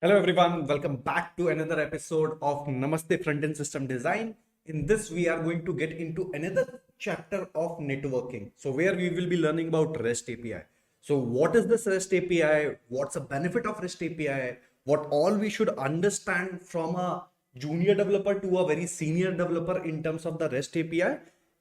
Hello everyone, welcome back to another episode of Namaste Front-End System Design. In this, we are going to get into another chapter of networking. So where we will be learning about REST API. So what is this REST API? What's the benefit of REST API? What all we should understand from a junior developer to a very senior developer in terms of the REST API?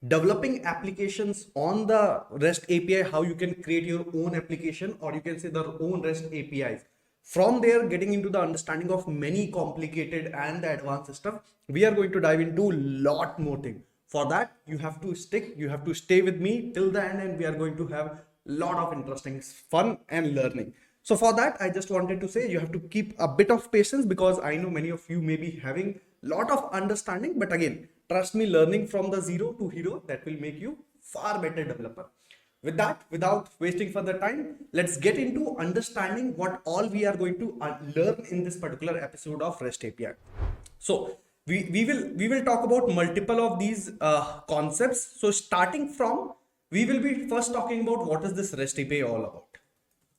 Developing applications on the REST API, how you can create your own application or you can say their own REST APIs. From there, getting into the understanding of many complicated and the advanced stuff, we are going to dive into lot more things. For that, you have to stay with me till the end, and we are going to have lot of interesting fun and learning. So for that, I just wanted to say you have to keep a bit of patience because I know many of you may be having lot of understanding, but again, trust me, learning from the zero to hero, that will make you far better developer. With that, without wasting further time, let's get into understanding what all we are going to learn in this particular episode of REST API. So we will talk about multiple of these concepts. So starting from, we will be first talking about what is this REST API all about.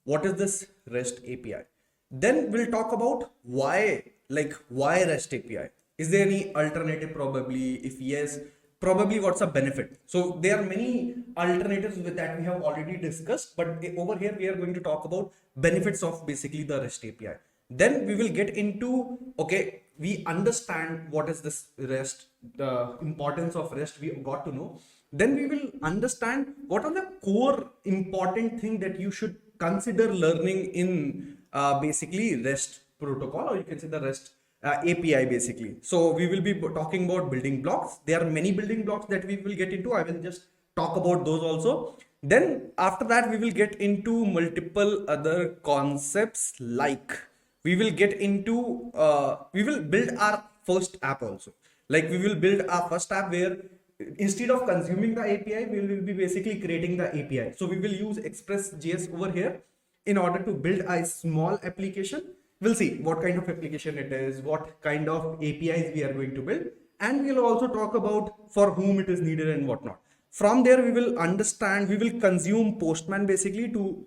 What is this REST API? Then we'll talk about why REST API. Is there any alternative probably? If yes, probably what's a benefit? So there are many alternatives with that we have already discussed, but over here we are going to talk about benefits of basically the REST API. Then we will get into, okay, we understand what is this REST, the importance of REST we got to know. Then we will understand what are the core important thing that you should consider learning in basically REST protocol, or you can say the REST API basically. So we will be talking about building blocks. There are many building blocks that we will get into. I will just talk about those also. Then after that, we will get into multiple other concepts, like we will get into we will build our first app also. Like we will build our first app where instead of consuming the API, we will be basically creating the API. So we will use Express.js over here in order to build a small application. We'll see what kind of application it is, what kind of APIs we are going to build, and we'll also talk about for whom it is needed and whatnot. From there, we will understand, we will consume Postman basically to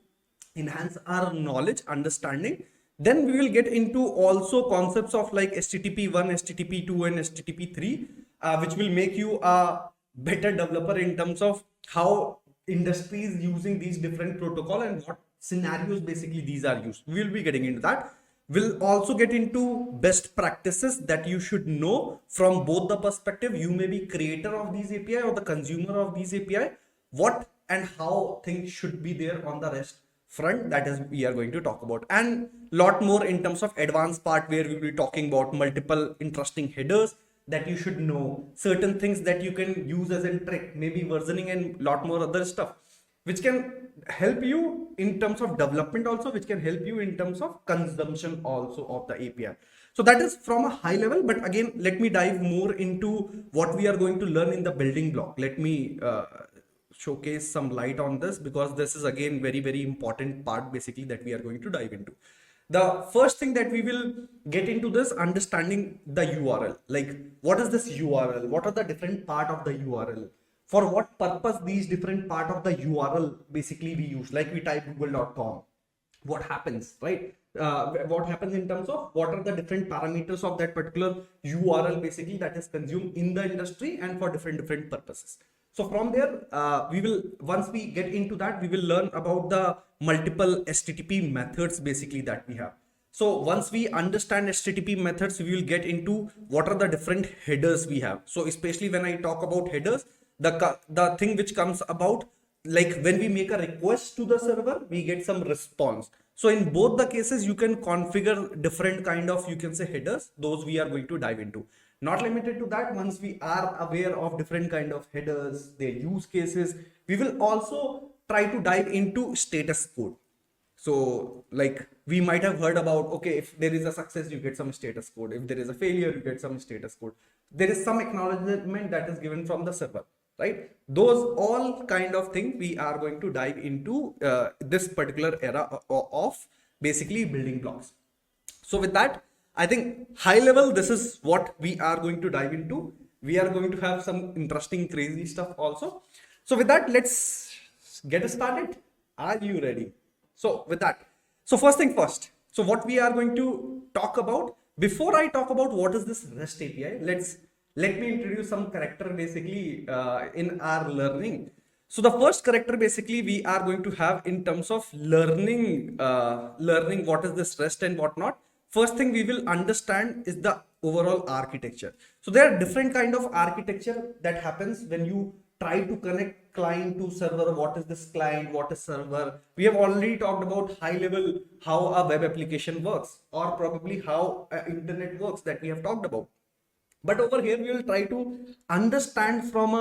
enhance our knowledge, understanding. Then we will get into also concepts of like HTTP1, HTTP2, and HTTP3, which will make you a better developer in terms of how industries using these different protocol and what scenarios basically these are used. We will be getting into that. We'll also get into best practices that you should know from both the perspective. You may be creator of these API or the consumer of these API. What and how things should be there on the REST front, that is we are going to talk about, and lot more in terms of advanced part where we will be talking about multiple interesting headers that you should know, certain things that you can use as a trick, maybe versioning and lot more other stuff which can help you in terms of development also, which can help you in terms of consumption also of the API. So that is from a high level, but again, let me dive more into what we are going to learn in the building block. Let me showcase some light on this because this is again very important part basically that we are going to dive into. The first thing that we will get into this understanding the URL, like what is this URL, what are the different part of the URL, for what purpose these different part of the URL basically we use, like we type google.com, what happens, right? What happens in terms of what are the different parameters of that particular URL basically that is consumed in the industry and for different purposes. So from there, we will, once we get into that, we will learn about the multiple HTTP methods basically that we have. So once we understand HTTP methods, we will get into what are the different headers we have. So especially when I talk about headers, the thing which comes about, like when we make a request to the server, we get some response. So in both the cases, you can configure different kind of, you can say, headers. Those we are going to dive into. Not limited to that, once we are aware of different kind of headers, their use cases, we will also try to dive into status code. So like we might have heard about, okay, if there is a success, you get some status code. If there is a failure, you get some status code. There is some acknowledgement that is given from the server, right? Those all kind of thing we are going to dive into this particular era of basically building blocks. So with that, I think high level, this is what we are going to dive into. We are going to have some interesting, crazy stuff also. So with that, let's get started. Are you ready? So with that, so first thing first, So what we are going to talk about, before I talk about what is this REST API, let me introduce some character basically in our learning. So the first character basically we are going to have in terms of learning what is this REST and whatnot. First thing we will understand is the overall architecture. So there are different kind of architecture that happens when you try to connect client to server. What is this client, what is server? We have already talked about high level how a web application works, or probably how internet works, that we have talked about. But over here we will try to understand from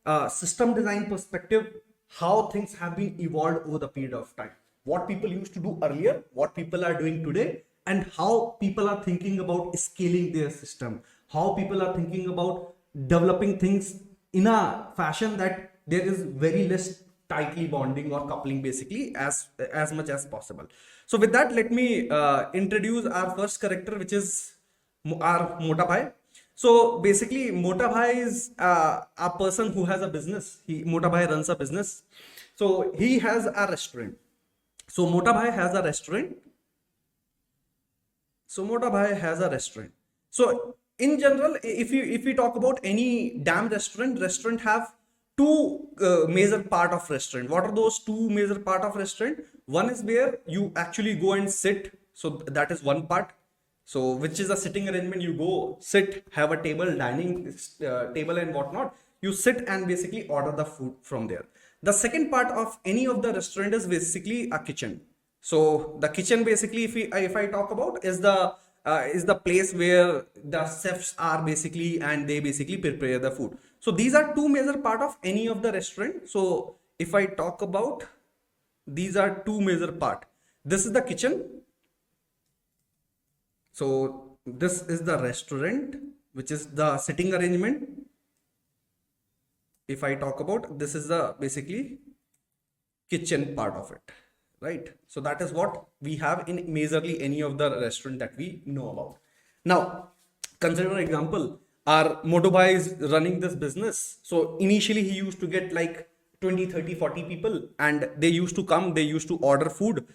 a system design perspective how things have been evolved over the period of time, what people used to do earlier, what people are doing today, and how people are thinking about scaling their system, how people are thinking about developing things in a fashion that there is very less tightly bonding or coupling basically as much as possible. So with that, let me introduce our first character, which is our Mota Bhai. So basically, Mota Bhai is a person who has a business. Mota Bhai runs a business. So he has a restaurant. So Mota Bhai has a restaurant. So Mota Bhai has a restaurant. So in general, if we talk about any damn restaurant have two major part of restaurant. What are those two major part of restaurant? One is where you actually go and sit. So that is one part. So which is a sitting arrangement. You go sit, have a table, dining table and whatnot. You sit and basically order the food from there. The second part of any of the restaurant is basically a kitchen. So the kitchen basically, if I talk about, is the place where the chefs are basically, and they basically prepare the food. So these are two major part of any of the restaurant. So if I talk about, these are two major part. This is the kitchen. So this is the restaurant, which is the sitting arrangement. If I talk about, this is the basically kitchen part of it, right? So that is what we have in majorly any of the restaurant that we know about. Now, consider an example. Our Mota Bhai is running this business. So initially he used to get like 20, 30, 40 people, and they used to come, they used to order food.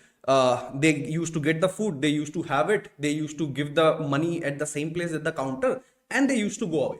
They used to get the food, they used to have it, they used to give the money at the same place at the counter, and they used to go away.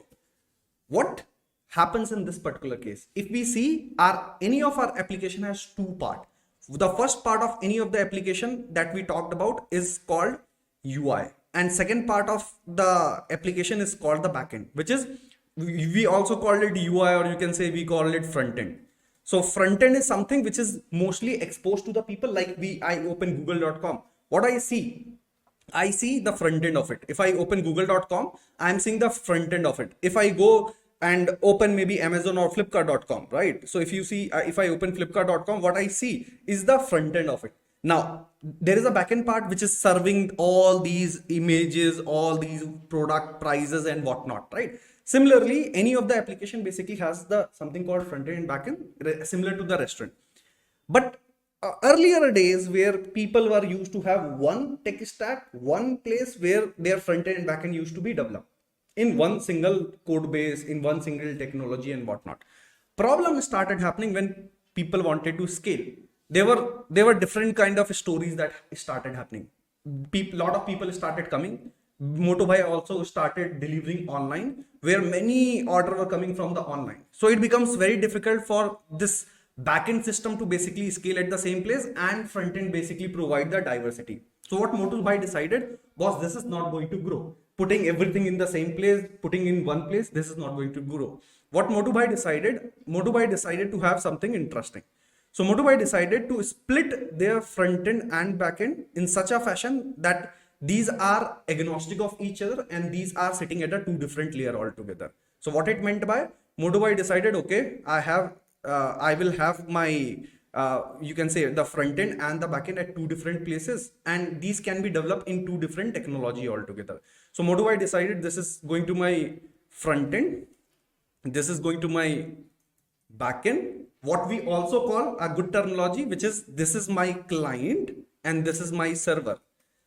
What happens in this particular case? If we see any of our application has two parts. The first part of any of the application that we talked about is called UI, and second part of the application is called the backend, which is, we also call it UI, or you can say we call it front end. So front end is something which is mostly exposed to the people. Like I open google.com, what I see the front end of it. If I open google.com, I'm seeing the front end of it. If I go and open maybe Amazon or flipkart.com, right? So if you see, if I open flipkart.com, what I see is the front end of it. Now there is a backend part which is serving all these images, all these product prices and whatnot, right? Similarly, any of the application basically has the something called front end and backend, similar to the restaurant. But earlier days, where people were used to have one tech stack, one place where their front end and backend used to be developed in one single code base, in one single technology and whatnot. Problem started happening when people wanted to scale. There were different kind of stories that started happening. Lot of people started coming. Mota Bhai also started delivering online, where many orders were coming from the online. So it becomes very difficult for this backend system to basically scale at the same place, and front end basically provide the diversity. So what Mota Bhai decided was, this is not going to grow. Putting everything in the same place, putting in one place, this is not going to grow. What Mota Bhai decided to have something interesting. So Mota Bhai decided to split their front end and back end in such a fashion that these are agnostic of each other, and these are sitting at a two different layer altogether. So what it meant by, Mota Bhai decided, okay, I will have my you can say the front end and the back end at two different places, and these can be developed in two different technology altogether. So Mota Bhai decided, this is going to my front end, this is going to my back end, what we also call a good terminology, which is, this is my client and this is my server.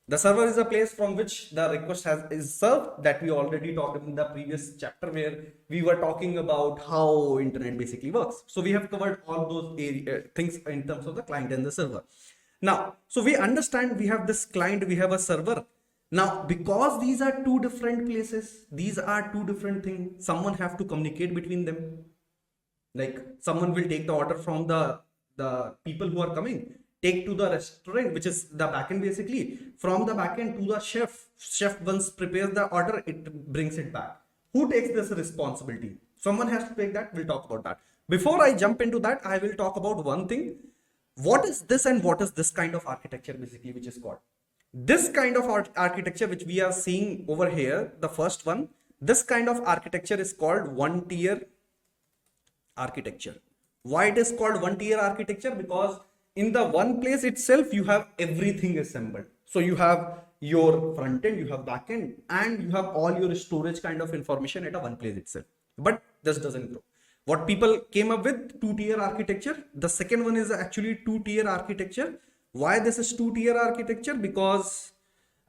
The server is a place from which the request is served, that we already talked in the previous chapter, where we were talking about how internet basically works. So we have covered all those things in terms of the client and the server. Now, so we understand we have this client, we have a server. Now, because these are two different places, these are two different things, someone have to communicate between them. Like someone will take the order from the people who are coming, take to the restaurant, which is the backend basically. From the backend to the chef. Chef once prepares the order, it brings it back. Who takes this responsibility? Someone has to take that. We'll talk about that. Before I jump into that, I will talk about one thing. What is this and what is this kind of architecture basically, which is called? This kind of architecture which we are seeing over here, the first one, this kind of architecture is called one tier architecture. Why it is called one tier architecture? Because in the one place itself you have everything assembled. So you have your front end, you have back end, and you have all your storage kind of information at a one place itself. But this doesn't grow. What people came up with, two tier architecture. The second one is actually two tier architecture. Why this is two tier architecture? Because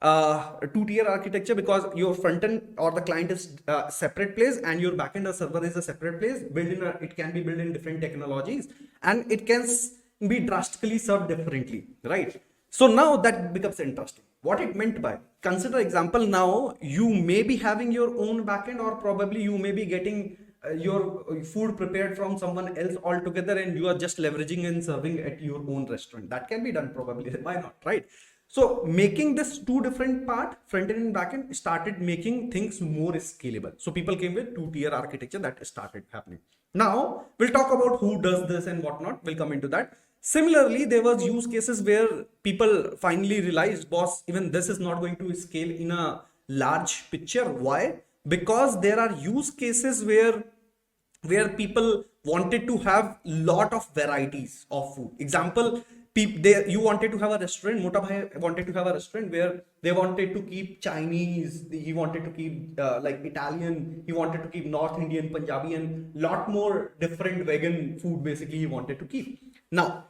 two tier architecture, because your front end or the client is a separate place and your backend or server is a separate place. It can be built in different technologies, and it can be drastically served differently, right? So now that becomes interesting. What it meant by, consider example, now you may be having your own backend, or probably you may be getting your food prepared from someone else altogether, and you are just leveraging and serving at your own restaurant. That can be done probably. Why not, right? So making this two different part, front end and back end, started making things more scalable. So people came with two tier architecture, that started happening. Now we'll talk about who does this and whatnot. We'll come into that. Similarly, there was use cases where people finally realized, boss, even this is not going to scale in a large picture. Why? Because there are use cases where people wanted to have lot of varieties of food. Example, you wanted to have a restaurant. Mota Bhai wanted to have a restaurant where they wanted to keep Chinese, he wanted to keep like Italian, he wanted to keep North Indian, Punjabi, and lot more different vegan food basically he wanted to keep. Now,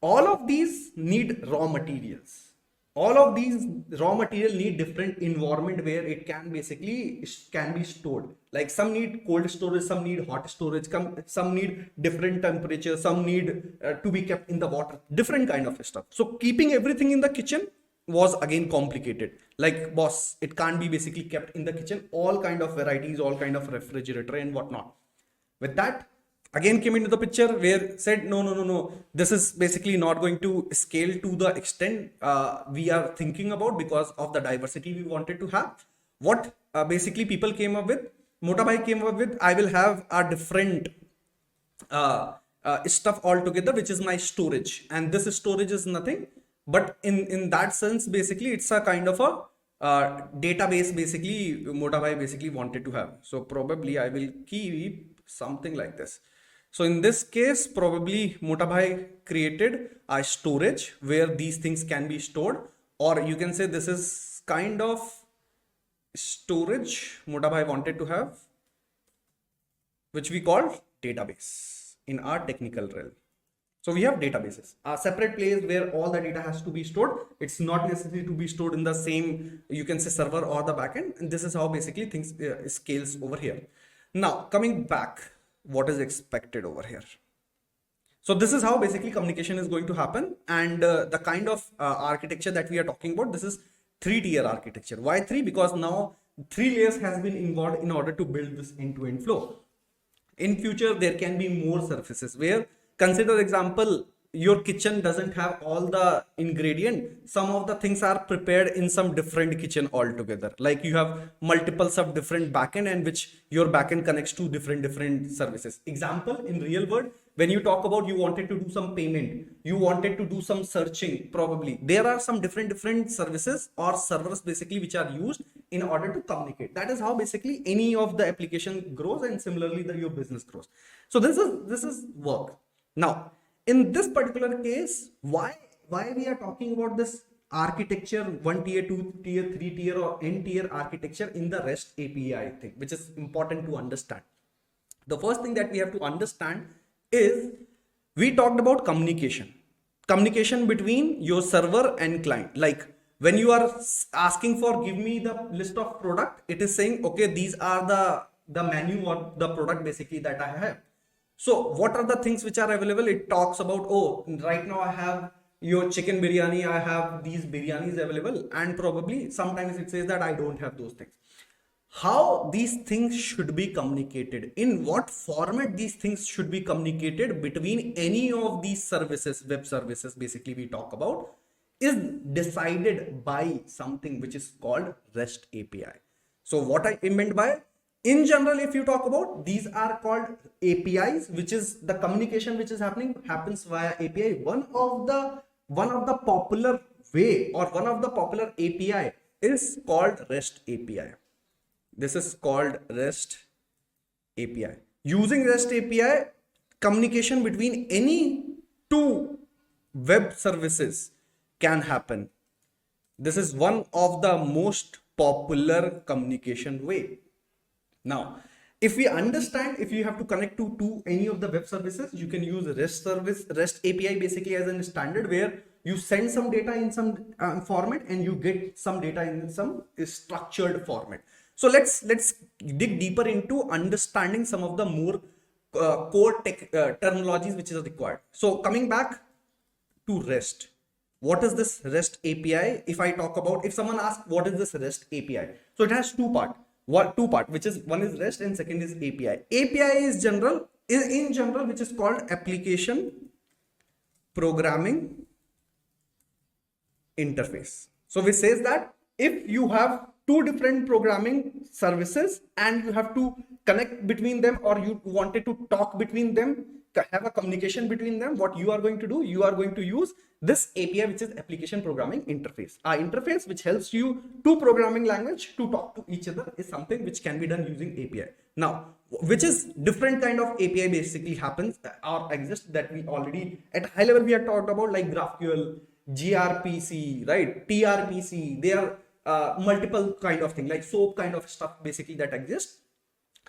all of these need raw materials. All of these raw material need different environment where it can basically can be stored. Like some need cold storage, some need hot storage, some need different temperature, some need to be kept in the water, different kind of stuff. So keeping everything in the kitchen was again complicated. Like, boss, it can't be basically kept in the kitchen, all kind of varieties, all kind of refrigerator and whatnot. With that, again came into the picture where said, no, this is basically not going to scale to the extent we are thinking about, because of the diversity we wanted to have. What basically people came up with, Mota Bhai came up with, I will have a different stuff altogether, which is my storage, and this storage is nothing but in that sense basically it's a kind of a database basically Mota Bhai basically wanted to have. So probably I will keep something like this. So in this case, probably Mota Bhai created a storage where these things can be stored, or you can say this is kind of storage Mota Bhai wanted to have, which we call database in our technical realm. So we have databases, a separate place where all the data has to be stored. It's not necessary to be stored in the same, you can say, server or the backend. And this is how basically things scales over here. Now coming back, what is expected over here? So this is how basically communication is going to happen, and the kind of architecture that we are talking about, this is three-tier architecture. Why three? Because now 3 layers has been involved in order to build this end-to-end flow. In future, there can be more surfaces where, consider example, your kitchen doesn't have all the ingredient. Some of the things are prepared in some different kitchen altogether. Like you have multiples of different backend, and which your backend connects to different services. Example, in real world, when you talk about you wanted to do some payment, you wanted to do some searching, probably there are some different services or servers basically which are used in order to communicate. That is how basically any of the application grows, and similarly your business grows. So this is work. Now, in this particular case, why we are talking about this architecture, 1 tier, 2 tier, 3 tier, or n tier architecture in the REST API thing, which is important to understand. The first thing that we have to understand is, we talked about communication between your server and client. Like when you are asking for give me the list of product, it is saying, okay, these are the menu or the product basically that I have. So what are the things which are available? It talks about, oh, right now I have your chicken biryani, I have these biryanis available, and probably sometimes it says that I don't have those things. How these things should be communicated, in what format these things should be communicated between any of these services, web services basically we talk about, is decided by something which is called REST API. So what I meant by, in general, if you talk about, these are called APIs, which is the communication which is happens via API. One of the popular way, or one of the popular API is called REST API. This is called REST API. Using REST API, communication between any two web services can happen. This is one of the most popular communication way. Now, if we understand, if you have to connect to any of the web services, you can use REST API basically as a standard, where you send some data in some format and you get some data in some structured format. So let's dig deeper into understanding some of the more core tech terminologies which is required. So coming back to REST, what is this REST API? If I talk about, if someone asks what is this REST API, so it has two part, which is, one is REST and second is API. API is in general, which is called application programming interface. So which says that if you have two different programming services and you have to connect between them, or you wanted to talk between them, have a communication between them, what you are going to do, you are going to use this API, which is application programming interface. Our interface which helps you to programming language to talk to each other is something which can be done using API. Now, which is different kind of API basically happens or exists, that we already at high level we have talked about, like GraphQL, gRPC, right, tRPC. They are multiple kind of thing, like SOAP kind of stuff basically that exists.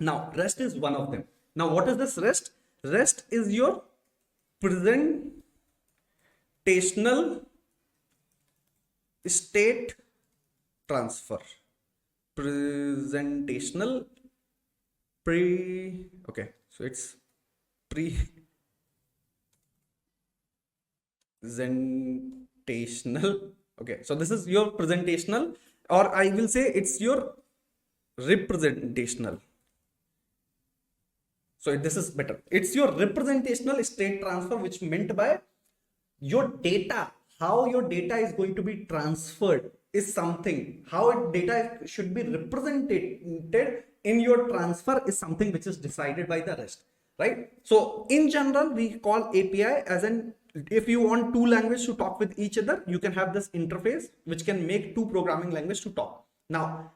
Now REST is one of them. Now what is this REST? REST is your presentational state transfer. Presentational okay, so it's presentational. Okay, so this is your presentational, or I will say it's your representational. So this is better. It's your representational state transfer, which meant by your data, how your data is going to be transferred is something, how data should be represented in your transfer is something which is decided by the REST, right? So in general, we call API as an, if you want two languages to talk with each other, you can have this interface which can make two programming languages to talk. Now,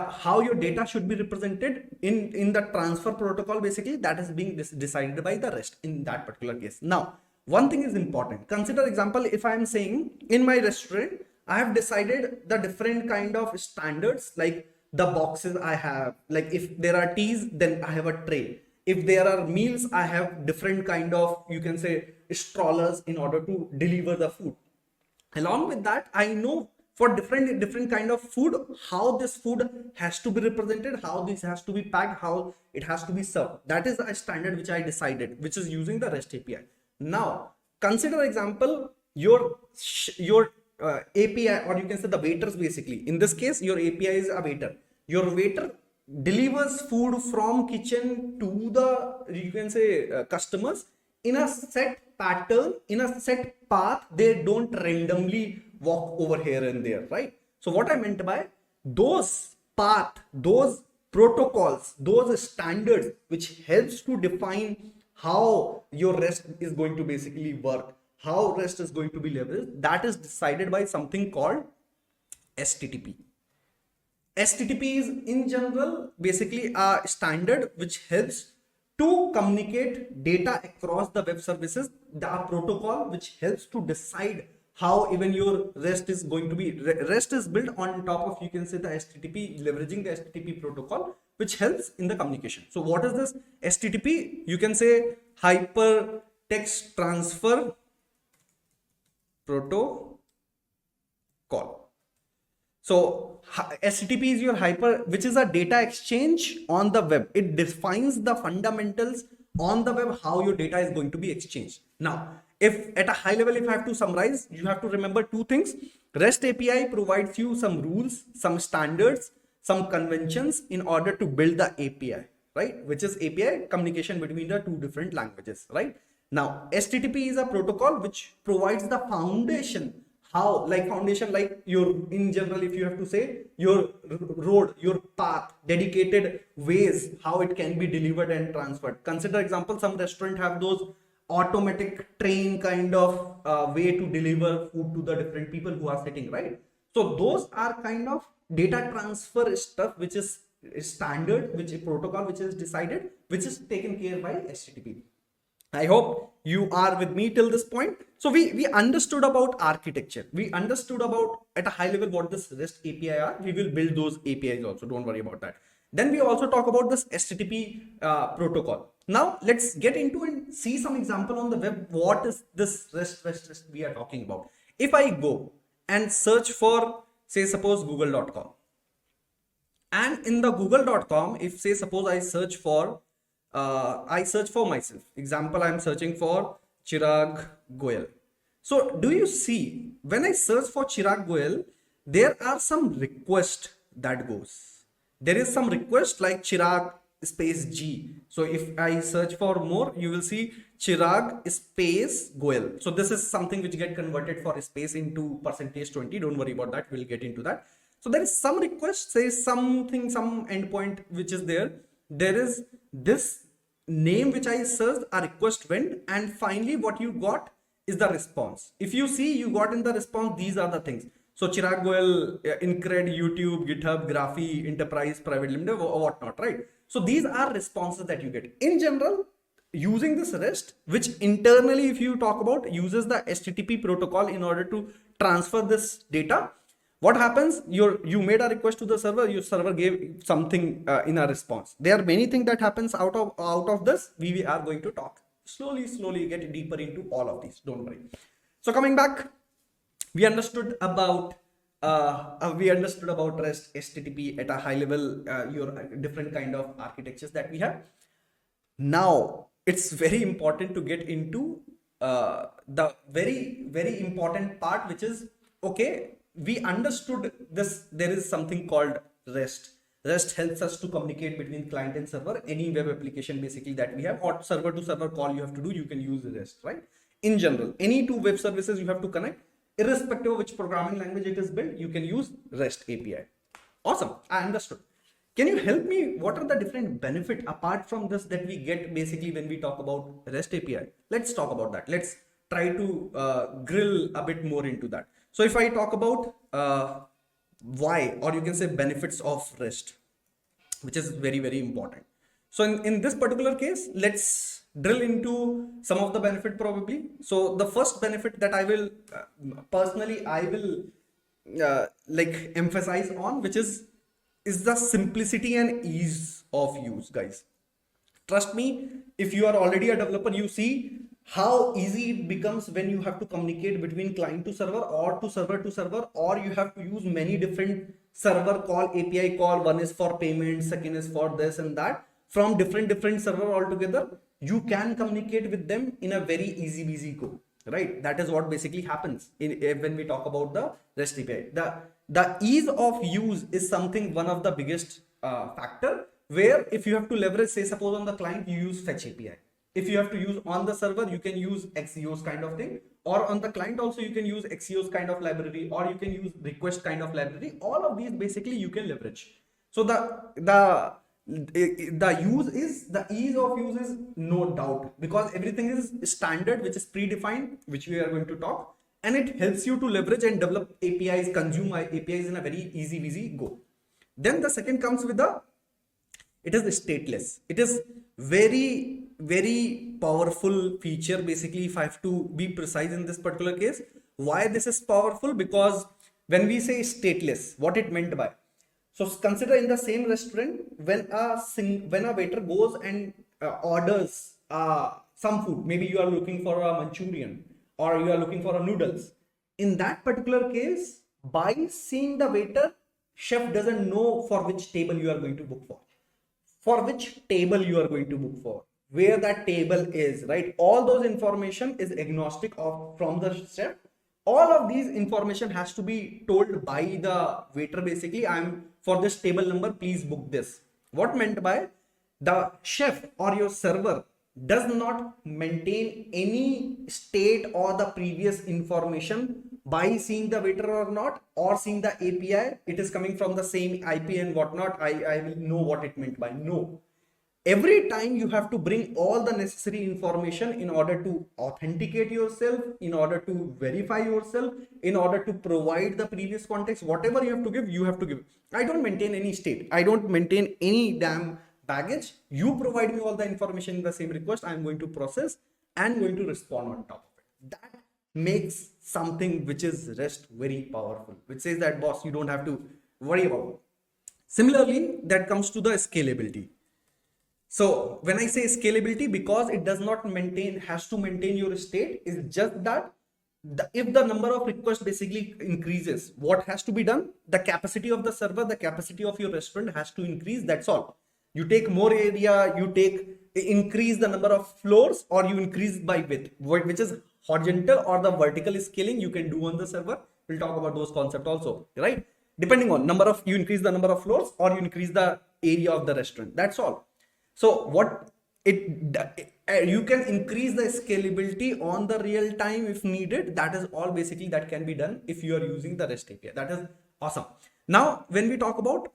how your data should be represented in the transfer protocol, basically that is being decided by the REST in that particular case. Now, one thing is important. Consider example, if I am saying in my restaurant, I have decided the different kind of standards, like the boxes I have, like if there are teas, then I have a tray. If there are meals, I have different kind of, you can say, strollers in order to deliver the food. Along with that, I know for different kind of food, how this food has to be represented, how this has to be packed, how it has to be served. That is a standard which I decided, which is using the REST API. Now, consider example, your API, or you can say the waiters basically. In this case, your API is a waiter. Your waiter delivers food from kitchen to the, you can say, customers in a set pattern, in a set path. They don't randomly walk over here and there, right? So what I meant by those path, those protocols, those standards which helps to define how your REST is going to basically work, how REST is going to be leveraged, that is decided by something called STTP. STTP is in general basically a standard which helps to communicate data across the web services, the protocol which helps to decide how even your REST is going to be. REST is built on top of, you can say, the STTP, leveraging the STTP protocol, which helps in the communication. So what is this STTP? You can say hypertext transfer protocol. So STTP is your which is a data exchange on the web. It defines the fundamentals on the web, how your data is going to be exchanged. Now, If at a high level, if I have to summarize, you have to remember two things. REST API provides you some rules, some standards, some conventions in order to build the API, right? Which is API communication between the two different languages, right? Now, HTTP is a protocol which provides the foundation. How, like foundation, like your, in general, if you have to say, your road, your path, dedicated ways how it can be delivered and transferred. Consider example, some restaurant have those automatic train kind of way to deliver food to the different people who are sitting, right? So those are kind of data transfer stuff which is standard, which is protocol which is decided, which is taken care by HTTP. I hope you are with me till this point. So we understood about architecture. We understood about at a high level what this REST API are. We will build those APIs also. Don't worry about that. Then we also talk about this HTTP protocol. Now let's get into and see some example on the web. What is this REST we are talking about? If I go and search for, say, suppose google.com, and in the google.com, if say suppose I search for myself. Example, I'm searching for Chirag Goyal. So do you see when I search for Chirag Goyal, there are some request that goes. There is some request like Chirag space G. So if I search for more, you will see Chirag space Goyal. So this is something which get converted for space into %20. Don't worry about that. We'll get into that. So there is some request, say something, some endpoint which is there. There is this name which I searched, a request went, and finally what you got is the response. If you see, you got in the response, these are the things. So Chirag Goyal, Incred, YouTube, GitHub, Graphy, Enterprise, Private Limited, or whatnot, right? So these are responses that you get. In general, using this REST, which internally, if you talk about, uses the HTTP protocol in order to transfer this data. What happens? You made a request to the server, your server gave something in a response. There are many things that happens out of this. We are going to talk slowly get deeper into all of these. Don't worry. So coming back, we understood about REST, HTTP at a high level, your different kind of architectures that we have. Now it's very important to get into the very important part, which is, okay, we understood this. There is something called REST. REST helps us to communicate between client and server. Any web application basically that we have, or server to server call you have to do, you can use REST, right? In general, any two web services you have to connect, irrespective of which programming language it is built, you can use REST API. Awesome, I understood. Can you help me? What are the different benefit apart from this that we get basically when we talk about REST API? Let's talk about that. Let's try to grill a bit more into that. So if I talk about why, or you can say benefits of REST, which is very important. So in this particular case, let's drill into some of the benefit probably. So the first benefit that I will personally like emphasize on, which is the simplicity and ease of use, guys. Trust me, if you are already a developer, you see how easy it becomes when you have to communicate between client to server, or to server, or you have to use many different server call, API call. One is for payment, second is for this and that, from different server altogether. You can communicate with them in a very easy go, right? That is what basically happens when we talk about the REST API. The ease of use is something, one of the biggest factor, where if you have to leverage, say suppose on the client you use fetch API. If you have to use on the server, you can use Axios kind of thing, or on the client also you can use Axios kind of library, or you can use request kind of library. All of these basically you can leverage. So the ease of use is no doubt, because everything is standard, which is predefined, which we are going to talk, and it helps you to leverage and develop APIs, consume APIs in a very easy go. Then the second comes with it is stateless. It is very powerful feature basically, if I have to be precise in this particular case. Why this is powerful? Because when we say stateless, what it meant by, so consider in the same restaurant, when a waiter goes and orders some food, maybe you are looking for a Manchurian or you are looking for a noodles. In that particular case, by seeing the waiter, chef doesn't know for which table you are going to book for which table you are going to book for. where that table is, right? All those information is agnostic of from the chef. All of these information has to be told by the waiter. Basically, I'm for this table number, please book this. What meant by the chef or your server does not maintain any state or the previous information by seeing the waiter or not, or seeing the API. It is coming from the same IP and whatnot. I will know what it meant by. No, every time you have to bring all the necessary information in order to authenticate yourself, in order to verify yourself, in order to provide the previous context. Whatever you have to give, you have to give. I don't maintain any state, I don't maintain any damn baggage. You provide me all the information in the same request, I'm going to process and going to respond on top of it. That makes something which is REST very powerful, which says that, boss, you don't have to worry about it. Similarly, that comes to the scalability. So when I say scalability, because it does not maintain, has to maintain your state, is just that if the number of requests basically increases, what has to be done? The capacity of the server, the capacity of your restaurant has to increase. That's all. You take more area, you increase the number of floors, or you increase by width, which is horizontal or the vertical scaling you can do on the server. We'll talk about those concepts also, right? Depending on number of, you increase the number of floors or you increase the area of the restaurant. That's all. So what you can increase the scalability on the real time if needed. That is all basically that can be done if you are using the REST API. That is awesome. Now, when we talk about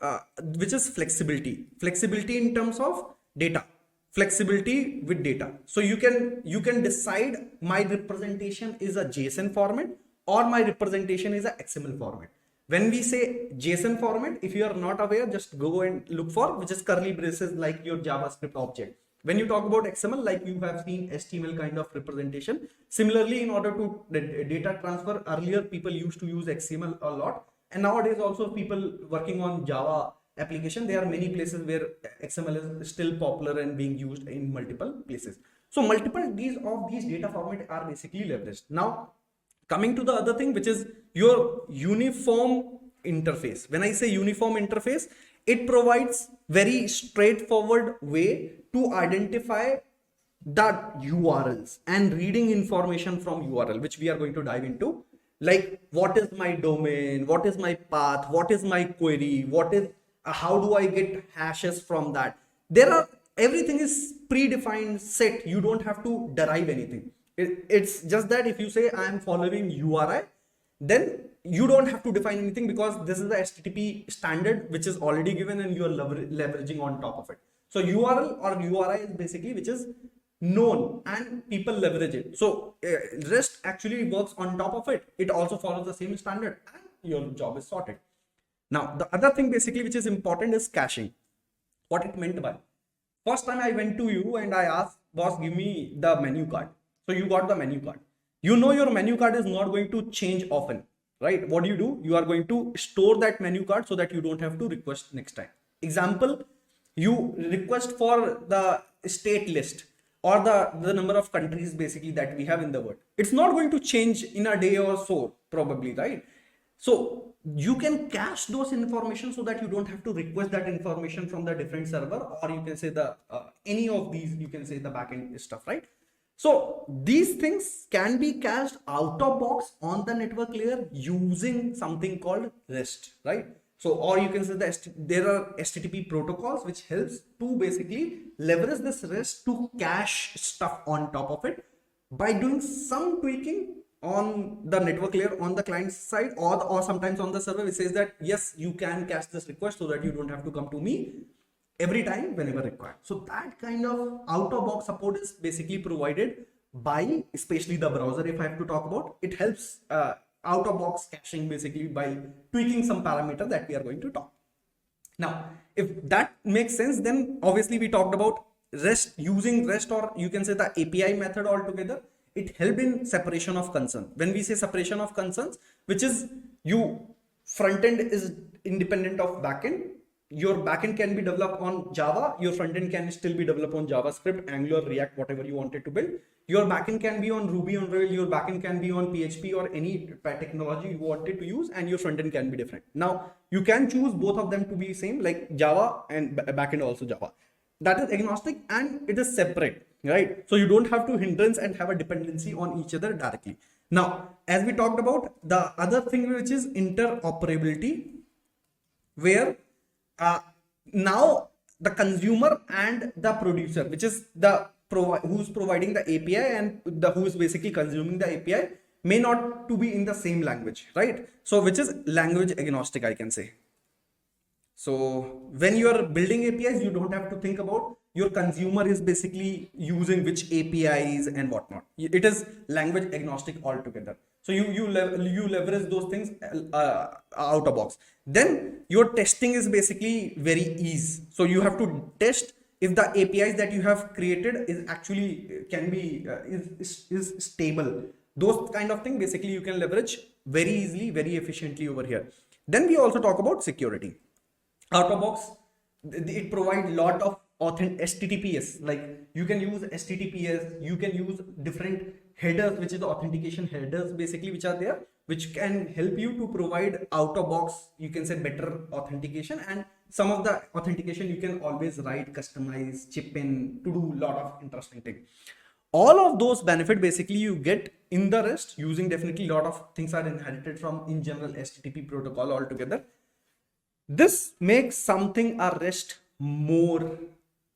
which is flexibility in terms of data, flexibility with data. So you can decide my representation is a JSON format or my representation is a XML format. When we say JSON format, if you are not aware, just go and look for, which is curly braces like your JavaScript object. When you talk about XML, like you have seen HTML kind of representation. Similarly, in order to data transfer, earlier people used to use XML a lot. And nowadays also people working on Java application, there are many places where XML is still popular and being used in multiple places. So multiple of these data formats are basically leveraged. Now, coming to the other thing, which is your uniform interface. When I say uniform interface, it provides very straightforward way to identify the URLs and reading information from URL, which we are going to dive into. Like, what is my domain? What is my path? What is my query? What is how do I get hashes from that? Everything is predefined, set. You don't have to derive anything. It's just that if you say I am following URI, then you don't have to define anything because this is the HTTP standard which is already given and you are leveraging on top of it. So URL or URI is basically which is known and people leverage it. So REST actually works on top of it. It also follows the same standard and your job is sorted. Now, the other thing basically which is important is caching. What it meant by. First time I went to you and I asked, boss, give me the menu card. So you got the menu card. You know your menu card is not going to change often, right? What do? You are going to store that menu card so that you don't have to request next time. Example, you request for the state list or the number of countries basically that we have in the world. It's not going to change in a day or so, probably, right? So you can cache those information so that you don't have to request that information from the different server, or you can say the any of these, you can say the backend stuff, right? So these things can be cached out of box on the network layer using something called REST, right? So, or you can say there are HTTP protocols which helps to basically leverage this REST to cache stuff on top of it by doing some tweaking on the network layer on the client side, or sometimes on the server, which says that yes, you can cache this request so that you don't have to come to me every time whenever required. So that kind of out of box support is basically provided by especially the browser. If I have to talk about, it helps out of box caching basically by tweaking some parameter that we are going to talk. Now, if that makes sense, then obviously we talked about REST, using REST, or you can say the API method altogether. It helped in separation of concern. When we say separation of concerns, which is you front end is independent of backend. Your backend can be developed on Java. Your front end can still be developed on JavaScript, Angular, React, whatever you wanted to build. Your backend can be on Ruby on Rails. Your backend can be on PHP or any technology you wanted to use, and your front end can be different. Now you can choose both of them to be same, like Java and backend also Java. that is agnostic and it is separate, right? So you don't have to hindrance and have a dependency on each other directly. Now, as we talked about, the other thing which is interoperability, where uh, now the consumer and the producer, which is the who's providing the API and the who is basically consuming the API, may not to be in the same language, right? So which is language agnostic, I can say. So when you are building APIs, you don't have to think about your consumer is basically using which APIs and whatnot. It is language agnostic altogether. So you leverage those things out of box. Then your testing is basically very easy. So you have to test if the APIs that you have created is actually can be is stable. Those kind of thing basically you can leverage very easily, very efficiently over here. Then we also talk about security. Out of box, it provides lot of authentic HTTPS. Like you can use HTTPS, you can use different headers, which is the authentication headers basically, which are there, which can help you to provide out of box, you can say, better authentication. And some of the authentication you can always write, customize, chip in to do a lot of interesting things. All of those benefit basically you get in the REST using definitely a lot of things are inherited from in general HTTP protocol altogether. This makes something a REST more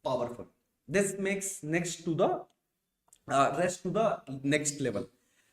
powerful. This makes next to the REST to the next level.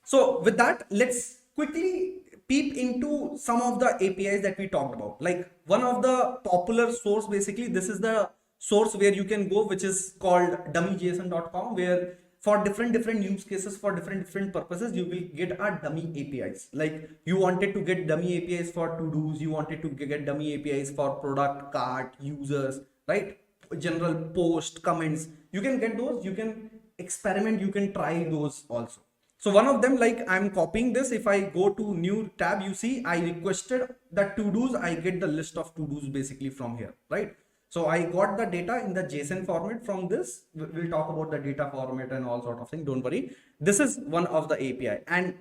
So with that, let's quickly peep into some of the APIs that we talked about. Like one of the popular source, basically, this is the source where you can go, which is called dummyjson.com, where for different use cases, for different purposes, you will get a dummy APIs. Like you wanted to get dummy APIs for to-dos, you wanted to get dummy APIs for product, cart, users, right? General post, comments, you can get those, you can experiment, you can try those also. So one of them, like I'm copying this, if I go to new tab, you see I requested the to-dos, I get the list of to-dos basically from here, right? So I got the data in the JSON format from this. We'll talk about the data format and all sort of thing. Don't worry. This is one of the API. And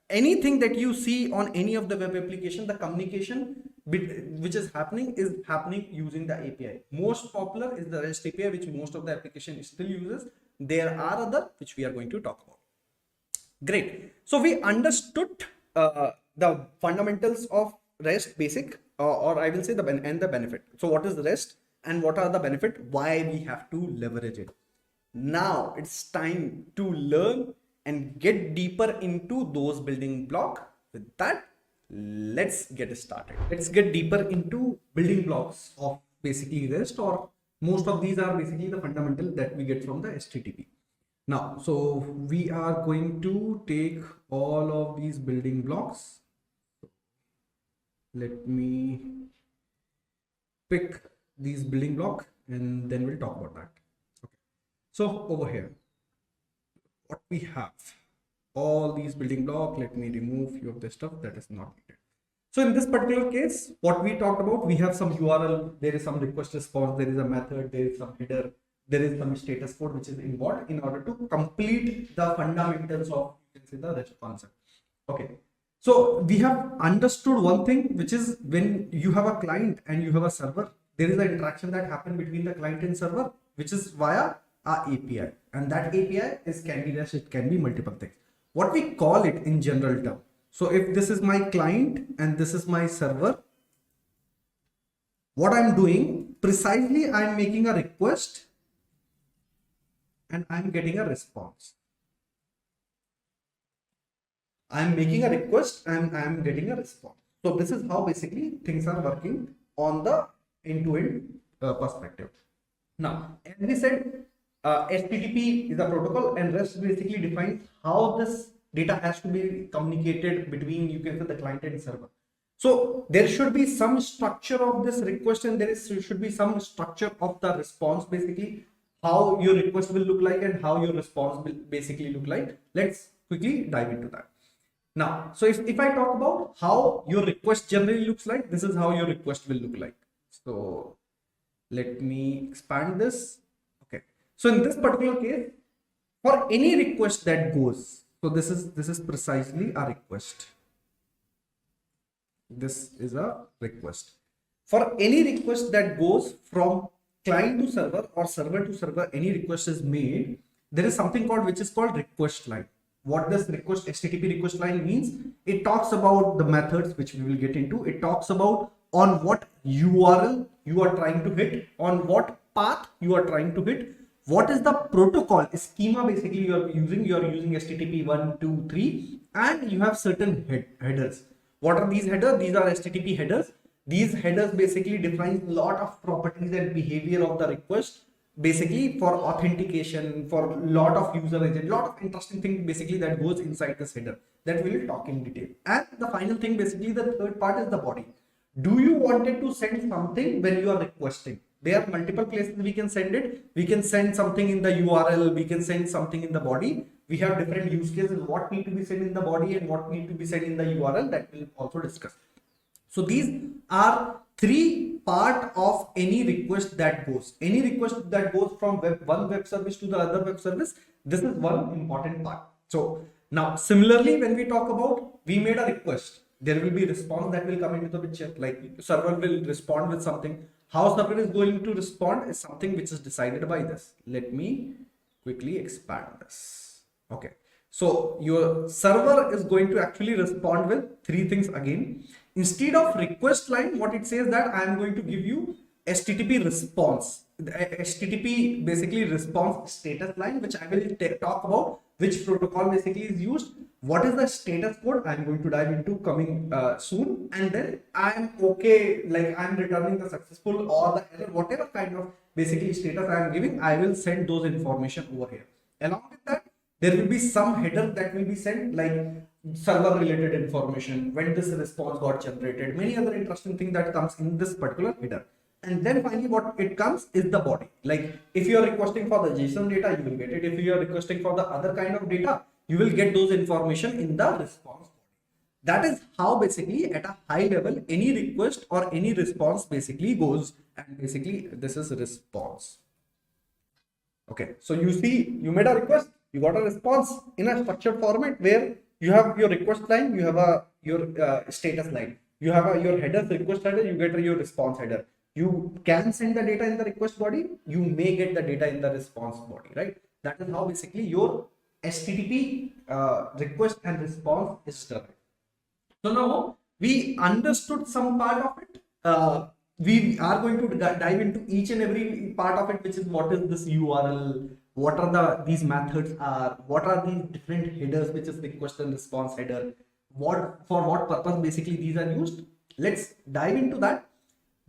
anything that you see on any of the web application, the communication which is happening using the API. Most popular is the REST API, which most of the application still uses. There are other which we are going to talk about. Great. So we understood the fundamentals of REST basic, or I will say the benefit. So what is the REST? And what are the benefit, why we have to leverage it. Now it's time to learn and get deeper into those building blocks. With that, let's get started. Let's get deeper into building blocks of basically REST, or most of these are basically the fundamental that we get from the HTTP. Now, so we are going to take all of these building blocks. Let me pick these building block and then we'll talk about that. Okay, so over here what we have, all these building block. Let me remove few of the stuff that is not needed. So in this particular case, what we talked about, we have some URL, there is some request response, there is a method, there is some header, there is some status code which is involved in order to complete the fundamentals of, you can say, the REST concept. Okay, so we have understood one thing, which is when you have a client and you have a server, there is an interaction that happens between the client and server, which is via a API, and that API can be REST, it can be multiple things. What we call it in general term. So if this is my client and this is my server, what I'm doing precisely, I'm making a request and I'm getting a response. I'm making a request and I'm getting a response. So this is how basically things are working on the end-to-end perspective. Now, as we said, HTTP is a protocol and REST basically defines how this data has to be communicated between, you can say, the client and server. So there should be some structure of this request and there should be some structure of the response, basically how your request will look like and how your response will basically look like. Let's quickly dive into that. Now, so if I talk about how your request generally looks like, this is how your request will look like. So let me expand this. Okay. So in this particular case, for any request that goes, so this is precisely a request. This is a request. For any request that goes from client to server or server to server any request is made, there is something called which is called request line. What does request HTTP request line means? It talks about the methods which we will get into. It talks about on what URL you are trying to hit, on what path you are trying to hit, what is the protocol schema basically you are using. You are using HTTP 1, 2, 3, and you have certain headers. What are these headers? These are HTTP headers. These headers basically define a lot of properties and behavior of the request, basically for authentication, for a lot of user agent, lot of interesting things basically that goes inside this header that we will talk in detail. And the final thing, basically the third part, is the body. Do you wanted to send something when you are requesting? There are multiple places we can send it. We can send something in the URL, we can send something in the body. We have different use cases, what need to be sent in the body and what need to be sent in the URL, that we'll also discuss. So these are three part of any request that goes. Any request that goes from one web service to the other web service, this is one important part. So now similarly, when we talk about, we made a request, there will be response that will come into the picture. Like server will respond with something. How server is going to respond is something which is decided by this. Let me quickly expand this. Okay. So your server is going to actually respond with three things again. Instead of request line, what it says that I am going to give you HTTP response. The HTTP basically response status line, which I will talk about which protocol basically is used. What is the status code? I'm going to dive into coming soon. And then I'm okay, like I'm returning the successful or the error, whatever kind of basically status I am giving, I will send those information over here. Along with that, there will be some header that will be sent, like server related information, when this response got generated, many other interesting things that comes in this particular header. And then finally what it comes is the body. Like if you are requesting for the JSON data, you will get it. If you are requesting for the other kind of data, you will get those information in the response body. That is how basically at a high level any request or any response basically goes, and basically this is response. Okay, so you see, you made a request, you got a response in a structured format where you have your request line, you have your status line, you have your header, request header, you get your response header. You can send the data in the request body, you may get the data in the response body, right? That is how basically your HTTP request and response is done. So now we understood some part of it. We are going to dive into each and every part of it, which is what is this URL, what are these methods are, what are these different headers, which is request and response header, for what purpose basically these are used. Let's dive into that.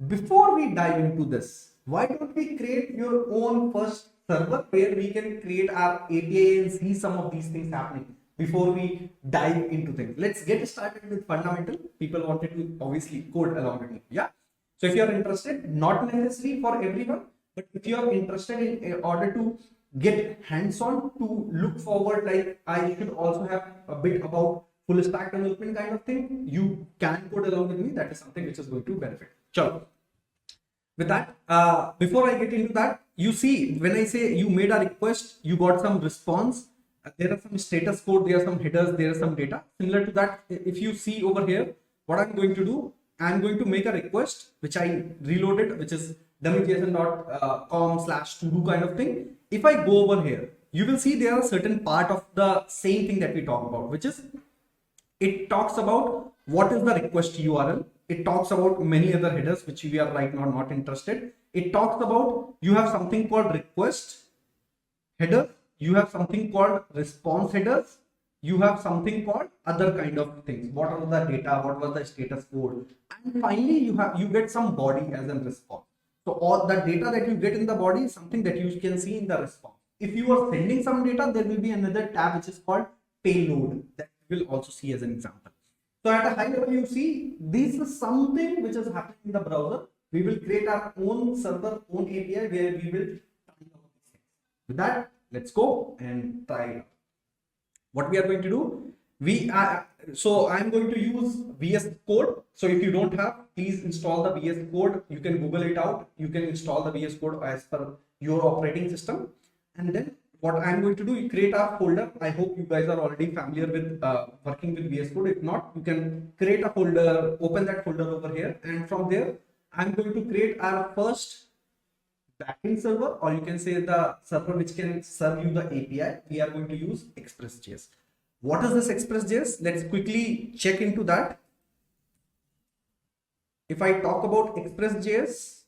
Before we dive into this, why don't we create your own first server where we can create our API and see some of these things happening before we dive into things. Let's get started with fundamental. People wanted to obviously code along with me. Yeah. So if you are interested, not necessary for everyone, but if you are interested in order to get hands-on, to look forward, like I should also have a bit about full stack development kind of thing, you can code along with me. That is something which is going to benefit. Sure. With that, before I get into that, you see, when I say you made a request, you got some response. There are some status code, there are some headers, there are some data. Similar to that, if you see over here, what I'm going to do, I'm going to make a request, which I reloaded, which is dummyjson.com/to-do kind of thing. If I go over here, you will see there are certain part of the same thing that we talk about, which is it talks about what is the request URL. It talks about many other headers, which we are right now not interested. It talks about you have something called request header. You have something called response headers. You have something called other kind of things. What are the data? What was the status code? And finally, you get some body as a response. So all the data that you get in the body is something that you can see in the response. If you are sending some data, there will be another tab which is called payload that we will also see as an example. So at a high level, you see this is something which is happening in the browser. We will create our own server, own API where we will try out these things. With that, let's go and try it out. What we are going to do, so I'm going to use VS Code. So if you don't have, please install the VS Code. You can Google it out. You can install the VS Code as per your operating system. And then what I'm going to do, you create a folder. I hope you guys are already familiar with working with VS Code. If not, you can create a folder, open that folder over here. And from there, I'm going to create our first backend server, or you can say the server which can serve you the API, we are going to use Express.js. What is this Express.js? Let's quickly check into that. If I talk about Express.js,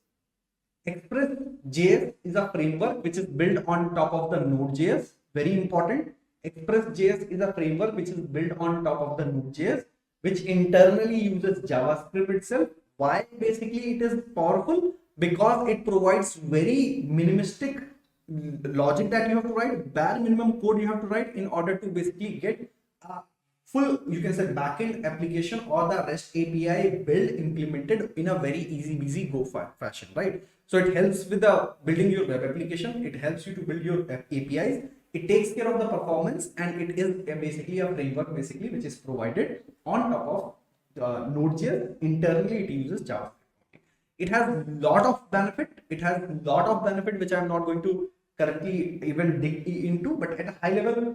Express.js is a framework which is built on top of the Node.js. Very important. Express.js is a framework which is built on top of the Node.js, which internally uses JavaScript itself. Why basically it is powerful? Because it provides very minimalistic logic that you have to write, bare minimum code you have to write in order to basically get a full, you can say, backend application or the REST API build implemented in a very easy go fashion, right? So it helps with the building your web application. It helps you to build your APIs. It takes care of the performance, and it is basically a framework basically which is provided on top of Node.js. Internally, it uses JavaScript. It has lot of benefit. It has lot of benefit which I am not going to currently even dig into, but at a high level,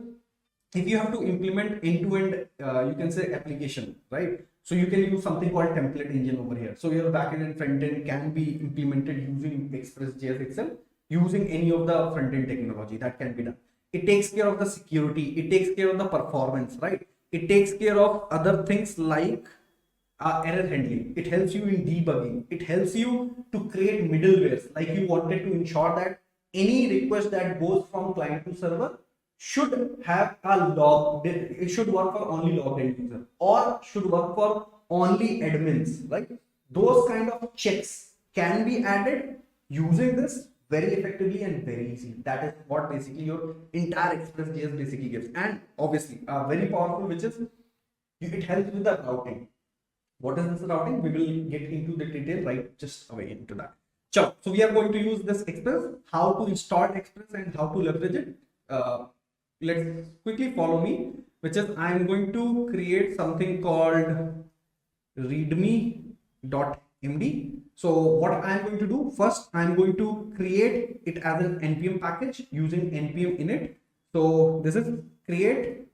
if you have to implement end-to-end, you can say application, right? So you can use something called template engine over here. So your backend and frontend can be implemented using Express.js itself, using any of the front-end technology that can be done. It takes care of the security. It takes care of the performance, right? It takes care of other things like error handling. It helps you in debugging. It helps you to create middlewares. Like you wanted to ensure that any request that goes from client to server should have a log. It should work for only logged end user, or should work for only admins, right? Those kind of checks can be added using this very effectively and very easy. That is what basically your entire Express.js basically gives. And obviously very powerful, which is it helps with the routing. What is this routing? We will get into the detail right just away into that. So we are going to use this Express, how to install Express and how to leverage it. Let's quickly follow me, which is I am going to create something called readme.md. So what I am going to do first, I am going to create it as an npm package using npm init. So this is create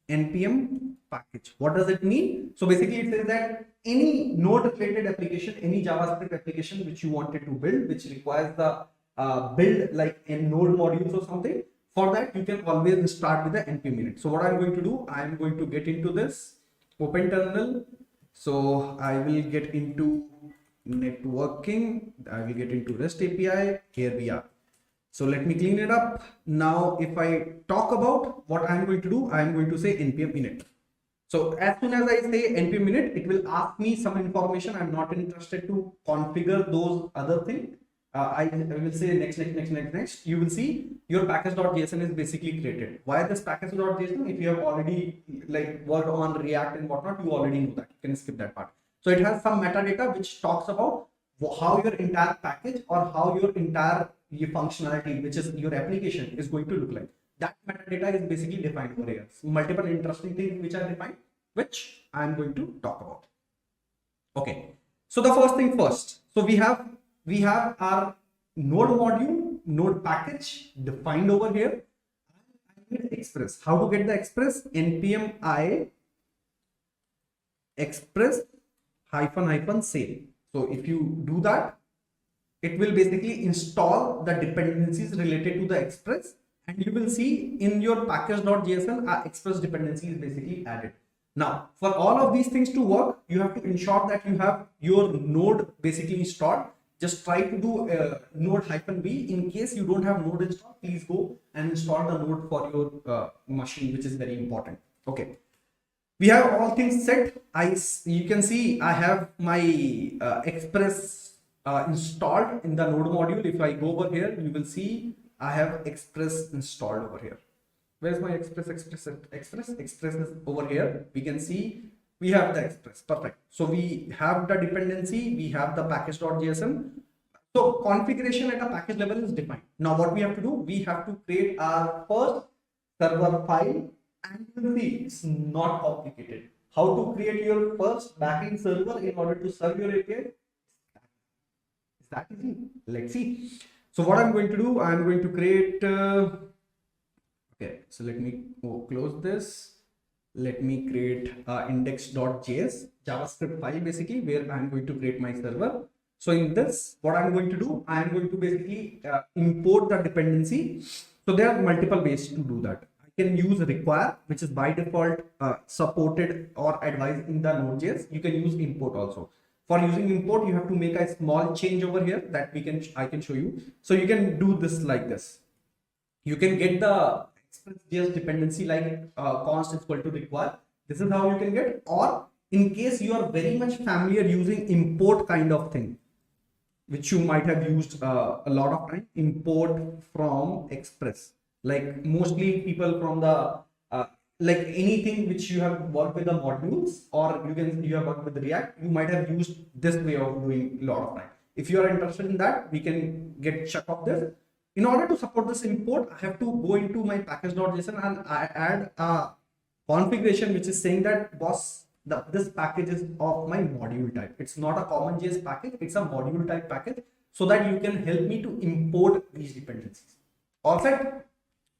npm package. What does it mean? So basically it says that any node related application, any JavaScript application which you wanted to build, which requires the build like in node modules or something, for that you can always start with the npm init. So what I'm going to do, I am going to get into this open terminal. So I will get into networking, I will get into REST API. Here we are. So let me clean it up. Now if I talk about what I'm going to do, I'm going to say npm init. So as soon as I say npm init, it will ask me some information. I'm not interested to configure those other things. I will say next. You will see your package.json is basically created. Why this package.json? If you have already like worked on React and whatnot, you already know that. You can skip that part. So it has some metadata which talks about how your entire package or how your entire functionality, which is your application, is going to look like. That metadata is basically defined over here. So multiple interesting things which are defined, which I am going to talk about. Okay. So the first thing first. So we have our node module, node package defined over here. I need Express. How to get the Express? npm I express --save. So if you do that, it will basically install the dependencies related to the Express, and you will see in your package.json Express dependency is basically added. Now for all of these things to work, you have to ensure that you have your node basically installed. Just try to do node -v. In case you don't have node installed, please go and install the node for your machine, which is very important. Okay. We have all things set. You can see I have my Express installed in the node module. If I go over here, you will see I have Express installed over here. Where's my Express? Express is over here. We can see we have the Express. Perfect. So we have the dependency, we have the package.json. So configuration at a package level is defined. Now what we have to do, we have to create our first server file, and you will see it's not complicated. How to create your first backend server in order to serve your API? Is that easy? Let's see. So what I'm going to do, I'm going to create okay, so let me close this. Let me create index.js JavaScript file basically, where I'm going to create my server. So in this, what I'm going to do, I'm going to basically import the dependency. So there are multiple ways to do that. I can use require, which is by default supported or advised in the Node.js. You can use import also. For using import, you have to make a small change over here that I can show you. So you can do this like this. You can get the Express.js dependency like const is equal to require. This is how you can get, or in case you are very much familiar using import kind of thing, which you might have used a lot of time, import from Express. Like mostly people from the like anything which you have worked with the modules, or you have worked with React, you might have used this way of doing a lot of time. If you are interested in that, we can get check of this. In order to support this import, I have to go into my package.json and I add a configuration which is saying that boss, this package is of my module type. It's not a common JS package, it's a module type package, so that you can help me to import these dependencies. All set.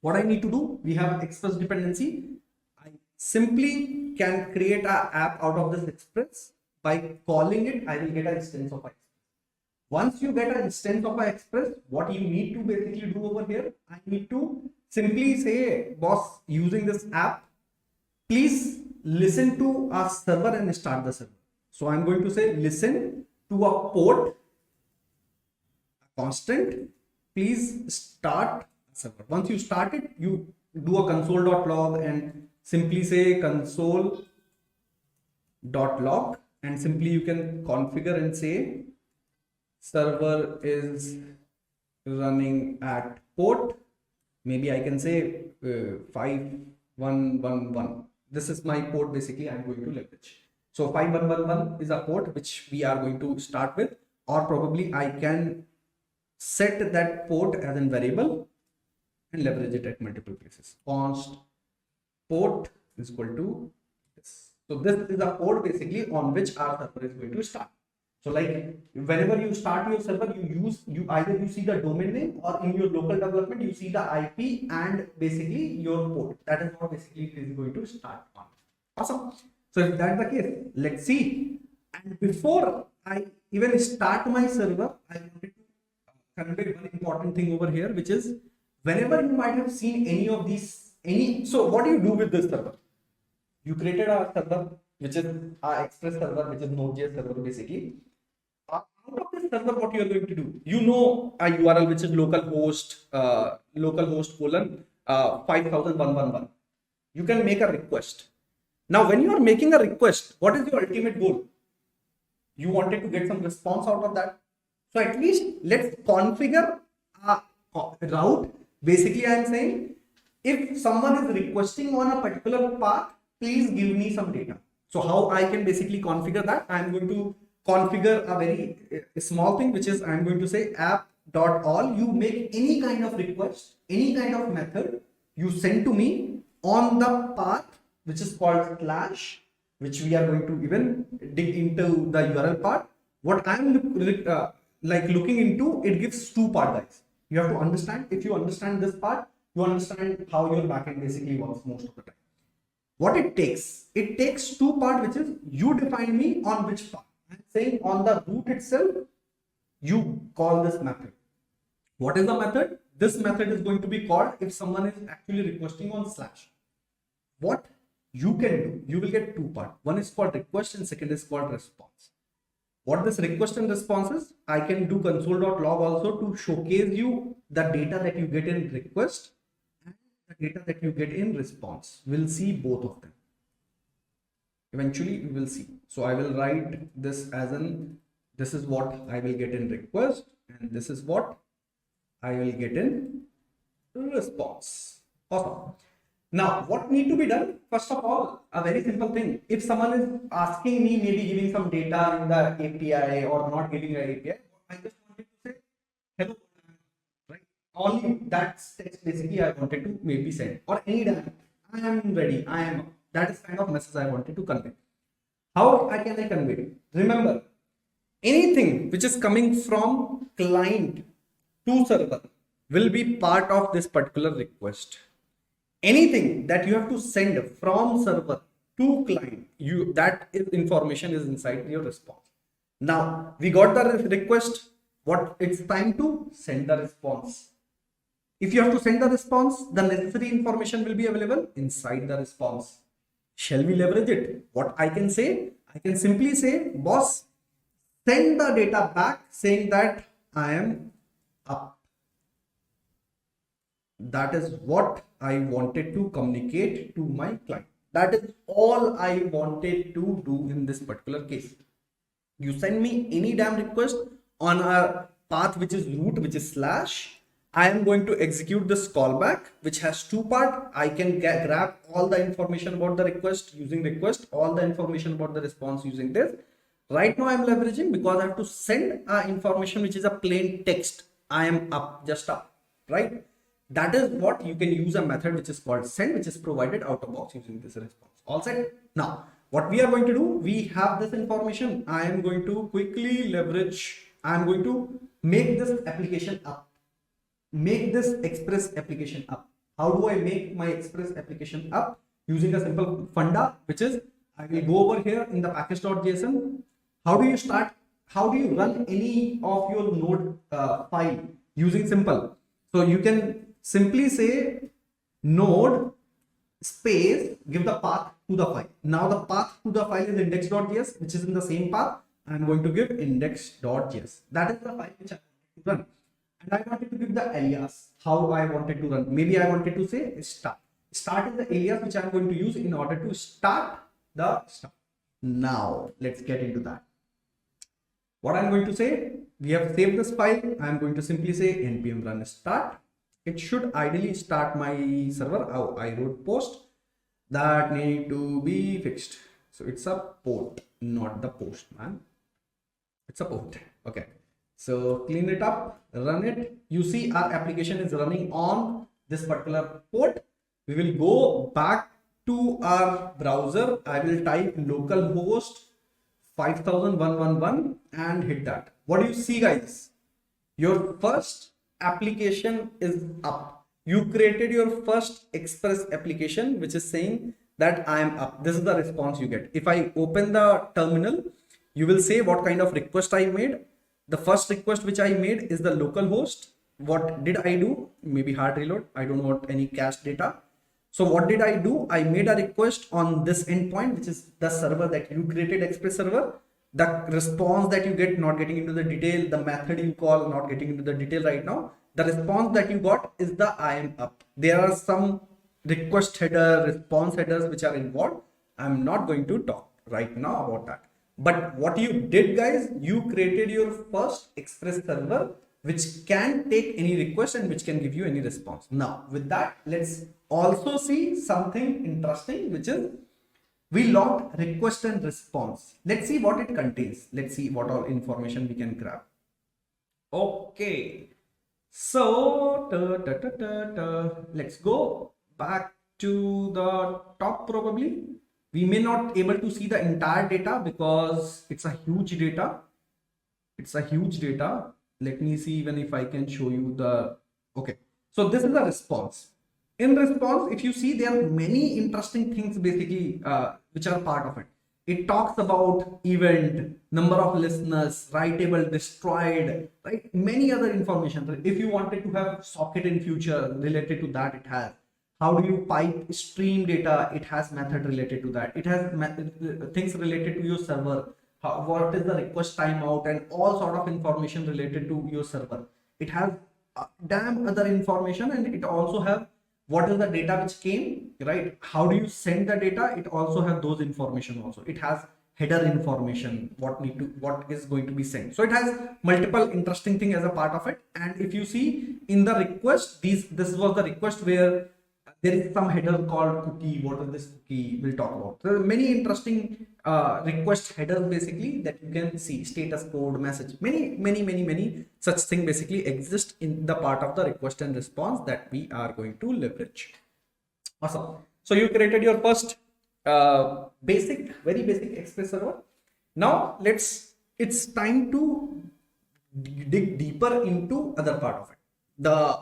What I need to do, we have Express dependency. I simply can create an app out of this Express. By calling it, I will get an instance of Express. Once you get an instance of Express, what you need to basically do over here, I need to simply say, boss, using this app, please listen to our server and start the server. So I'm going to say, listen to a port, a constant, please start server. Once you start it, you do a console.log and simply say console.log, and simply you can configure and say server is running at port, maybe I can say 5111. This is my port basically I'm going to leverage. So 5111 is a port which we are going to start with, or probably I can set that port as a variable and leverage it at multiple places. Const port is equal to this. So this is a port basically on which our server is going to start. So like whenever you start your server, you either see the domain name, or in your local development you see the IP and basically your port. That is what basically it is going to start on. Awesome. So if that's the case, let's see. And before I even start my server, I wanted to convey one important thing over here, which is whenever you might have seen any of these, so what do you do with this server? You created a server which is our Express server, which is Node.js server basically. Out of this server, what you are going to do? You know a URL which is localhost colon 5,111. You can make a request. Now, when you are making a request, what is your ultimate goal? You wanted to get some response out of that. So at least let's configure a route. Basically, I am saying if someone is requesting on a particular path, please give me some data. So how I can basically configure that? I am going to configure a very small thing, which is I'm going to say app.all. You make any kind of request, any kind of method you send to me on the path which is called slash, which we are going to even dig into the URL part. What I'm looking into, it gives two part, guys. You have to understand. If you understand this part, you understand how your backend basically works most of the time. What it takes two part, which is you define me on which part. I'm saying on the root itself, you call this method. What is the method? This method is going to be called if someone is actually requesting on slash. What you can do, you will get two part. One is called request and second is called response. What this request and response is, I can do console.log also to showcase you the data that you get in request and the data that you get in response. We'll see both of them. Eventually we will see. So I will write this as this is what I will get in request and this is what I will get in response. Awesome. Now, what need to be done? First of all, a very simple thing. If someone is asking me, maybe giving some data in the API or not giving an API, I just wanted to say, hello, right? Only that text basically I wanted to maybe send, or any data. I am ready. That is kind of message I wanted to convey. How can I convey it? Remember, anything which is coming from client to server will be part of this particular request. Anything that you have to send from server to client, that information is inside your response. Now we got the request. What it's time to send the response. If you have to send the response, the necessary information will be available inside the response. Shall we leverage it? What I can say? I can simply say, boss, send the data back saying that I am up. That is what I wanted to communicate to my client. That is all I wanted to do in this particular case. You send me any damn request on a path which is root, which is slash. I am going to execute this callback, which has two parts. I can grab all the information about the request using request, all the information about the response using this. Right now I'm leveraging because I have to send information which is a plain text. I am up, just up, right? That is what you can use a method which is called send, which is provided out of box using this response. All set. Now, what we are going to do, we have this information. I am going to quickly leverage. I am going to make this application up. Make this Express application up. How do I make my Express application up? Using a simple funda, which is I will go over here in the package.json. How do you start? How do you run any of your node file using simple? So you can simply say node space, give the path to the file. Now the path to the file is index.js, which is in the same path. I'm going to give index.js. That is the file which I want to run. And I wanted to give the alias, how I wanted to run. Maybe I wanted to say start. Start is the alias which I'm going to use in order to start the stuff. Now let's get into that. What I'm going to say, we have saved this file. I'm going to simply say npm run start. It should ideally start my server. Oh, I wrote post that need to be fixed. So it's a port, not the post, man. It's a port. Okay. So clean it up, run it. You see our application is running on this particular port. We will go back to our browser. I will type localhost 50111 and hit that. What do you see, guys? Your first application is up. You created your first Express application, which is saying that I am up. This is the response you get. If I open the terminal, you will say what kind of request I made. The first request which I made is the localhost. What did I do? Maybe hard reload. I don't want any cache data. So what did I do? I made a request on this endpoint, which is the server that you created, Express server. The response that you get, not getting into the detail, the method you call, not getting into the detail right now. The response that you got is the I am up. There are some request header, response headers which are involved. I'm not going to talk right now about that. But what you did, guys, you created your first Express server which can take any request and which can give you any response. Now, with that, let's also see something interesting, which is we logged request and response. Let's see what it contains. Let's see what all information we can grab. Okay. So, let's go back to the top probably. We may not able to see the entire data because it's a huge data. It's a huge data. Let me see even if I can show you the, okay. So this is the response. In response, if you see, there are many interesting things basically which are part of it. It talks about event, number of listeners, writable, destroyed, right? Many other information. If you wanted to have socket in future related to that, it has. How do you pipe stream data? It has method related to that. It has things related to your server. What is the request timeout and all sort of information related to your server. It has damn other information, and it also have what is the data which came, right? How do you send the data? It also have those information also. It has header information, what is going to be sent. So it has multiple interesting thing as a part of it. And if you see in the request, this was the request where there is some header called cookie. What is this cookie? We'll talk about. There are many interesting request headers basically that you can see. Status code, message, many such thing basically exist in the part of the request and response that we are going to leverage. Awesome. So you created your first very basic Express server. Now it's time to dig deeper into other part of it.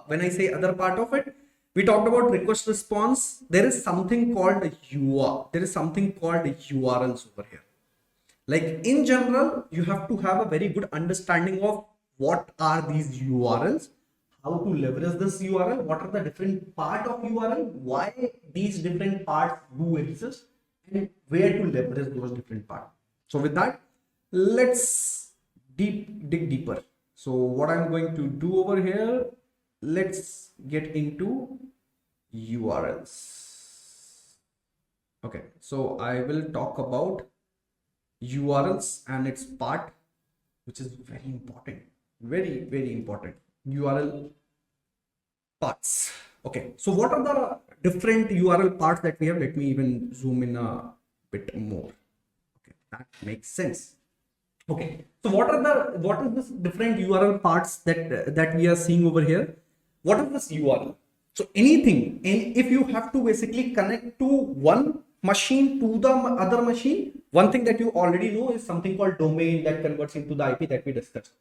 When I say other part of it, we talked about request response. There is something called a URL. There is something called URLs over here. Like in general, you have to have a very good understanding of what are these URLs, how to leverage this URL, what are the different part of URL, why these different parts do exist, and where to leverage those different parts. So with that, let's dig deeper. So what I'm going to do over here, let's get into URLs. Okay, so I will talk about URLs and its part, which is very important, very important. URL parts. Okay, so what are the different URL parts that we have? Let me even zoom in a bit more. Okay, that makes sense. Okay, so what is this different URL parts that we are seeing over here? What is this URL? So anything, and if you have to basically connect to one machine to the other machine, one thing that you already know is something called domain that converts into the IP that we discussed.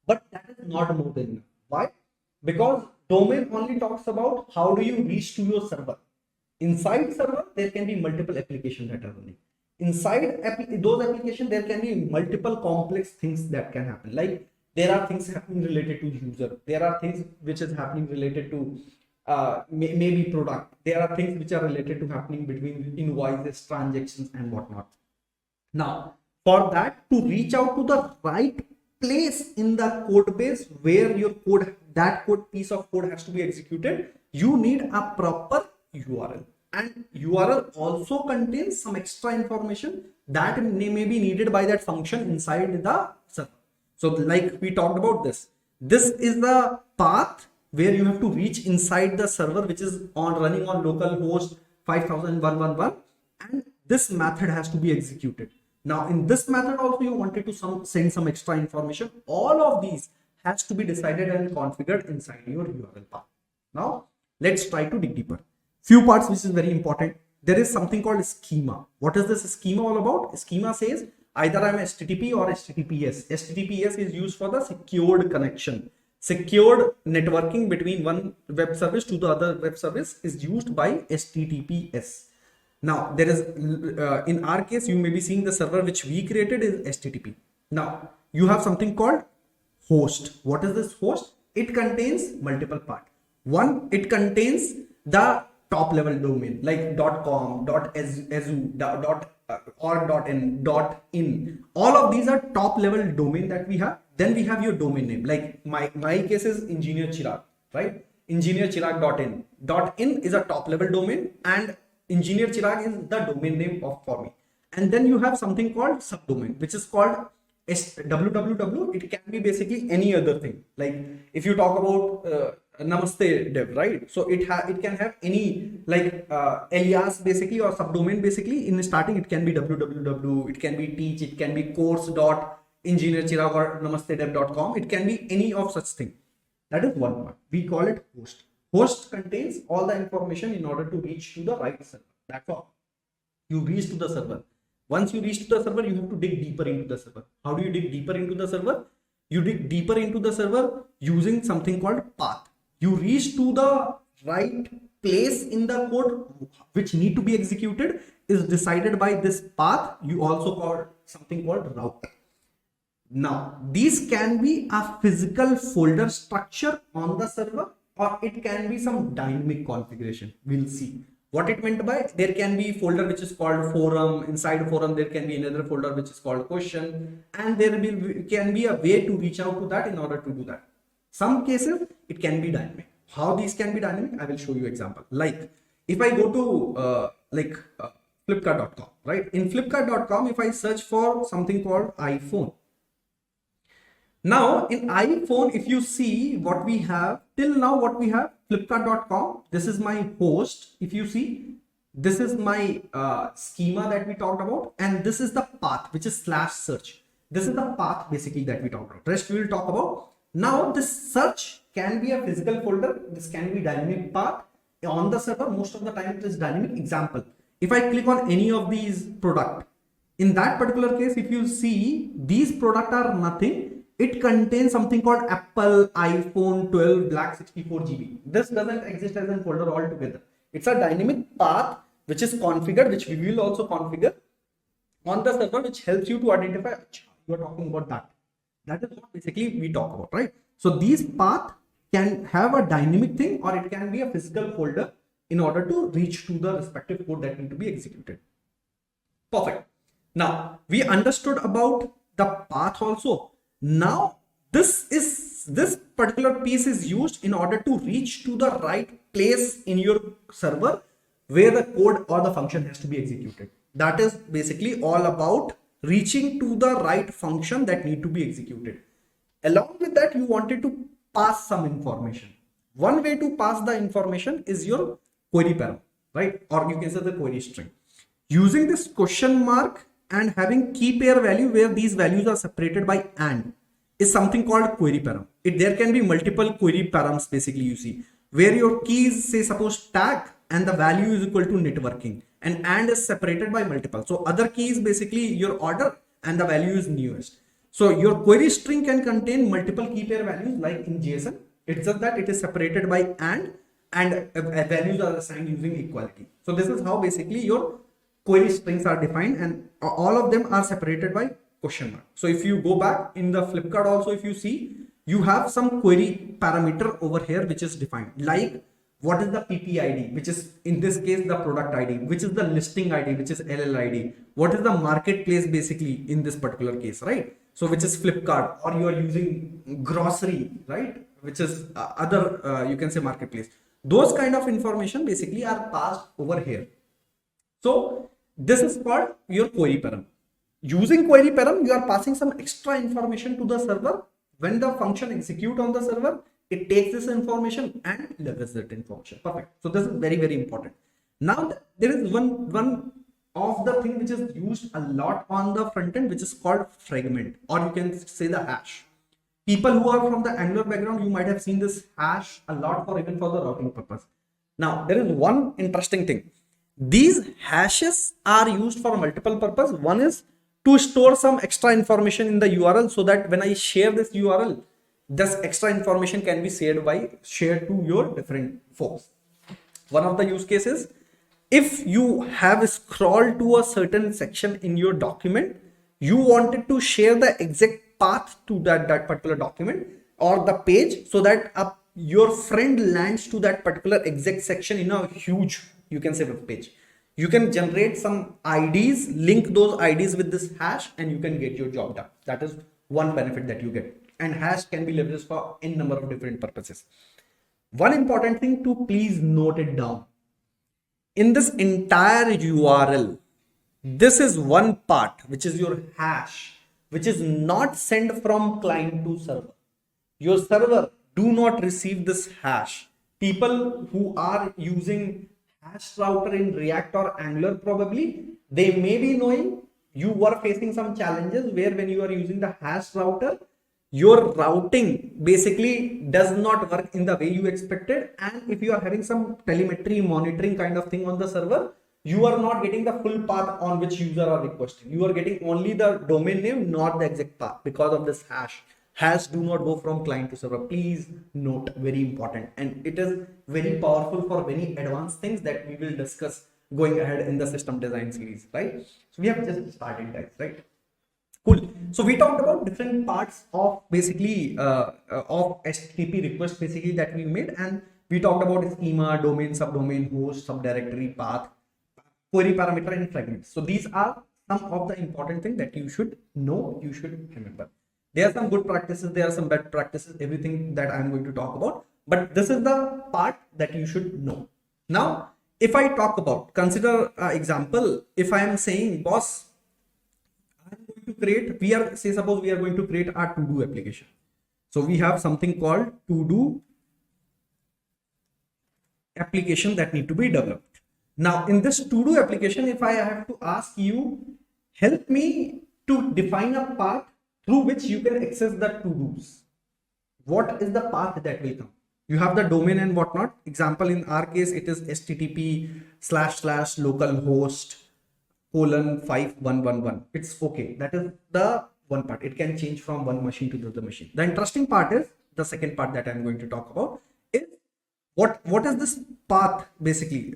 But that is not more than enough. Why? Because domain only talks about how do you reach to your server. Inside server, there can be multiple applications that are running. Inside those applications, there can be multiple complex things that can happen. Like there are things happening related to user. There are things which is happening related to maybe product. There are things which are related to happening between invoices, transactions, and whatnot. Now, for that to reach out to the right place in the code base where your code, that code piece of code has to be executed, you need a proper URL. And URL also contains some extra information that may be needed by that function inside the server. So like we talked about this is the path where you have to reach inside the server, which is running on localhost 500111, and this method has to be executed. Now in this method also you wanted to send some extra information. All of these has to be decided and configured inside your URL path. Now let's try to dig deeper. Few parts which is very important. There is something called schema. What is this schema all about? Schema says either I'm HTTP or HTTPS. HTTPS is used for the secured connection. Secured networking between one web service to the other web service is used by HTTPS. Now there is in our case you may be seeing the server which we created is HTTP. Now you have something called host. What is this host? It contains multiple parts. One, it contains the top level domain like .com, .edu, .in. All of these are top level domain that we have. Then we have your domain name. Like my case is Engineer Chirag, right? engineerchirag.in. .in is a top level domain and Engineer Chirag is the domain name for me. And then you have something called subdomain, which is called www. It can be basically any other thing. Like if you talk about Namaste dev, right? So it can have any like alias basically or subdomain basically. In starting it can be www, it can be teach, it can be course.engineerchirag or namastedev.com. It can be any of such thing. That is one part. We call it host. Host contains all the information in order to reach to the right server. That's all. You reach to the server. Once you reach to the server, you have to dig deeper into the server. How do you dig deeper into the server? You dig deeper into the server using something called path. You reach to the right place in the code which need to be executed is decided by this path. You also call something called route. Now, these can be a physical folder structure on the server or it can be some dynamic configuration. We'll see. What it meant by there can be folder which is called forum. Inside forum there can be another folder which is called question, and there can be a way to reach out to that in order to do that. Some cases it can be dynamic. How these can be dynamic, I will show you example. Like if I go to flipkart.com, right? In flipkart.com, if I search for something called iPhone. Now in iPhone, if you see what we have till now, what we have flipkart.com, this is my host. If you see, this is my schema that we talked about, and this is the path which is /search. This is the path basically that we talked about. Rest we will talk about. Now this search can be a physical folder. This can be dynamic path on the server. Most of the time it is dynamic. Example, if I click on any of these product, in that particular case, if you see these product are nothing. It contains something called Apple iPhone 12 black 64 GB. This doesn't exist as a folder altogether. It's a dynamic path which is configured, which we will also configure on the server which helps you to identify you are talking about that. That is what basically we talk about, right? So these path can have a dynamic thing or it can be a physical folder in order to reach to the respective code that need to be executed. Perfect. Now we understood about the path also. Now this particular piece is used in order to reach to the right place in your server where the code or the function has to be executed. That is basically all about reaching to the right function that need to be executed. Along with that, you wanted to pass some information. One way to pass the information is your query param, right? Or you can say the query string. Using this question mark and having key pair value where these values are separated by and is something called query param. There can be multiple query params basically you see where your keys say suppose tag and the value is equal to networking and is separated by multiple. So other key is basically your order and the value is newest. So your query string can contain multiple key pair values like in JSON. It's just that it is separated by and values are assigned using equality. So this is how basically your query strings are defined and all of them are separated by question mark. So if you go back in the Flipkart also, if you see, you have some query parameter over here which is defined like what is the PPID, which is in this case the product ID, which is the listing ID, which is LLID, what is the marketplace basically in this particular case, right? So which is Flipkart, or you are using grocery, right, which is other you can say marketplace. Those kind of information basically are passed over here. So this is called your query param. Using query param, you are passing some extra information to the server. When the function execute on the server, it takes this information and leverages that information. Perfect. So this is very, very important. Now there is one of the thing which is used a lot on the front end, which is called fragment, or you can say the hash. People who are from the Angular background, you might have seen this hash a lot for even for the routing purpose. Now there is one interesting thing. These hashes are used for multiple purpose. One is to store some extra information in the URL so that when I share this URL, this extra information can be shared to your different folks. One of the use cases, if you have scrolled to a certain section in your document, you wanted to share the exact path to that particular document or the page so that your friend lands to that particular exact section in a huge, you can say, web page. You can generate some IDs, link those IDs with this hash, and you can get your job done. That is one benefit that you get. And hash can be leveraged for any number of different purposes. One important thing to please note it down. In this entire URL, this is one part, which is your hash, which is not sent from client to server. Your server do not receive this hash. People who are using hash router in React or Angular, probably they may be knowing you were facing some challenges where when you are using the hash router, your routing basically does not work in the way you expected, and if you are having some telemetry monitoring kind of thing on the server, you are not getting the full path on which user are requesting. You are getting only the domain name, not the exact path, because of this hash. Hash do not go from client to server. Please note, very important, and it is very powerful for many advanced things that we will discuss going ahead in the system design series, right? So we have just started, guys, right? Cool. So we talked about different parts of basically of HTTP request basically that we made, and we talked about schema, domain, subdomain, host, subdirectory, path, query parameter, and fragments. So these are some of the important things that you should know, you should remember. There are some good practices, there are some bad practices, everything that I'm going to talk about, but this is the part that you should know. Now, if I talk about, consider example, if I am saying, boss, I'm going to create, suppose we are going to create our to-do application. So we have something called to-do application that need to be developed. Now, in this to-do application, if I have to ask you, help me to define a path through which you can access the to-dos. What is the path that will come? You have the domain and whatnot. Example, in our case, it is http://localhost:5111. It's okay. That is the one part. It can change from one machine to the other machine. The interesting part is the second part that I'm going to talk about is what is this path basically?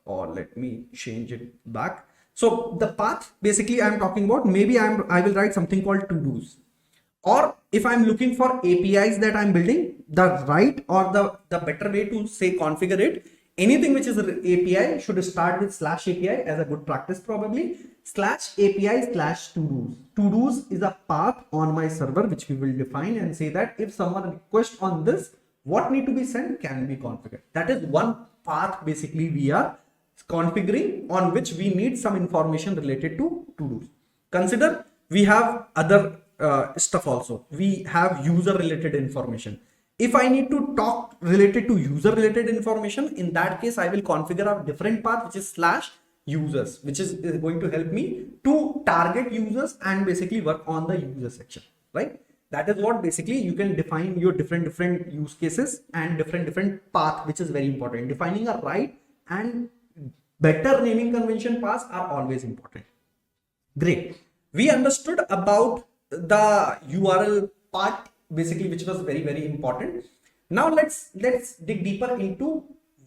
Or let me change it back. So the path basically I'm talking about, maybe I will write something called to-dos. Or if I'm looking for APIs that I'm building, the right or the better way to say configure it, anything which is an API should start with slash API as a good practice probably, slash API slash to-dos. To-dos is a path on my server which we will define and say that if someone requests on this, what need to be sent can be configured. That is one path basically we are configuring on which we need some information related to to-dos. Consider we have other stuff also. We have user related information. If I need to talk related to user related information, in that case I will configure a different path which is slash users, which is going to help me to target users and basically work on the user section, right? That is what basically you can define your different use cases and different path, which is very important. Defining a right and better naming convention paths are always important. Great. We understood about the URL part basically, which was very important. Now let's dig deeper into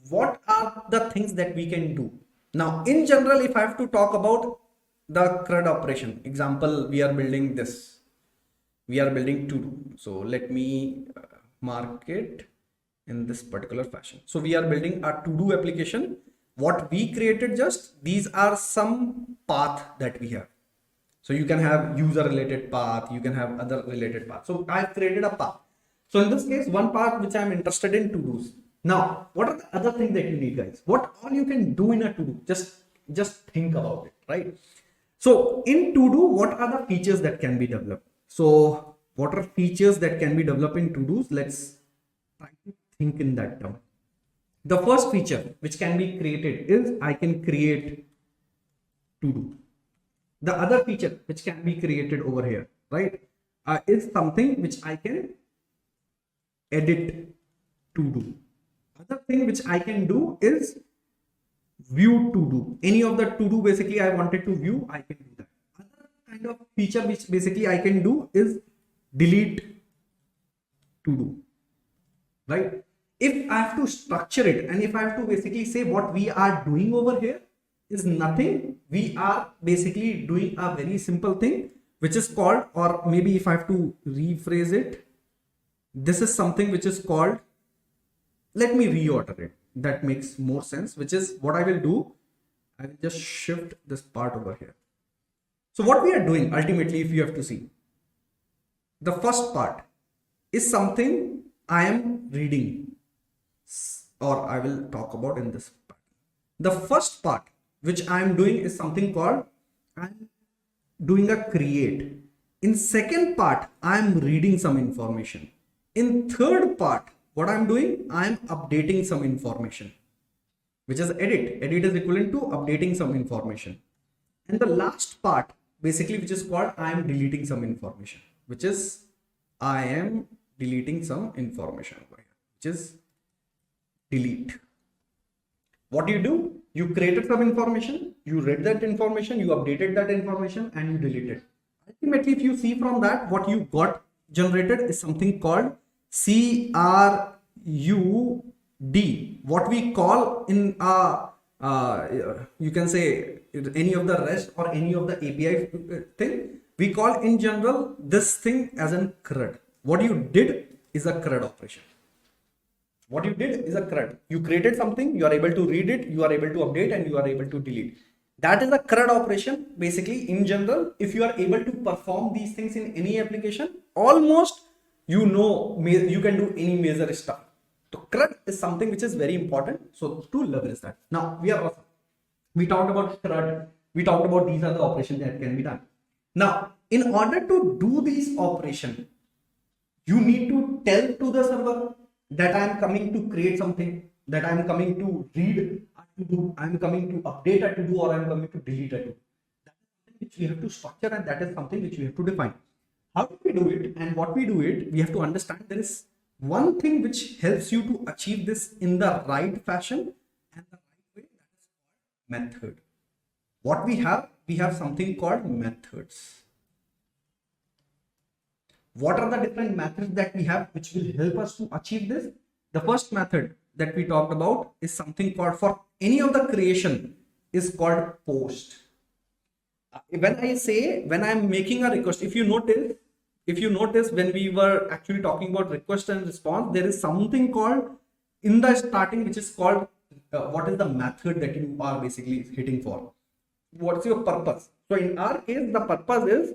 what are the things that we can do. Now in general, if I have to talk about the CRUD operation, example, we are building this, we are building to do. So let me mark it in this particular fashion. So we are building a to do application. What we created, just these are some path that we have. So you can have user related path, you can have other related path. So I've created a path. So in this case, one path which I'm interested in, to-dos. Now, what are the other things that you need, guys? What all you can do in a to-do? Just think about it, right? So in to-do, what are the features that can be developed? So what are features that can be developed in to-dos? Let's try to think in that term. The first feature which can be created is I can create to-do. The other feature which can be created over here, right, is something which I can edit to do. Other thing which I can do is view to do. Any of the to do basically I wanted to view, I can do that. Other kind of feature which basically I can do is delete to do, right? If I have to structure it and if I have to basically say what we are doing over here is nothing, we are basically doing a very simple thing which is called, or maybe if I have to rephrase it, this is something which is called, let me reorder it, that makes more sense, which is what I will do, I will just shift this part over here. So what we are doing ultimately, if you have to see, the first part is something I am reading, or I will talk about in this part. The first part which I am doing is something called I'm doing a create. In second part, I am reading some information. In third part, what I'm doing, I'm updating some information, which is edit. Edit is equivalent to updating some information. And the last part, basically, which is called I am deleting some information, which is I am deleting some information over here, which is delete. What do? You created some information, you read that information, you updated that information, and you deleted. Ultimately, if you see from that, what you got generated is something called CRUD, what we call in you can say any of the REST or any of the API thing, we call in general this thing as an CRUD. What you did is a CRUD operation. What you did is a CRUD. You created something, you are able to read it, you are able to update, and you are able to delete. That is a CRUD operation. Basically, in general, if you are able to perform these things in any application, almost you can do any major stuff. So CRUD is something which is very important. So to leverage that. Now we talked about CRUD. We talked about these are the operations that can be done. Now, in order to do these operations, you need to tell to the server that I am coming to create something, that I am coming to read a to do, I am coming to update a to do, or I am coming to delete a to do. That is something which we have to structure, and that is something which we have to define. How do we do it? And what we do it, we have to understand there is one thing which helps you to achieve this in the right fashion and the right way, that is called method. What we have something called methods. What are the different methods that we have which will help us to achieve this? The first method that we talked about is something called, for any of the creation, is called post. When I'm making a request, if you notice when we were actually talking about request and response, there is something called in the starting, which is called what is the method that you are basically hitting for? What's your purpose? So in our case, the purpose is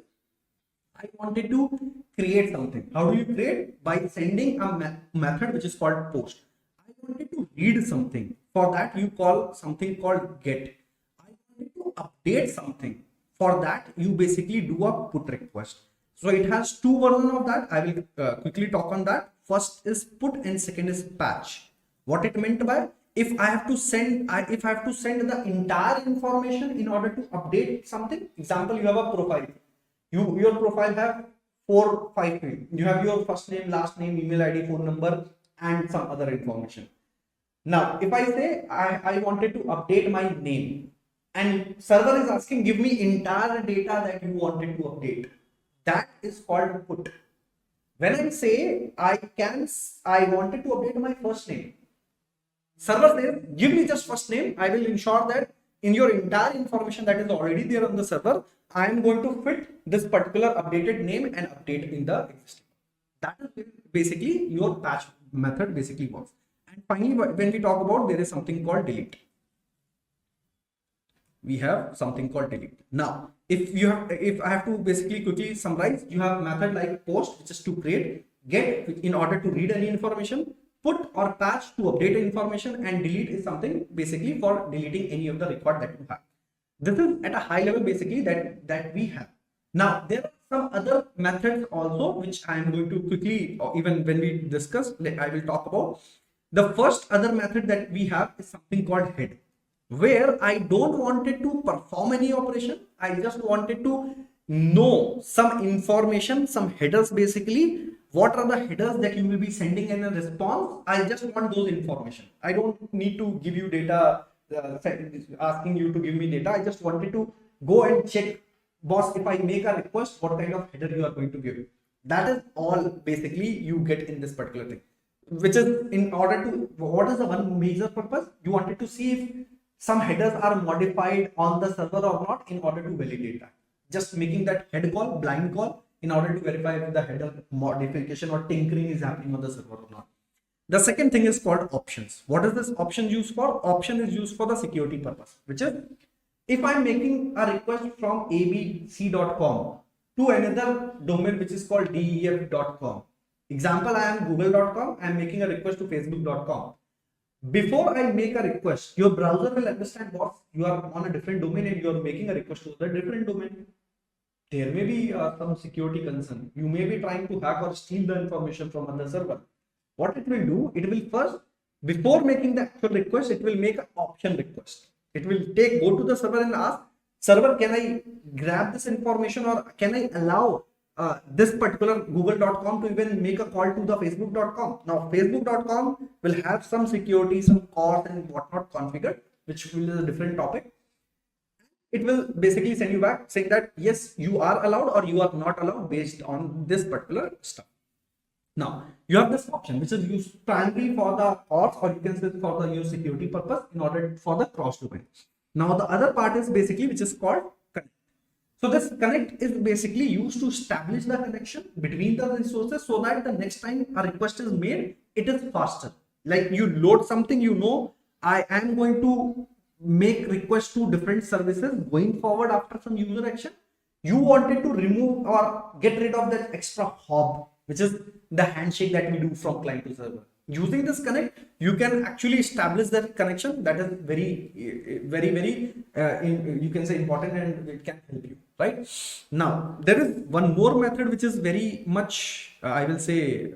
I wanted to create something. How do you create? By sending a method which is called post. I wanted to read something. For that, you call something called get. I wanted to update something. For that, you basically do a put request. So it has two versions of that. I will quickly talk on that. First is put and second is patch. What it meant by, if I have to send the entire information in order to update something. Example, you have a profile. Your profile have 4-5 fields. You have your first name, last name, email ID, phone number, and some other information. Now, if I say I wanted to update my name, and server is asking, give me entire data that you wanted to update. That is called put. When I say I wanted to update my first name, server says, give me just first name. I will ensure that in your entire information that is already there on the server, I am going to fit this particular updated name and update in the existing. That is basically your patch method basically works. And finally, when we talk about, there is something called delete. We have something called delete. Now, if I have to basically quickly summarize, you have method like post, which is to create, get in order to read any information, put or patch to update information, and delete is something basically for deleting any of the record that you have. This is at a high level basically that we have. Now, there are some other methods also which I am going to quickly, or even when we discuss, I will talk about. The first other method that we have is something called head, where I don't wanted to perform any operation. I just wanted to know some information, some headers basically. What are the headers that you will be sending in a response? I just want those information. I don't need to give you data, asking you to give me data. I just wanted to go and check, boss, if I make a request, what kind of header you are going to give. That is all basically you get in this particular thing, which is in order to, what is the one major purpose? You wanted to see if some headers are modified on the server or not in order to validate that. Just making that head call, blind call, in order to verify if the header modification or tinkering is happening on the server or not. The second thing is called options. What is this option used for? Option is used for the security purpose, which is if I'm making a request from abc.com to another domain which is called def.com. Example, I am google.com, I am making a request to facebook.com. Before I make a request, your browser will understand what you are on a different domain and you are making a request to a different domain. There may be some security concern. You may be trying to hack or steal the information from another server. What it will do, it will first, before making the actual request, it will make an option request. It will go to the server and ask, server, can I grab this information or can I allow this particular google.com to even make a call to the facebook.com. Now, facebook.com will have some security, some cost and whatnot configured, which will be a different topic. It will basically send you back saying that yes, you are allowed or you are not allowed based on this particular stuff. Now, you have this option which is used primarily for the auth, or you can say for the use security purpose in order for the cross domain. Now, the other part is basically which is called connect. So this connect is basically used to establish the connection between the resources so that the next time a request is made, it is faster. Like you load something, you know, I am going to make requests to different services going forward after some user action. You wanted to remove or get rid of that extra hop, which is the handshake that we do from client to server. Using this connect, you can actually establish that connection. That is very, you can say important, and it can help you, right? Now, there is one more method which is very much, I will say,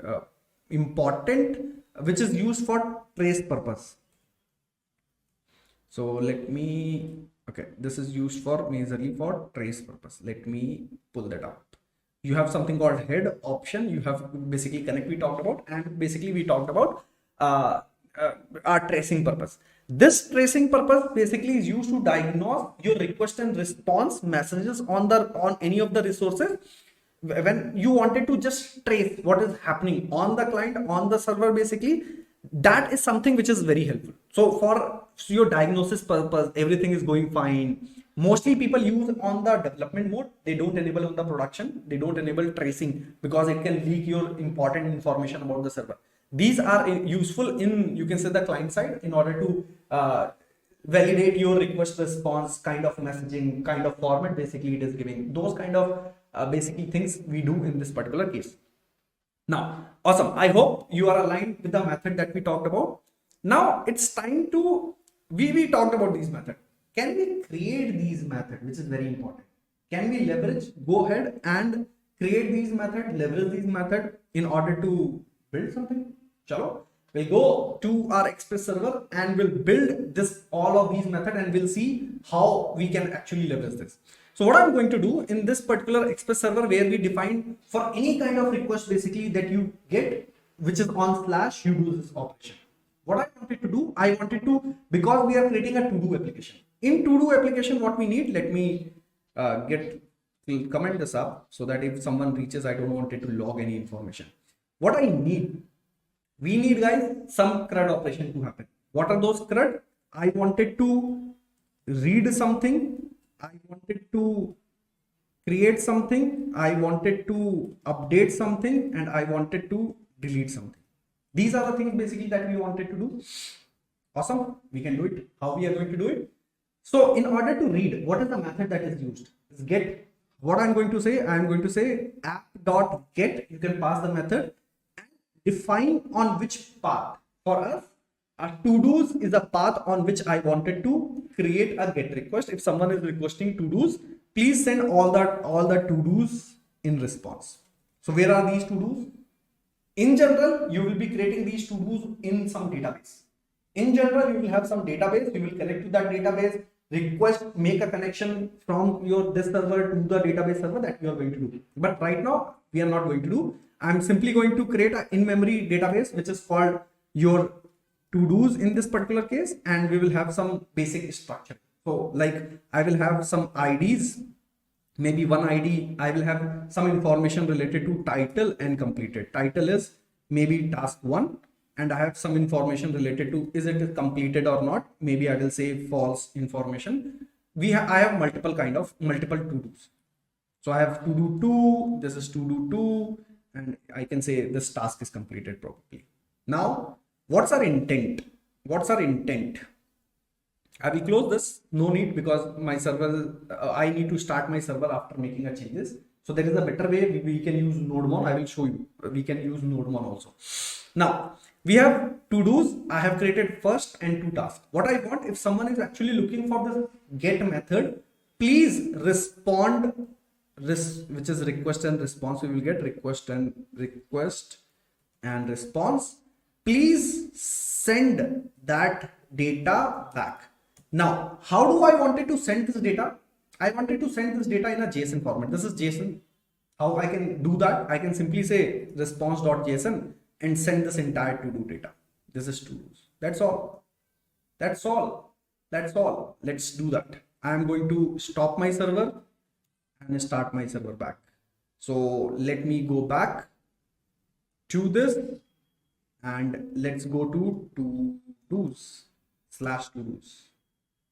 important, which is used for trace purpose. So let me, okay, this is used for majorly for trace purpose. Let me pull that up. You have something called head option. You have basically connect we talked about, and basically we talked about our tracing purpose. This tracing purpose basically is used to diagnose your request and response messages on any of the resources. When you wanted to just trace what is happening on the client, on the server, basically, that is something which is very helpful. So for your diagnosis purpose, everything is going fine. Mostly people use on the development mode. They don't enable on the production. They don't enable tracing because it can leak your important information about the server. These are useful in, you can say, the client side in order to validate your request response kind of messaging, kind of format basically it is giving. Those kind of basically things we do in this particular case. Now, awesome. I hope you are aligned with the method that we talked about. Now it's time to, we talked about these methods. Can we create these methods, which is very important? Can we leverage, go ahead and create these methods, leverage these methods in order to build something? Chalo, we'll go to our Express server and we'll build this, all of these methods, and we'll see how we can actually leverage this. So what I'm going to do in this particular Express server, where we define for any kind of request basically that you get, which is on slash, you do this operation. What I wanted to do, I wanted to, because we are creating a to-do application. In to-do application, what we need, let me comment this up so that if someone reaches, I don't want it to log any information. What I need, we need, guys, some CRUD operation to happen. What are those CRUD? I wanted to read something. I wanted to create something. I wanted to update something, and I wanted to delete something. These are the things basically that we wanted to do. Awesome. We can do it. How we are going to do it? So in order to read, what is the method that is used? Is get. What I'm going to say, I'm going to say app.get. You can pass the method and define on which path. For us, a to-dos is a path on which I wanted to create a get request. If someone is requesting to-dos, please send all the to-dos in response. So where are these to-dos? In general, you will be creating these to-dos in some database. In general, you will have some database. You will connect to that database, request, make a connection from your this server to the database server that you are going to do. But right now, we are not going to do. I'm simply going to create an in-memory database, which is called your to-dos in this particular case, and we will have some basic structure. So like I will have some IDs, maybe one ID. I will have some information related to title and completed. Title is maybe task 1, and I have some information related to is it completed or not. Maybe I will say false information. I have multiple to-dos. So I have to do 2, this is to do 2, and I can say this task is completed probably. Now, what's our intent? Have we closed this? No need, because my server, I need to start my server after making a changes. So there is a better way. We can use NodeMon. I will show you. We can use NodeMon also. Now we have to-dos. I have created first and 2 tasks. What I want, if someone is actually looking for this get method, please respond, which is request and response. We will get request and response. Please send that data back. Now, how do I wanted to send this data? I wanted to send this data in a JSON format. This is JSON. How I can do that? I can simply say response.json and send this entire to-do data. This is to-dos. That's all. Let's do that. I am going to stop my server and start my server back. So let me go back to this and let's go to to-dos /to-dos.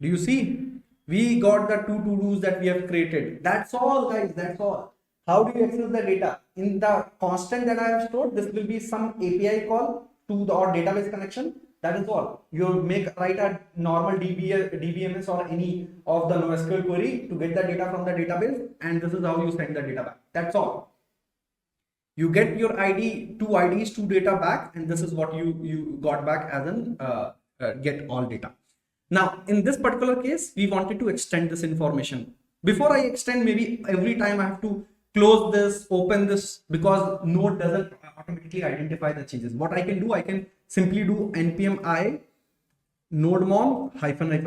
Do you see? We got the 2 to-dos that we have created. That's all, guys. That's all. How do you access the data? In the constant that I have stored, this will be some API call to the database connection. That is all. You write a normal DBMS or any of the NoSQL query to get the data from the database, and this is how you send the data back. That's all. You get your ID, 2 IDs, 2 data back, and this is what you got back as an get all data. Now, in this particular case, we wanted to extend this information. Before I extend, maybe every time I have to close this, open this, because Node doesn't automatically identify the changes. What I can do, I can simply do npm I nodemon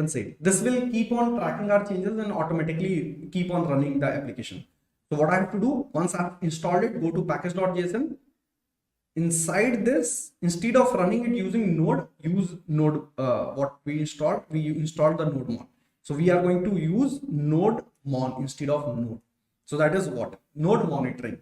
--save. This will keep on tracking our changes and automatically keep on running the application. So what I have to do, once I've installed it, go to package.json. Inside this, instead of running it using Node, use Node. What we installed the NodeMon. So we are going to use NodeMon instead of Node. So that is what Node monitoring.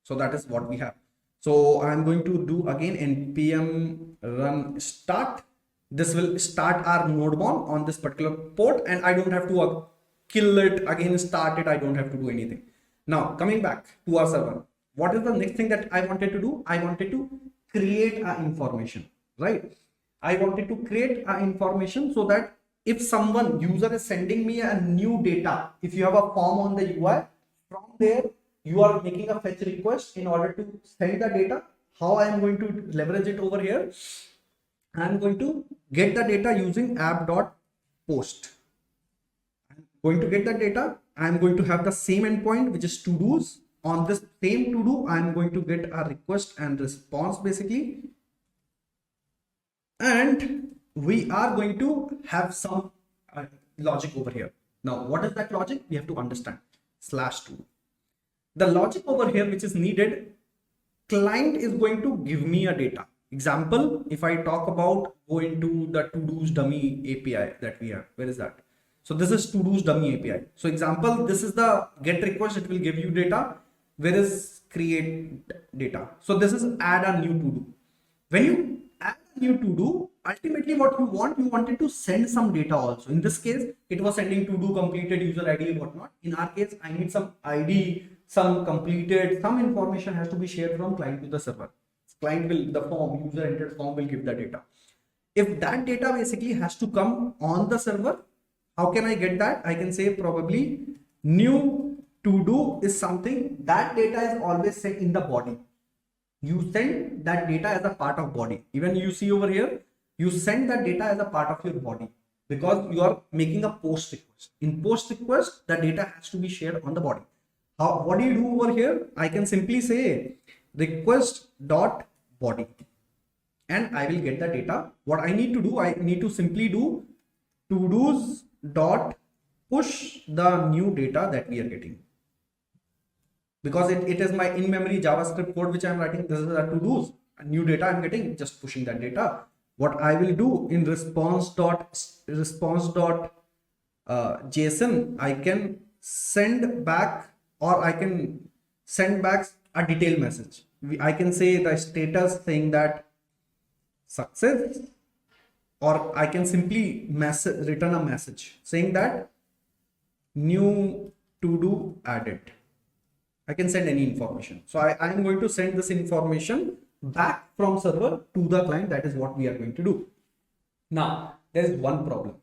So that is what we have. So I'm going to do again npm run start. This will start our NodeMon on this particular port, and I don't have to kill it, again start it. I don't have to do anything. Now coming back to our server, what is the next thing that I wanted to do? I wanted to create a information, right? I wanted to create a information so that if someone user is sending me a new data, if you have a form on the UI, from there you are making a fetch request in order to send the data. How I am going to leverage it over here? I am going to get the data using app.post. I'm going to get the data. I am going to have the same endpoint, which is to-dos. On this same to-do, I am going to get a request and response basically. And we are going to have some logic over here. Now, what is that logic? We have to understand. /to. The logic over here, which is needed, client is going to give me a data. Example, if I talk about, go into the to-dos dummy API that we have. Where is that? So this is to-dos dummy API. So example, this is the get request. It will give you data. Where is create data? So this is add a new to-do. When you add a new to-do, ultimately what you wanted to send some data also. In this case, it was sending to-do completed, user ID and whatnot. In our case, I need some ID, some completed, some information has to be shared from client to the server. Client will, the form, user entered form will give the data. If that data basically has to come on the server, how can I get that? I can say probably new to do is something that data is always sent in the body. You send that data as a part of body. Even you see over here, you send that data as a part of your body because you are making a post request. In post request, the data has to be shared on the body. What do you do over here? I can simply say request.body and I will get the data. What I need to do, I need to simply do to-dos dot push the new data that we are getting. Because it is my in-memory JavaScript code which I am writing. This is a to-dos, new data I'm getting, just pushing that data. What I will do in response.json, I can send back, or I can send back a detailed message. I can say the status saying that success, or I can simply return a message saying that new to-do added. I can send any information. So I am going to send this information back from server to the client. That is what we are going to do. Now, there is one problem.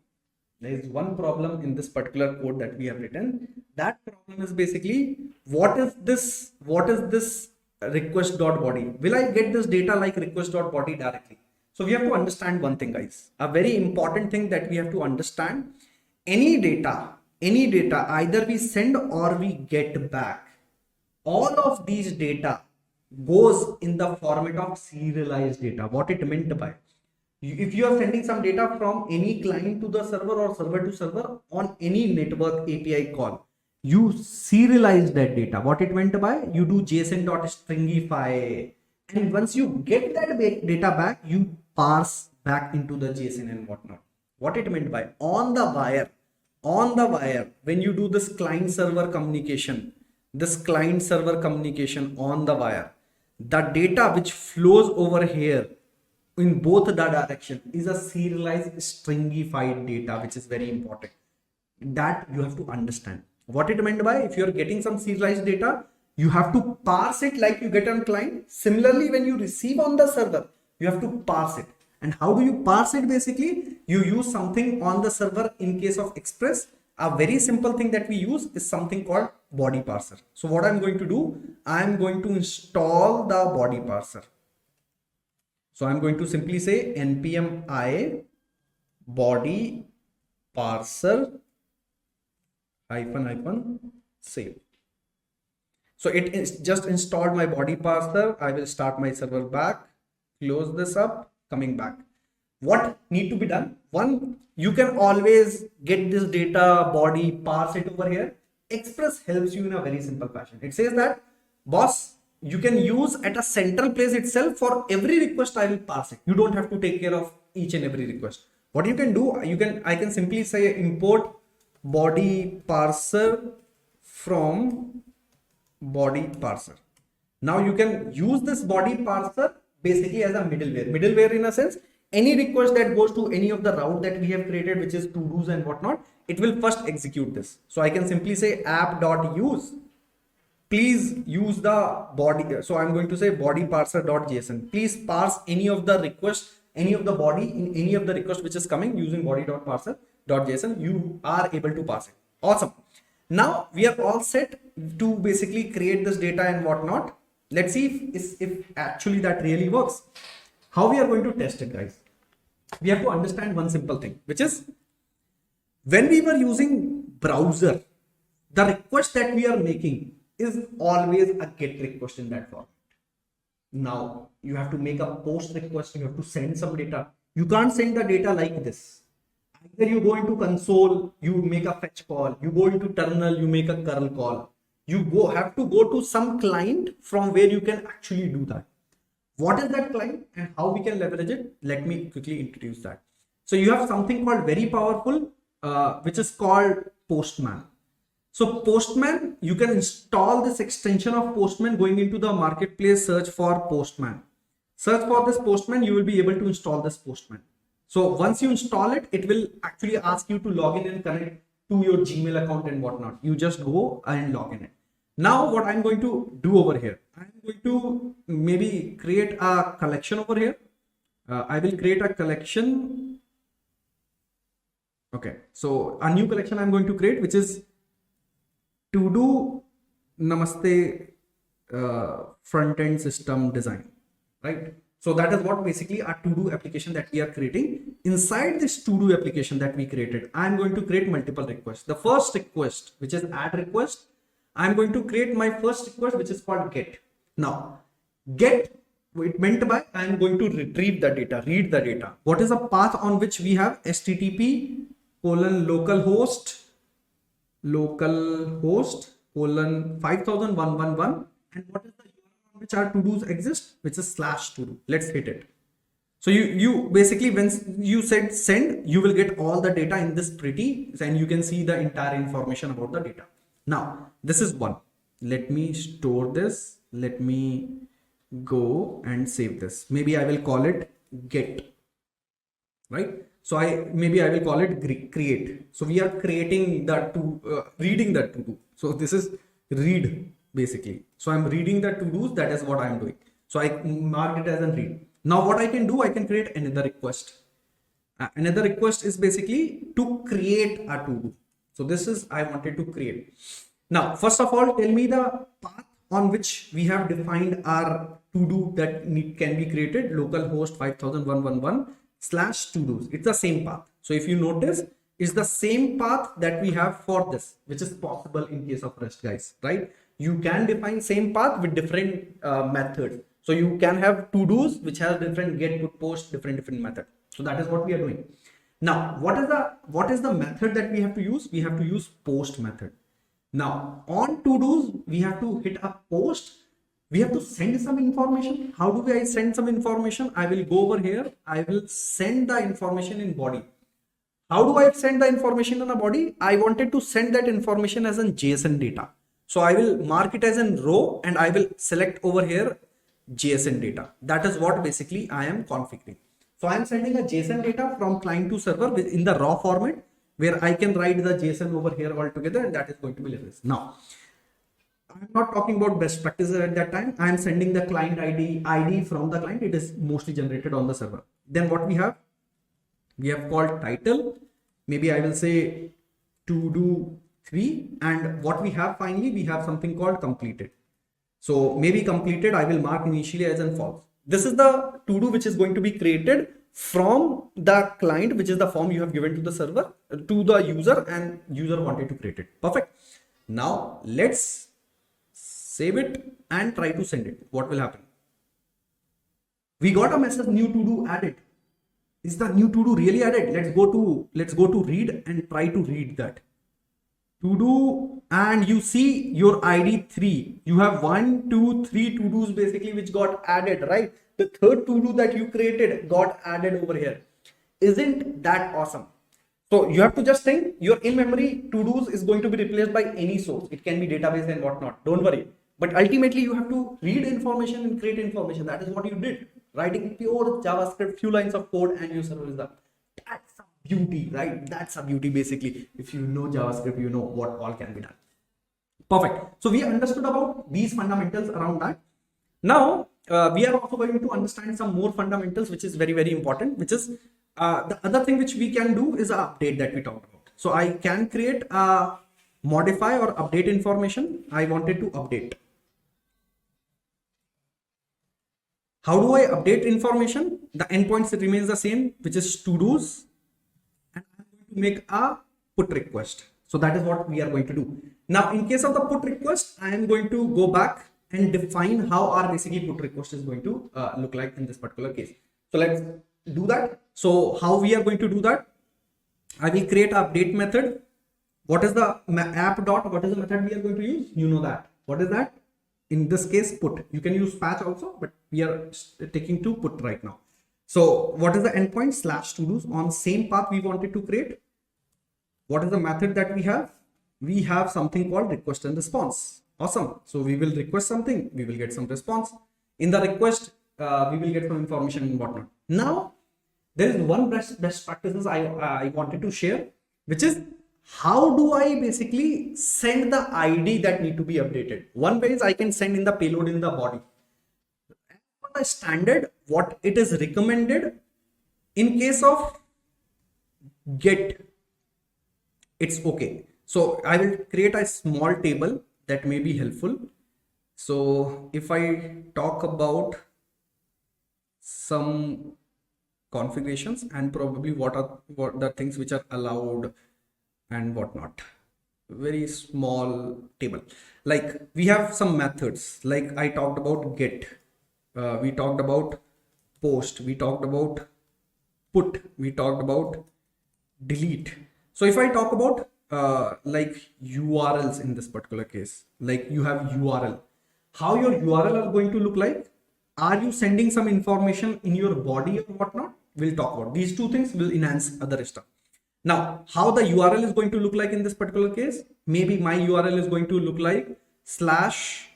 There is one problem in this particular code that we have written. That problem is basically, what is this request.body? Will I get this data like request.body directly? So we have to understand one thing, guys. A very important thing that we have to understand. Any data, either we send or we get back, all of these data goes in the format of serialized data. What it meant by, if you are sending some data from any client to the server or server to server on any network API call, you serialize that data. What it meant by, you do json.stringify, and once you get that data back, you parse back into the JSON and whatnot. What it meant by, on the wire, when you do this client server communication, on the wire, the data which flows over here in both the direction is a serialized stringified data, which is very important. That you have to understand. What it meant by, if you are getting some serialized data, you have to parse it like you get on client. Similarly, when you receive on the server, you have to parse it. And how do you parse it? Basically, you use something on the server. In case of Express, a very simple thing that we use is something called body parser. So what I'm going to do, I'm going to install the body parser. So I'm going to simply say npm I body parser save. So it is just installed my body parser. I will start my server back, close this up, coming back. What need to be done? One, you can always get this data body, parse it over here. Express helps you in a very simple fashion. It says that, boss, you can use at a central place itself. For every request, I will parse it. You don't have to take care of each and every request. What you can do, I can simply say import body parser from body parser. Now you can use this body parser basically as a middleware in a sense. Any request that goes to any of the route that we have created, which is to-dos and whatnot, it will first execute this. So I can simply say app.use. Please use the body. So I'm going to say body parser.json. Please parse any of the request, any of the body in any of the request which is coming using body.parser.json. You are able to parse it. Awesome. Now we are all set to basically create this data and whatnot. Let's see if actually that really works. How we are going to test it, guys? We have to understand one simple thing, which is when we were using browser, the request that we are making is always a get request in that format. Now you have to make a post request, you have to send some data. You can't send the data like this. Either you go into console, you make a fetch call, you go into terminal, you make a curl call. You have to go to some client from where you can actually do that. What is that client and how we can leverage it? Let me quickly introduce that. So you have something called very powerful, which is called Postman. So Postman, you can install this extension of Postman going into the marketplace, search for Postman. Search for this Postman, you will be able to install this Postman. So once you install it, it will actually ask you to log in and connect to your Gmail account and whatnot. You just go and log in it. Now what I'm going to do over here, I'm going to maybe create a collection over here. I will create a collection. Okay, so a new collection I'm going to create, which is to do Namaste front-end system design, right? So that is what basically a to-do application that we are creating. Inside this to-do application that we created, I'm going to create multiple requests. The first request, which is add request, I'm going to create my first request, which is called get. Now, get, it meant by I'm going to retrieve the data, read the data. What is the path on which we have http:/localhost 500111, and what is the URL on which our to-dos exist, which is /todo. Let's hit it. So you basically, when you said send, you will get all the data in this pretty, and you can see the entire information about the data. Now this is one. Let me store this. Let me go and save this. Maybe I will call it get, right? So maybe I will call it create. So we are creating that reading that to do. So this is read basically. So I'm reading the to do's. That is what I'm doing. So I marked it as a read. Now what I can do, I can create another request. Another request is basically to create a to do. So this is I wanted to create. Now first of all, tell me the path on which we have defined our to do that can be created, localhost 500111/to-dos. It's the same path. So if you notice, it's the same path that we have for this, which is possible in case of REST, guys, right? You can define same path with different methods. So you can have to-dos which has different get, put, post, different method. So that is what we are doing. Now, what is the method that we have to use? We have to use post method. Now on to-dos, we have to hit a post. We have to send some information. How do I send some information? I will go over here. I will send the information in body. How do I send the information in a body? I wanted to send that information as a JSON data. So I will mark it as a row and I will select over here JSON data. That is what basically I am configuring. So I am sending a JSON data from client to server in the raw format, where I can write the JSON over here altogether, and that is going to be leveraged. Now, I'm not talking about best practices at that time. I am sending the client ID from the client. It is mostly generated on the server. Then what we have called title. Maybe I will say to do 3, and what we have finally, we have something called completed. So maybe completed, I will mark initially as in false. This is the to do which is going to be created from the client, which is the form you have given to the server, to the user, and user wanted to create it. Perfect. Now let's save it and try to send it. What will happen? We got a message, new to do added. Is the new to do really added? Let's go to read and try to read that to do, and you see your ID 3. You have 1, 2, 3 to do's basically which got added, right? The third to do that you created got added over here. Isn't that awesome? So you have to just think your in-memory to do's is going to be replaced by any source. It can be database and whatnot. Don't worry. But ultimately you have to read information and create information. That is what you did. Writing pure JavaScript, few lines of code, and your server is up. That's a beauty, right? That's a beauty basically. If you know JavaScript, you know what all can be done. Perfect. So we understood about these fundamentals around that. Now we are also going to understand some more fundamentals, which is very, very important, which is the other thing which we can do is an update that we talked about. So I can create a modify or update information. I wanted to update. How do I update information? The endpoints remains the same, which is to-dos, and I'm going to make a put request. So that is what we are going to do. Now, in case of the put request, I am going to go back and define how our basically put request is going to look like in this particular case. So let's do that. So how we are going to do that? I will create an update method. What is the app dot? What is the method we are going to use? You know that. What is that? In this case, put. You can use patch also, but we are taking to put right now. So what is the endpoint? Slash to-dos on same path we wanted to create. What is the method that we have? We have something called request and response. Awesome. So we will request something, we will get some response. In the request, we will get some information and whatnot. Now, there is one best practices I wanted to share, which is how do I basically send the ID that need to be updated? One way is I can send in the payload in the body. For the standard, what it is recommended in case of get, it's okay. So I will create a small table that may be helpful. So if I talk about some configurations and probably what are the things which are allowed and whatnot, very small table. Like we have some methods, like I talked about get, we talked about post, we talked about put, we talked about delete. So if I talk about like URLs in this particular case, like you have URL, how your URL are going to look like? Are you sending some information in your body or whatnot? We'll talk about these two things, will enhance other stuff. Now, how the URL is going to look like in this particular case? Maybe my URL is going to look like slash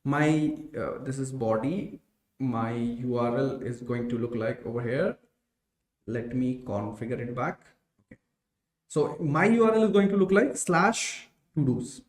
my, this is body. My URL is going to look like over here. Let me configure it back. Okay. So my URL is going to look like slash to-dos.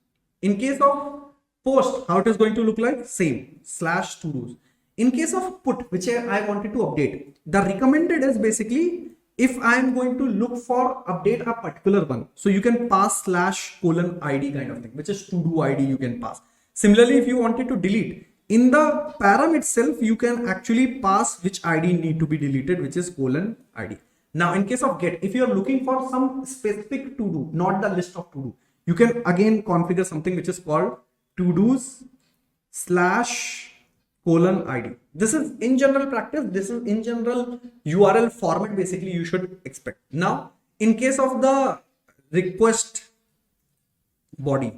In case of post, how it is going to look like? Same, slash to-dos. In case of put, which I wanted to update, the recommended is basically if I am going to look for update a particular one. So you can pass slash colon ID kind of thing, which is to-do ID you can pass. Similarly, if you wanted to delete, in the param itself, you can actually pass which ID need to be deleted, which is colon ID. Now, in case of get, if you are looking for some specific to-do, not the list of to-do, you can again configure something which is called to-dos slash colon ID. This is in general practice. This is in general URL format basically you should expect. Now, in case of the request body,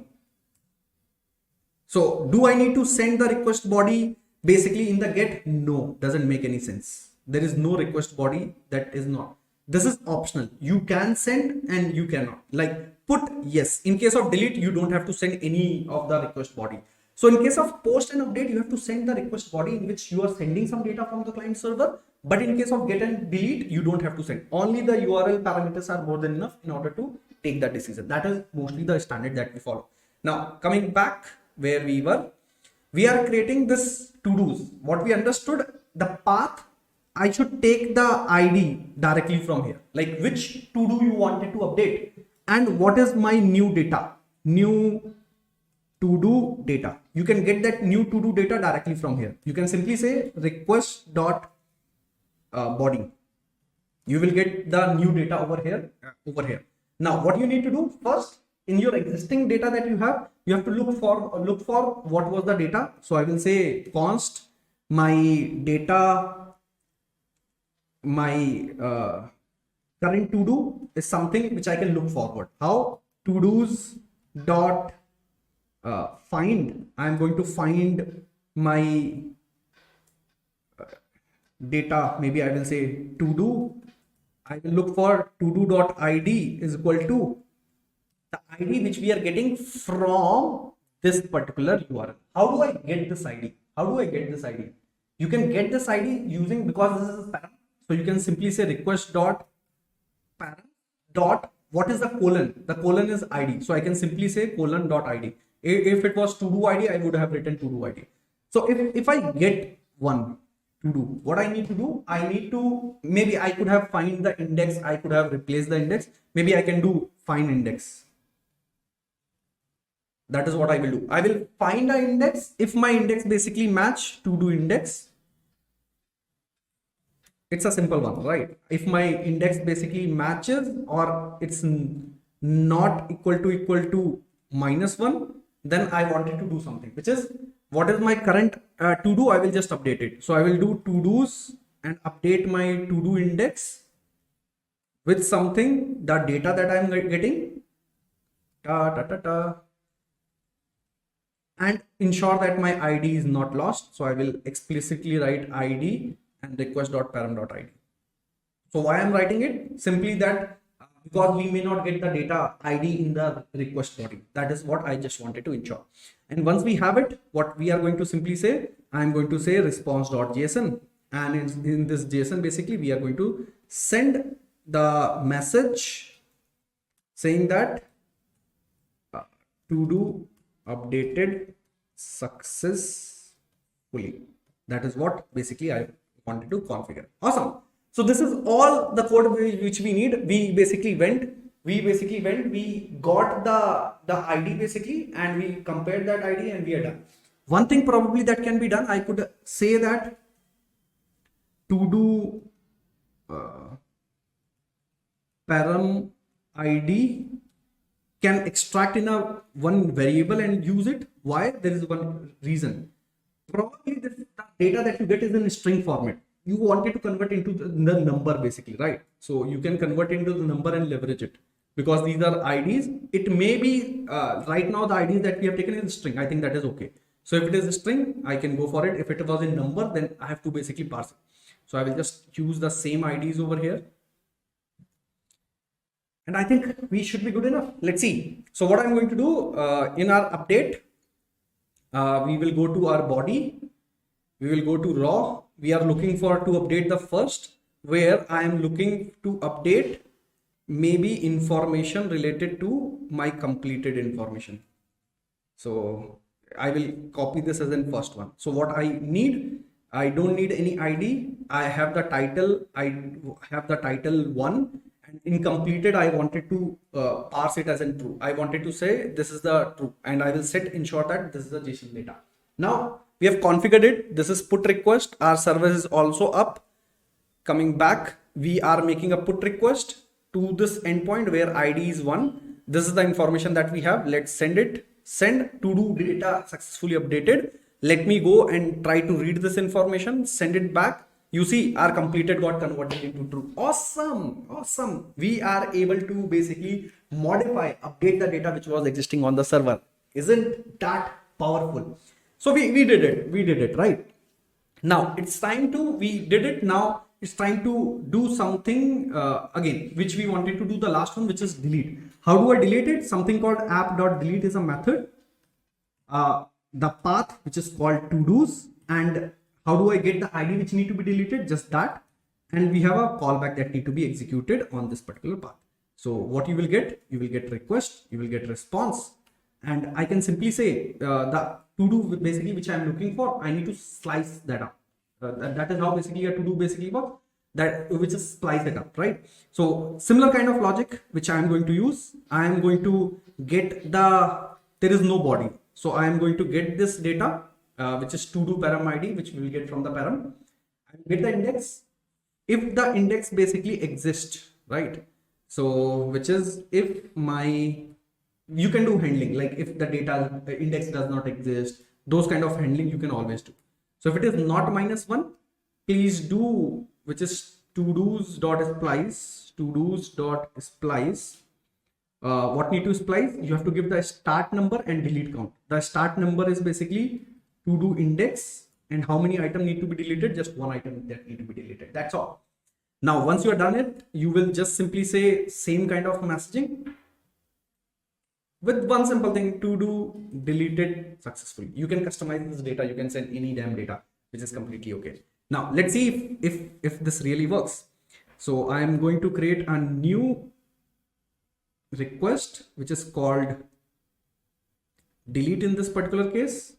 so do I need to send the request body basically in the get? No, doesn't make any sense. There is no request body, that is not. This is optional. You can send and you cannot. Like put, yes. In case of delete, you don't have to send any of the request body. So in case of post and update, you have to send the request body in which you are sending some data from the client server. But in case of get and delete, you don't have to send. Only the URL parameters are more than enough in order to take that decision. That is mostly the standard that we follow. Now, coming back where we were, we are creating this to-dos. What we understood, the path, I should take the ID directly from here. Like which to-do you wanted to update and what is my new data, new to-do data. You can get that new to-do data directly from here. You can simply say request dot body. You will get the new data over here, Now, what you need to do first, in your existing data that you have to look for what was the data. So I will say const my data, my current to-do is something which I can look forward. How? To-dos dot find. I'm going to find my data. Maybe I will say to-do. I will look for to-do dot ID is equal to the ID which we are getting from this particular URL. How do I get this ID? You can get this ID using, because this is param. So you can simply say request dot param dot, what is the colon? The colon is ID. So I can simply say colon dot ID. If it was to do ID, I would have written to do ID. So if I get one to do, what I need to do, I need to, maybe I could have find the index, I could have replaced the index. Maybe I can do find index. That is what I will do. I will find the index. If my index basically match to do index, it's a simple one, right? If my index basically matches or it's not equal to -1, then I wanted to do something, which is what is my current to do. I will just update it. So I will do to do's and update my to do index with something, the data that I'm getting, and ensure that my ID is not lost. So I will explicitly write ID and request.param.id. So why I'm writing it? Simply that because we may not get the data ID in the request body. That is what I just wanted to ensure. And once we have it, what we are going to simply say, I'm going to say response.json. And in this JSON, basically, we are going to send the message saying that to do updated successfully. That is what basically I wanted to configure. Awesome. So this is all the code which we need. We got the ID basically, and we compared that ID and we are done. One thing probably that can be done, I could say that to do param ID can extract in a one variable and use it. Why? There is one reason. Probably the data that you get is in string format. You wanted to convert into the number basically, right? So you can convert into the number and leverage it because these are IDs. It may be right now the IDs that we have taken is string. I think that is okay. So if it is a string, I can go for it. If it was in number, then I have to basically parse it. So I will just use the same IDs over here. And I think we should be good enough. Let's see. So what I'm going to do in our update, we will go to our body. We will go to raw. We are looking for to update the first, where I am looking to update maybe information related to my completed information. So I will copy this as in first one. So what I need, I don't need any ID. I have the title. I have the title 1. And in completed, I wanted to parse it as in true. I wanted to say this is the true, and I will set ensure that this is the JSON data. Now we have configured it. This is put request. Our service is also up. Coming back, we are making a put request to this endpoint where ID is 1. This is the information that we have. Let's send it. Send to do data successfully updated. Let me go and try to read this information. Send it back. You see, our completed got converted into true. Awesome. Awesome. We are able to basically modify, update the data which was existing on the server. Isn't that powerful? So we did it, right? Now it's time to, we did it. Now it's time to do something again, which we wanted to do the last one, which is delete. How do I delete it? Something called app.delete is a method. The path, which is called to do's, and how do I get the ID which need to be deleted? Just that. And we have a callback that need to be executed on this particular path. So what you will get request, you will get response. And I can simply say the to do basically which I am looking for, I need to slice that up. That is how basically a to do basically works, that which is splice it up, right? So similar kind of logic which I am going to use. I am going to get there is no body. So I am going to get this data, which is to do param ID, which we will get from the param. I get the index. If the index basically exists, right? So which is if you can do handling, like if the data index does not exist, those kind of handling you can always do. So if it is not -1, please do, which is to-dos.splice, to-dos.splice. What need to splice? You have to give the start number and delete count. The start number is basically to do index, and how many items need to be deleted? Just one item that need to be deleted. That's all. Now, once you are done it, you will just simply say same kind of messaging with one simple thing, to do deleted successfully. You can customize this data. You can send any damn data, which is completely okay. Now let's see if this really works. So I am going to create a new request, which is called delete in this particular case,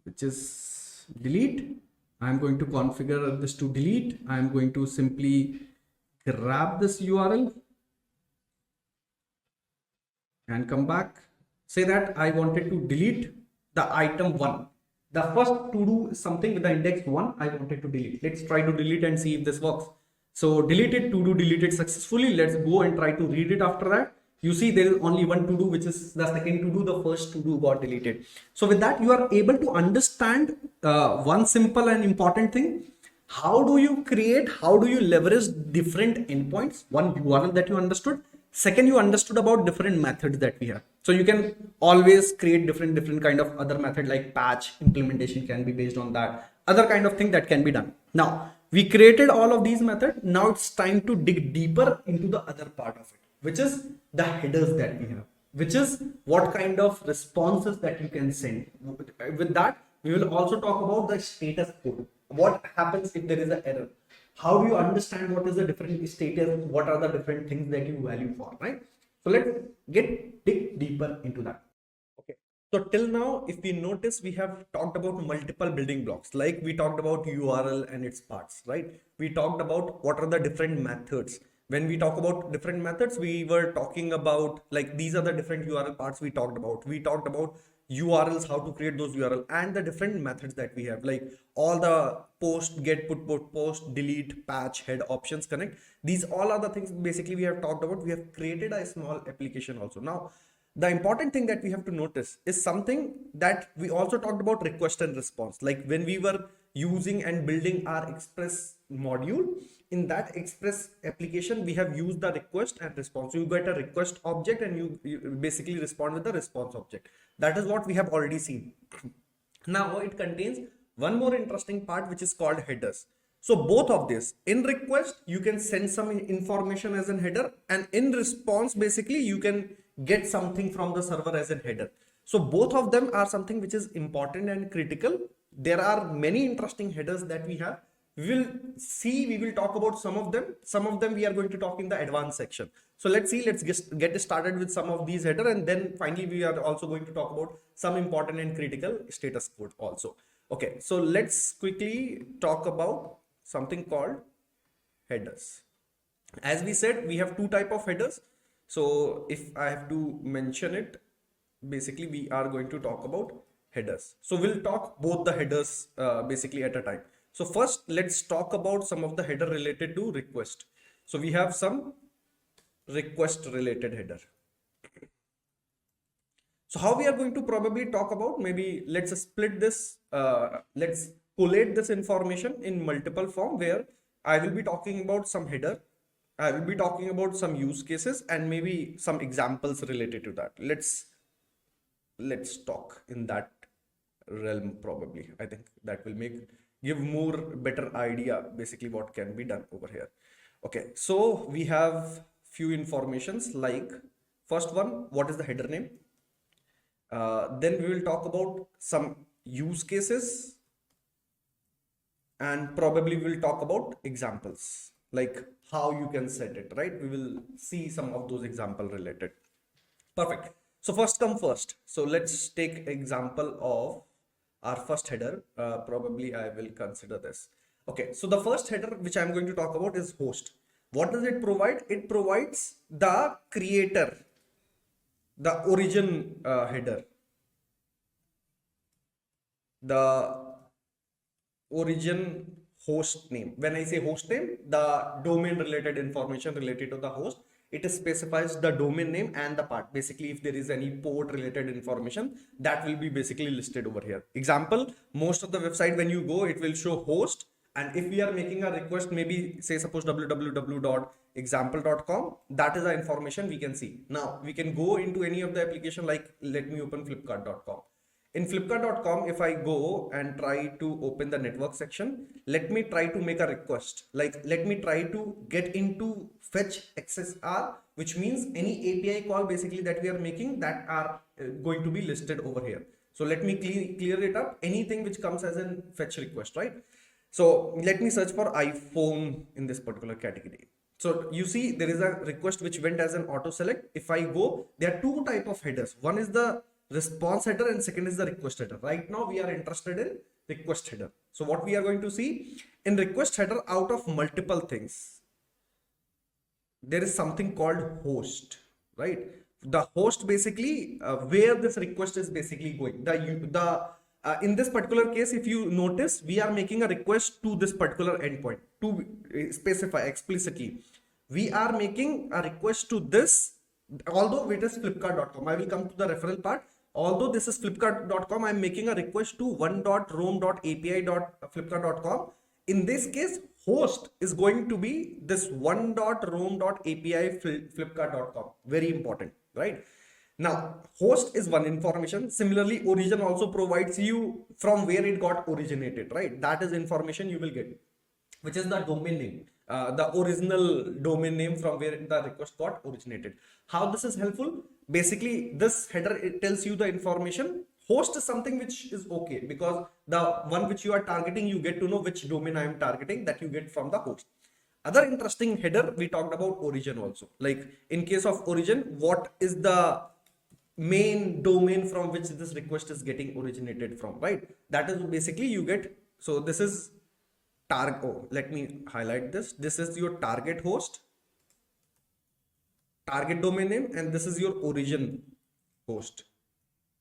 which is delete. I'm going to configure this to delete. I'm going to simply grab this URL and come back. Say that I wanted to delete the item 1. The first to do is something with the index 1 I wanted to delete. Let's try to delete and see if this works. So deleted, to do deleted successfully. Let's go and try to read it after that. You see there is only one to do, which is the second to do. The first to do got deleted. So with that, you are able to understand one simple and important thing. How do you create, how do you leverage different endpoints? One URL that you understood. Second, you understood about different methods that we have. So you can always create different kind of other method, like patch implementation can be based on that. Other kind of thing that can be done. Now, we created all of these methods. Now it's time to dig deeper into the other part of it, which is the headers that we have, which is what kind of responses that you can send. With that, we will also talk about the status code. What happens if there is an error? How do you understand what is the different status? What are the different things that you value for, right? So let's dig deeper into that. Okay. So till now, if we notice, we have talked about multiple building blocks. Like we talked about URL and its parts, right? We talked about what are the different methods. When we talk about different methods, we were talking about like these are the different URL parts we talked about. We talked about URLs, how to create those URL and the different methods that we have, like all the post, get, put, post, delete, patch, head, options, connect. These all are the things basically we have talked about. We have created a small application also. Now, the important thing that we have to notice is something that we also talked about, request and response. Like when we were using and building our Express module, in that Express application, we have used the request and response. You get a request object and you basically respond with the response object. That is what we have already seen. Now it contains one more interesting part, which is called headers. So both of this, in request, you can send some information as a header, and in response, basically you can get something from the server as a header. So both of them are something which is important and critical. There are many interesting headers that we have. We will talk about some of them we are going to talk in the advanced section. So let's get started with some of these header, and then finally we are also going to talk about some important and critical status code also. Okay, so let's quickly talk about something called headers. As we said, we have two type of headers. So if I have to mention it, basically we are going to talk about headers. So we'll talk both the headers basically at a time. So first, let's talk about some of the header related to request. So we have some request related header. So how we are going to probably talk about, maybe let's split this, let's collate this information in multiple form, where I will be talking about some header, I will be talking about some use cases, and maybe some examples related to that. Let's talk in that realm probably. I think that will give more better idea basically what can be done over here. Okay, so we have few informations, like first one, what is the header name? Then we will talk about some use cases, and probably we'll talk about examples, like how you can set it, right? We will see some of those example related. Perfect. So first come first. So let's take example of our first header. Probably I will consider this. Okay, so the first header which I'm going to talk about is host. What does it provide? It provides the creator, the origin header, the origin host name. When I say host name, the domain related information related to the host, it specifies the domain name and the part. Basically, if there is any port related information, that will be basically listed over here. Example, most of the website, when you go, it will show host. And if we are making a request, maybe say suppose www.example.com, that is the information we can see. Now we can go into any of the application, like let me open flipkart.com. In flipkart.com, if I go and try to open the network section, let me try to make a request. Like let me try to get into fetch XSR, which means any API call basically that we are making that are going to be listed over here. So let me clear it up. Anything which comes as a fetch request, right? So let me search for iPhone in this particular category. So you see there is a request which went as an auto select. If I go, there are two type of headers. One is the response header and second is the request header. Right now we are interested in request header. So what we are going to see in request header, out of multiple things, there is something called host, right? The host basically where this request is basically going. In this particular case, if you notice, we are making a request to this particular endpoint to specify explicitly. We are making a request to this, although it is flipkart.com. I will come to the referral part. Although this is flipkart.com, I'm making a request to one.roam.api.flipkart.com. In this case, host is going to be this one.roam.api flipkart.com. Very important, right? Now, host is one information. Similarly, origin also provides you from where it got originated, right? That is information you will get, which is the domain name, the original domain name from where the request got originated. How this is helpful? Basically, this header, it tells you the information. Host is something which is okay because the one which you are targeting, you get to know which domain I am targeting, that you get from the host. Other interesting header, we talked about origin also. Like in case of origin, what is the main domain from which this request is getting originated from, right? That is basically you get. So this is target. Oh, let me highlight this. This is your target host, target domain name, and this is your origin host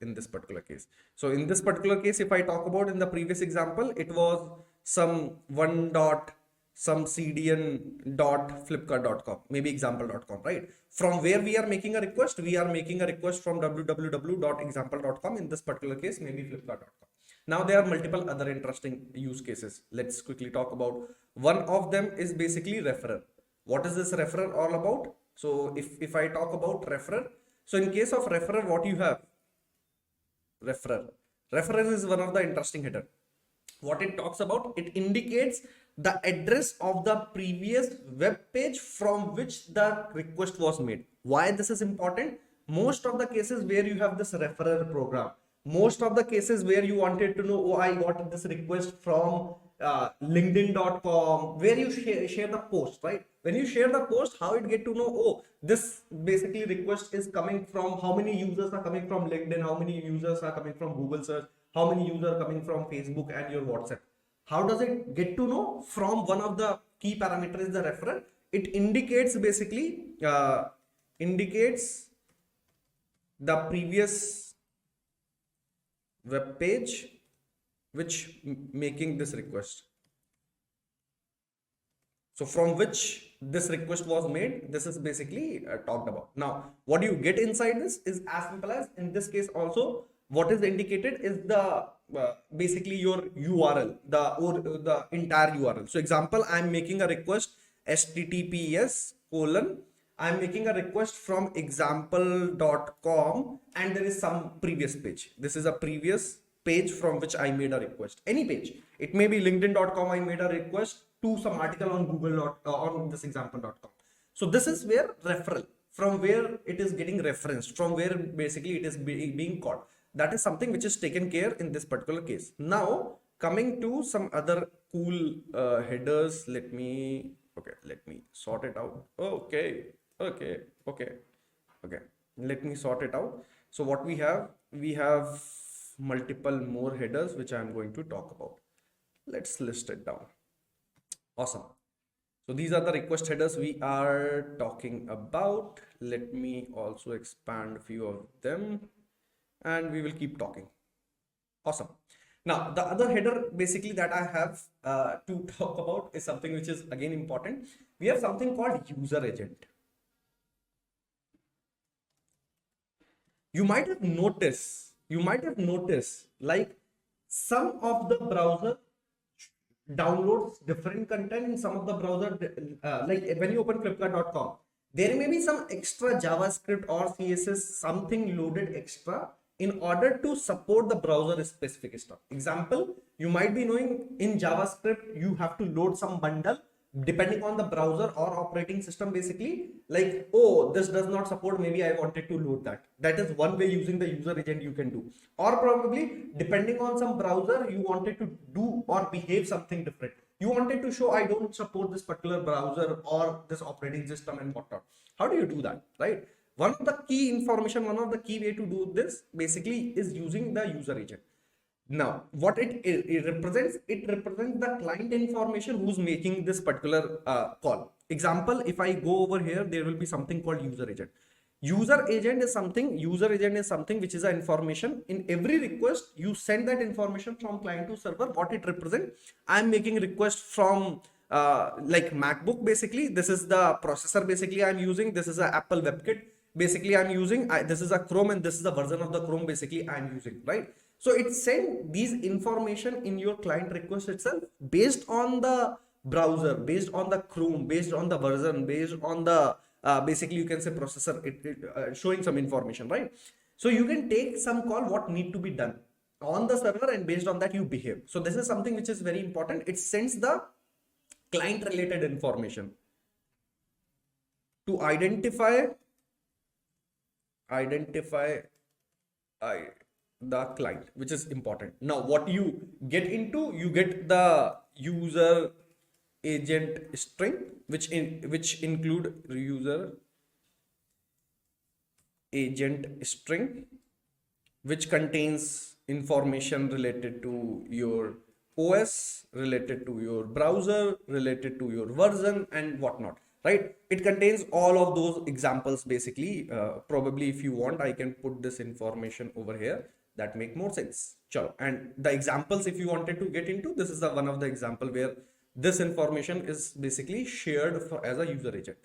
in this particular case. So in this particular case, if I talk about in the previous example, it was some one dot some cdn.flipkart.com, maybe example.com, right? From where we are making a request, we are making a request from www.example.com. In this particular case, maybe flipkart.com. Now there are multiple other interesting use cases. Let's quickly talk about. One of them is basically referrer. What is this referrer all about? So if I talk about referrer, so in case of referrer, what you have? Referrer is one of the interesting header. What it talks about, it indicates the address of the previous web page from which the request was made. Why this is important? Most of the cases where you have this referrer program, most of the cases where you wanted to know, oh, I got this request from linkedin.com, where you share the post, right? When you share the post, how it get to know, oh, this basically request is coming from, how many users are coming from LinkedIn, how many users are coming from Google search, how many users are coming from Facebook and your WhatsApp. How does it get to know? From one of the key parameters, the referrer. It indicates basically indicates the previous web page which making this request. So from which this request was made, this is basically talked about. Now, what you get inside this is as simple as, in this case also, what is indicated is the basically your URL, the entire URL. So example, I'm making a request https:// I'm making a request from example.com and there is some previous page. This is a previous page from which I made a request. Any page. It may be linkedin.com. I made a request to some article on Google on this example.com. So this is where referral, from where it is getting referenced, from where basically it is being caught. That is something which is taken care in this particular case. Now coming to some other cool headers. Let me sort it out. Okay. Let me sort it out. So what we have multiple more headers which I am going to talk about. Let's list it down. Awesome. So these are the request headers we are talking about. Let me also expand a few of them and we will keep talking. Awesome. Now the other header basically that I have to talk about is something which is again important. We have something called user agent. You might have noticed like some of the browser downloads different content in some of the browser, like when you open flipkart.com, there may be some extra JavaScript or CSS, something loaded extra in order to support the browser specific stuff. Example, you might be knowing in JavaScript, you have to load some bundle depending on the browser or operating system, basically like, oh, this does not support, maybe I wanted to load that. That is one way using the user agent you can do. Or probably depending on some browser, you wanted to do or behave something different. You wanted to show I don't support this particular browser or this operating system and whatnot. How do you do that, right? One of the key information, one of the key way to do this basically is using the user agent. Now, what it represents the client information who's making this particular call. Example, if I go over here, there will be something called user agent. User agent is something which is an information. In every request, you send that information from client to server. What it represents, I'm making request from like MacBook basically. This is the processor basically I'm using. This is a Apple WebKit basically I'm using. This is a Chrome and this is the version of the Chrome basically I'm using, right? So it send these information in your client request itself based on the browser, based on the Chrome, based on the version, based on the basically you can say processor, showing some information, right? So you can take some call what need to be done on the server and based on that you behave. So this is something which is very important. It sends the client related information to identify the client, which is important. Now what you get into, you get the user agent string, which include user agent string, which contains information related to your OS, related to your browser, related to your version and whatnot, right? It contains all of those examples basically. Probably if you want, I can put this information over here that make more sense. Chalo. And the examples, if you wanted to get into, this is the one of the example where this information is basically shared as a user agent.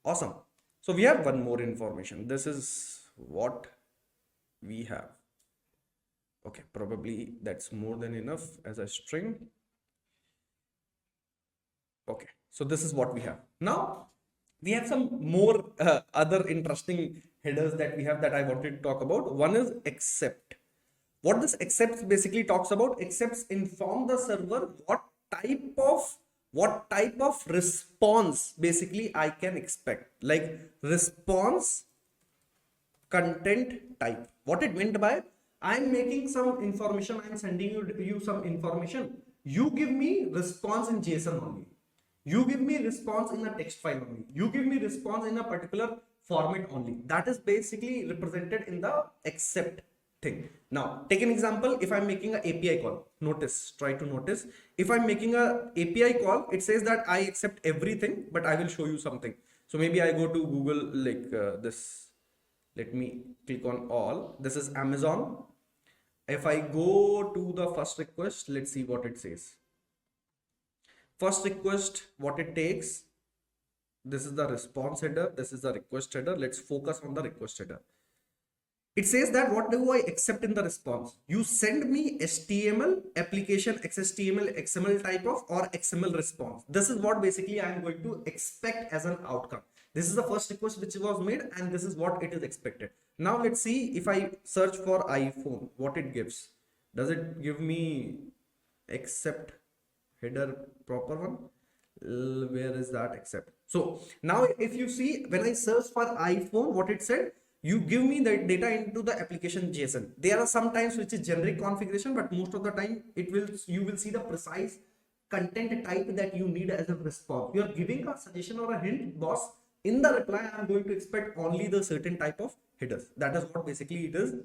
Awesome. So we have one more information. This is what we have. Okay, probably that's more than enough as a string. Okay, so this is what we have. Now we have some more other interesting headers that we have that I wanted to talk about. One is accept. What this accepts basically talks about, accepts inform the server what type of response basically I can expect, like response content type. What it meant by, I'm making some information, I'm sending you some information. You give me response in JSON only. You give me response in a text file only. You give me response in a particular format only. That is basically represented in the accept thing. Now, take an example. If I'm making an API call, try to notice. If I'm making a API call, it says that I accept everything, but I will show you something. So maybe I go to Google like this. Let me click on all. This is Amazon. If I go to the first request, let's see what it says. First request, what it takes. This is the response header. This is the request header. Let's focus on the request header. It says that what do I accept in the response? You send me HTML application, XHTML, XML type of or XML response. This is what basically I am going to expect as an outcome. This is the first request which was made and this is what it is expected. Now let's see if I search for iPhone, what it gives. Does it give me accept header proper one? Where is that accept? So now if you see, when I search for iPhone, what it said, you give me the data into the application JSON. There are some times which is generic configuration, but most of the time you will see the precise content type that you need as a response. You are giving a suggestion or a hint, boss. In the reply, I am going to expect only the certain type of headers. That is what basically it is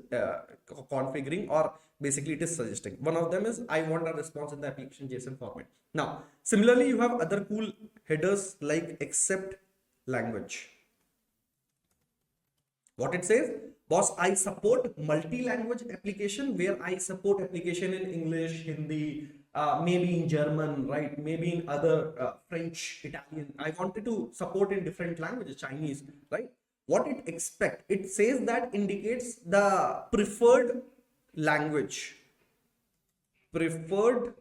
configuring, or basically it is suggesting. One of them is I want a response in the application JSON format. Now, similarly, you have other cool headers like accept language. What it says, boss, I support multi-language application where I support application in English, Hindi, maybe in German, right? Maybe in other French, Italian. I wanted to support in different languages, Chinese, right? What it expect? It says that indicates the preferred language, preferred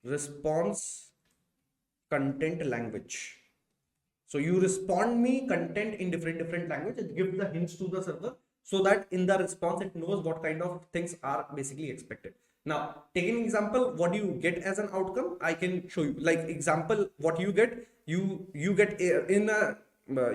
response content language. So you respond me content in different language. It gives the hints to the server so that in the response it knows what kind of things are basically expected. Now, take an example. What do you get as an outcome? I can show you. Like example, what you get, you get in a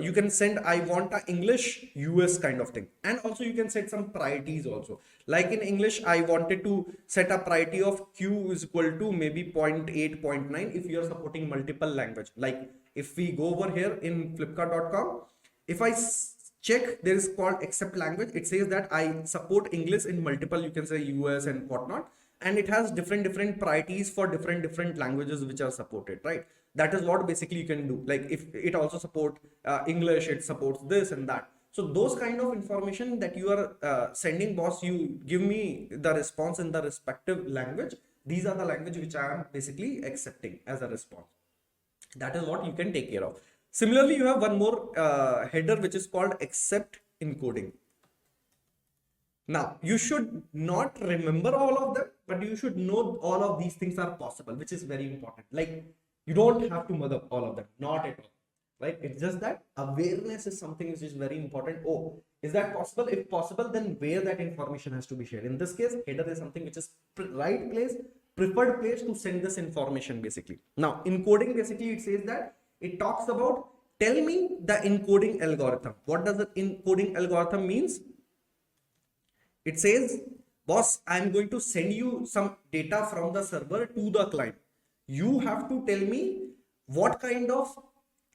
you can send I want a English US kind of thing, and also you can set some priorities also. Like in English, I wanted to set a priority of Q is equal to maybe zero point 0.8, zero point 0.9 if you are supporting multiple language. Like if we go over here in flipkart.com, if I check, there is called accept language. It says that I support English in multiple, you can say US and whatnot, and it has different priorities for different languages which are supported, right? That is what basically you can do. Like if it also support English, it supports this and that. So those kind of information that you are sending, boss, you give me the response in the respective language. These are the language which I am basically accepting as a response. That is what you can take care of. Similarly, you have one more header which is called accept encoding. Now, you should not remember all of them, but you should know all of these things are possible, which is very important. Like, you don't have to mother all of them, not at all, right? It's just that awareness is something which is very important. Oh, is that possible? If possible, then where that information has to be shared. In this case, header is something which is right place, preferred place to send this information basically. Now, encoding basically, it says that it talks about tell me the encoding algorithm. What does the encoding algorithm means? It says, boss, I'm going to send you some data from the server to the client. You have to tell me what kind of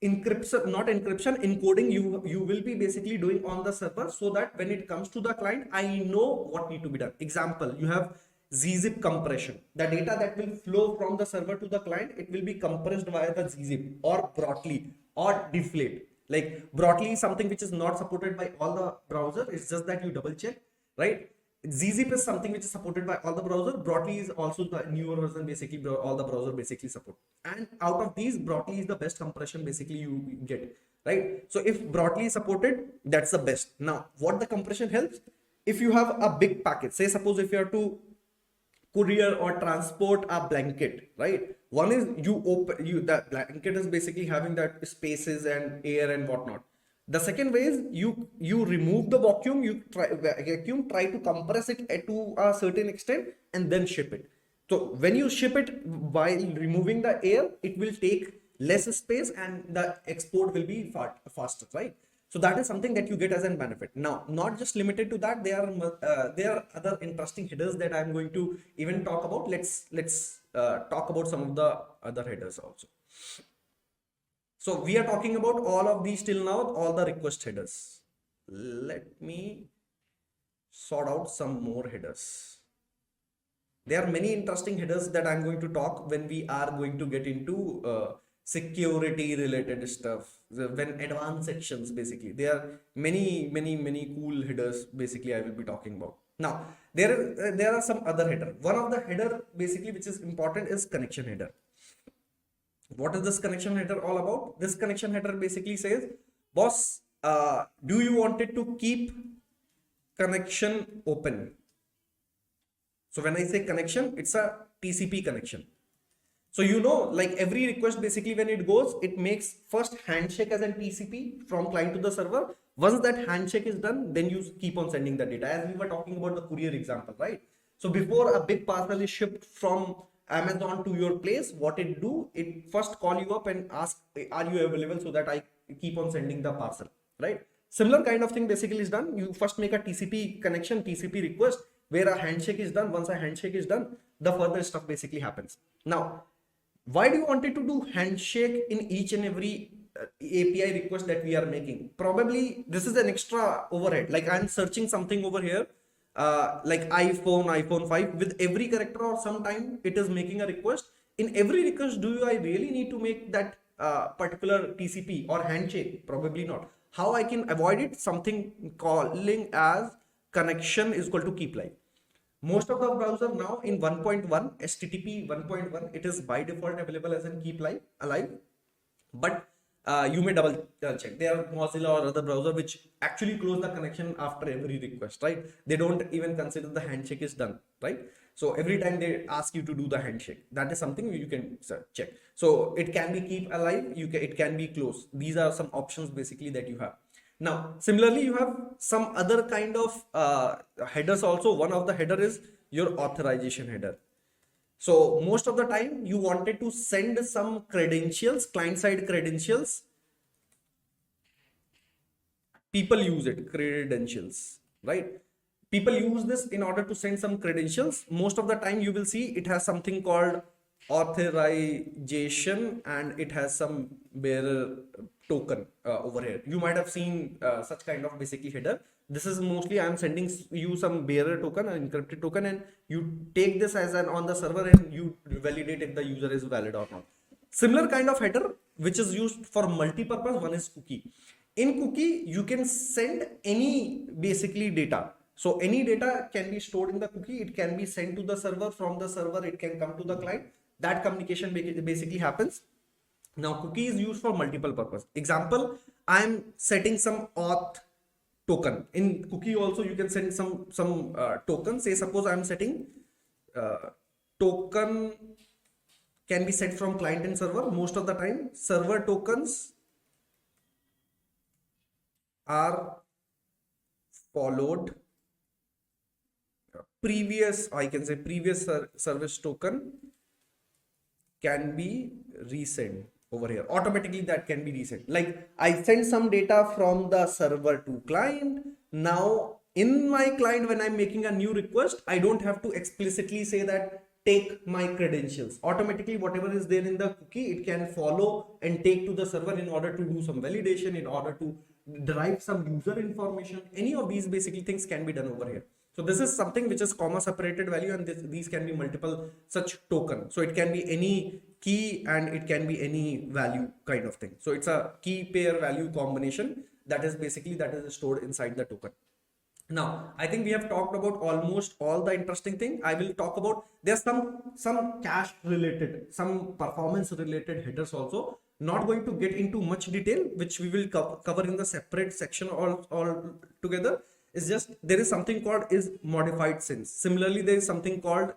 encryption, not encryption, encoding you will be basically doing on the server, so that when it comes to the client, I know what need to be done. Example, you have gzip compression. The data that will flow from the server to the client, it will be compressed via the gzip or Brotli or deflate. Like Brotli is something which is not supported by all the browsers. It's just that you double check, right? gzip is something which is supported by all the browser. Brotli is also the newer version, basically all the browser basically support. And out of these, Brotli is the best compression basically you get, right? So if Brotli is supported, that's the best. Now, what the compression helps? If you have a big package, say suppose if you have to courier or transport a blanket, right? One is you open, that blanket is basically having that spaces and air and whatnot. The second way is you remove the vacuum, try to compress it to a certain extent and then ship it. So when you ship it while removing the air, it will take less space and the export will be faster, right? So that is something that you get as a benefit. Now, not just limited to that, there are other interesting headers that I'm going to even talk about. Let's talk about some of the other headers also. So we are talking about all of these till now, all the request headers. Let me sort out some more headers. There are many interesting headers that I'm going to talk when we are going to get into security related stuff, when advanced sections basically. There are many cool headers basically I will be talking about. Now, there are some other header. One of the header basically which is important is connection header. What is this connection header all about? This connection header basically says, boss, do you want it to keep connection open? So when I say connection, it's a TCP connection. So you know, like every request basically when it goes, it makes first handshake as an TCP from client to the server. Once that handshake is done, then you keep on sending the data, as we were talking about the courier example, right? So before a big parcel is shipped from Amazon to your place, what it do, it first call you up and ask, are you available, so that I keep on sending the parcel, right? Similar kind of thing basically is done. You first make a TCP connection, TCP request, where a handshake is done. Once a handshake is done, the further stuff basically happens. Now, why do you want it to do handshake in each and every API request that we are making? Probably this is an extra overhead. Like I'm searching something over here, like iPhone 5, with every character or sometime it is making a request. In every request, do I really need to make that particular TCP or handshake? Probably not. How I can avoid it? Something calling as connection is equal to keep live. Most of the browser now in 1.1, HTTP 1.1, it is by default available as in keep live alive, but you may double check. There are Mozilla or other browser which actually close the connection after every request, right? They don't even consider the handshake is done, right? So every time they ask you to do the handshake, that is something you can check. So it can be keep alive, it can be close. These are some options basically that you have. Now, similarly, you have some other kind of headers also. One of the header is your authorization header. So most of the time you wanted to send some credentials, client side credentials People use it, credentials, right? People use this in order to send some credentials. Most of the time you will see it has something called authorization, and it has some bearer token over here. You might have seen such kind of basically header. This is mostly I'm sending you some bearer token, an encrypted token, and you take this as an on the server and you validate if the user is valid or not. Similar kind of header which is used for multi-purpose, one is cookie. In cookie, you can send any basically data. So any data can be stored in the cookie. It can be sent to the server. From the server, it can come to the client. That communication basically happens. Now, cookie is used for multiple purpose. Example, I'm setting some auth token. In cookie also, you can send some token. Say suppose I'm setting token can be set from client and server. Most of the time, server tokens are followed previous, I can say previous service token can be resent over here. Automatically that can be resent. Like I send some data from the server to client. Now in my client, when I'm making a new request, I don't have to explicitly say that take my credentials. Automatically whatever is there in the cookie, it can follow and take to the server in order to do some validation, in order to derive some user information. Any of these basically things can be done over here. So this is something which is comma separated value, and these can be multiple such token. So it can be any key and it can be any value kind of thing. So it's a key pair value combination that is stored inside the token. Now, I think we have talked about almost all the interesting thing. I will talk about, there's some cache related, some performance related headers also. Not going to get into much detail, which we will cover in the separate section all together. It's just there is something called is modified since. Similarly, there is something called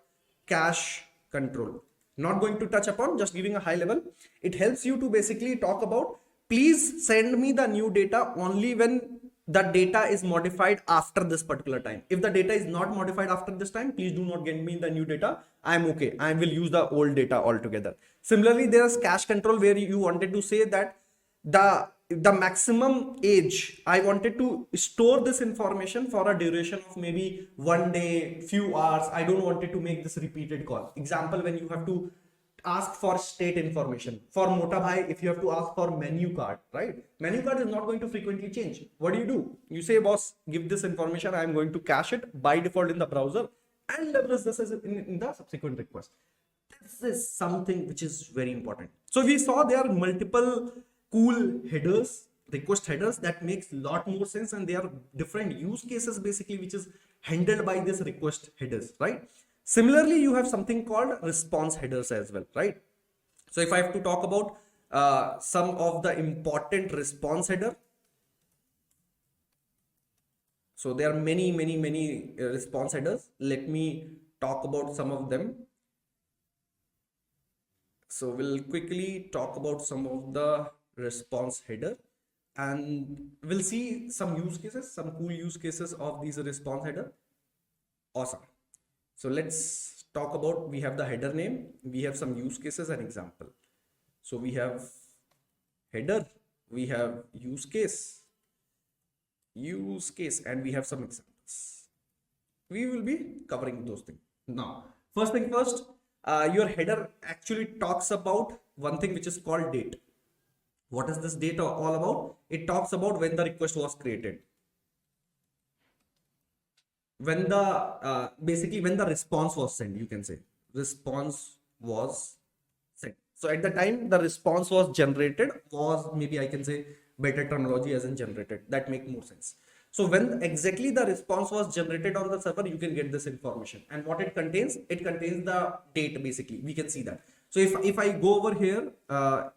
cache control. Not going to touch upon, just giving a high level. It helps you to basically talk about, please send me the new data only when the data is modified after this particular time. If the data is not modified after this time, please do not get me the new data. I'm okay. I will use the old data altogether. Similarly, there is cache control where you wanted to say that the maximum age, I wanted to store this information for a duration of maybe 1 day, few hours. I don't want it to make this repeated call. Example, when you have to ask for state information. For Motabhai, if you have to ask for menu card, right? Menu card is not going to frequently change. What do? You say, boss, give this information. I am going to cache it by default in the browser and leverage this in the subsequent request. This is something which is very important. So we saw there are multiple cool headers, request headers that makes a lot more sense, and there are different use cases basically which is handled by this request headers, right? Similarly, you have something called response headers as well, right? So if I have to talk about some of the important response header, so there are many response headers. Let me talk about some of them. So we'll quickly talk about some of the response header, and we'll see some use cases, some cool use cases of these response header. Awesome. So let's talk about, we have the header name, we have some use cases and example. So we have header, we have use case, and we have some examples. We will be covering those things. Now, first thing first, your header actually talks about one thing which is called date. What is this date all about? It talks about when the request was created. When the basically when the response was sent, you can say response was sent. So at the time the response was generated, was, maybe I can say better terminology as in generated, that make more sense. So when exactly the response was generated on the server, you can get this information, and what it contains the date. Basically we can see that. So if I go over here,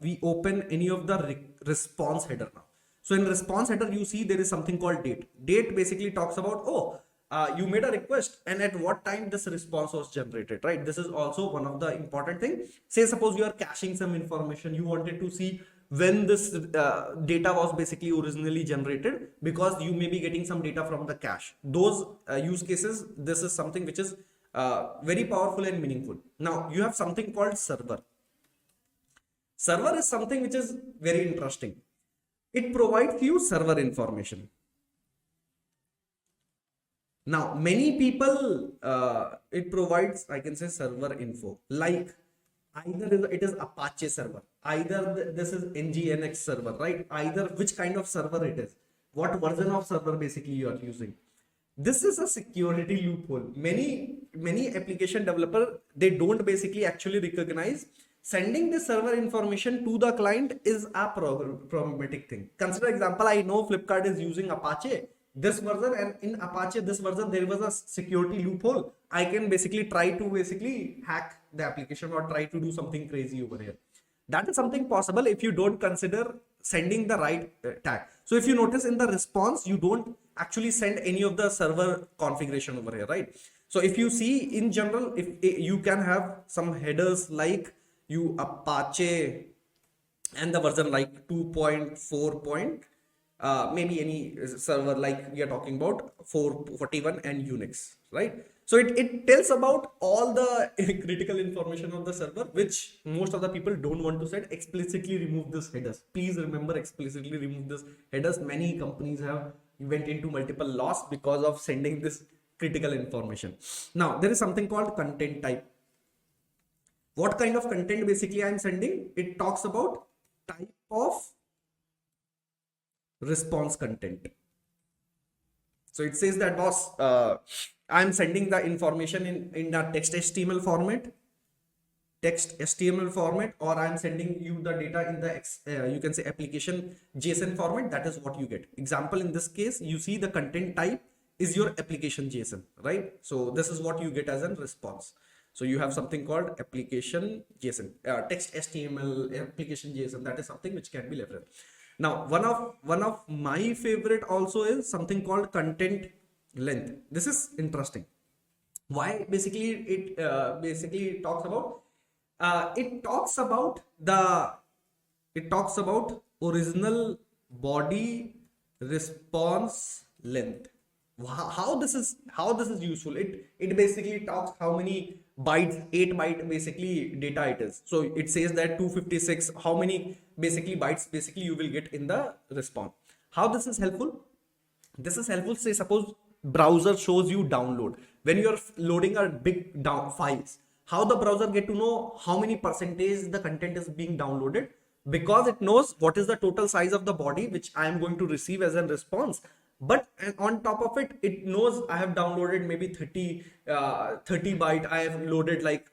we open any of the response header now. So in response header, you see there is something called date. Date basically talks about, you made a request and at what time this response was generated, right? This is also one of the important thing. Say suppose you are caching some information, you wanted to see when this data was basically originally generated, because you may be getting some data from the cache. Those use cases, this is something which is very powerful and meaningful. Now you have something called server. Server is something which is very interesting. It provides you server information. Now, many people, it provides, I can say, server info, like either it is Apache server, either this is NGINX server, right? Either which kind of server it is, what version of server basically you are using. This is a security loophole. Many application developer, they don't basically actually recognize sending the server information to the client is a problematic thing. Consider example, I know Flipkart is using Apache this version, and in Apache this version there was a security loophole. I can basically try to basically hack the application or try to do something crazy over here. That is something possible if you don't consider sending the right tag. So if you notice in the response, you don't actually send any of the server configuration over here, right? So if you see in general, if you can have some headers like you Apache and the version like 2.4 maybe any server like we are talking about 441 and Unix, right? So it tells about all the critical information of the server, which most of the people don't want to set. Explicitly remove this headers. Please remember, explicitly remove this headers. Many companies have went into multiple loss because of sending this critical information. Now there is something called content type. What kind of content basically I'm sending? It talks about type of response content. So it says that, boss, I'm sending the information in the text HTML format, or I'm sending you the data in the you can say application JSON format. That is what you get. Example, in this case, you see the content type is your application JSON, right? So this is what you get as a response. So you have something called application JSON, text HTML, application JSON. That is something which can be leveraged. Now, one of my favorite also is something called content length. This is interesting. Why? Basically, it basically talks about it talks about original body response length. How this is useful? It basically talks how many bytes, 8 byte basically data it is. So it says that 256, how many basically bytes basically you will get in the response. How this is helpful? This is helpful. Say suppose browser shows you download when you are loading a big down files. How the browser get to know how many percentage the content is being downloaded? Because it knows what is the total size of the body which I am going to receive as a response. But on top of it, it knows I have downloaded maybe 30 byte, I have loaded like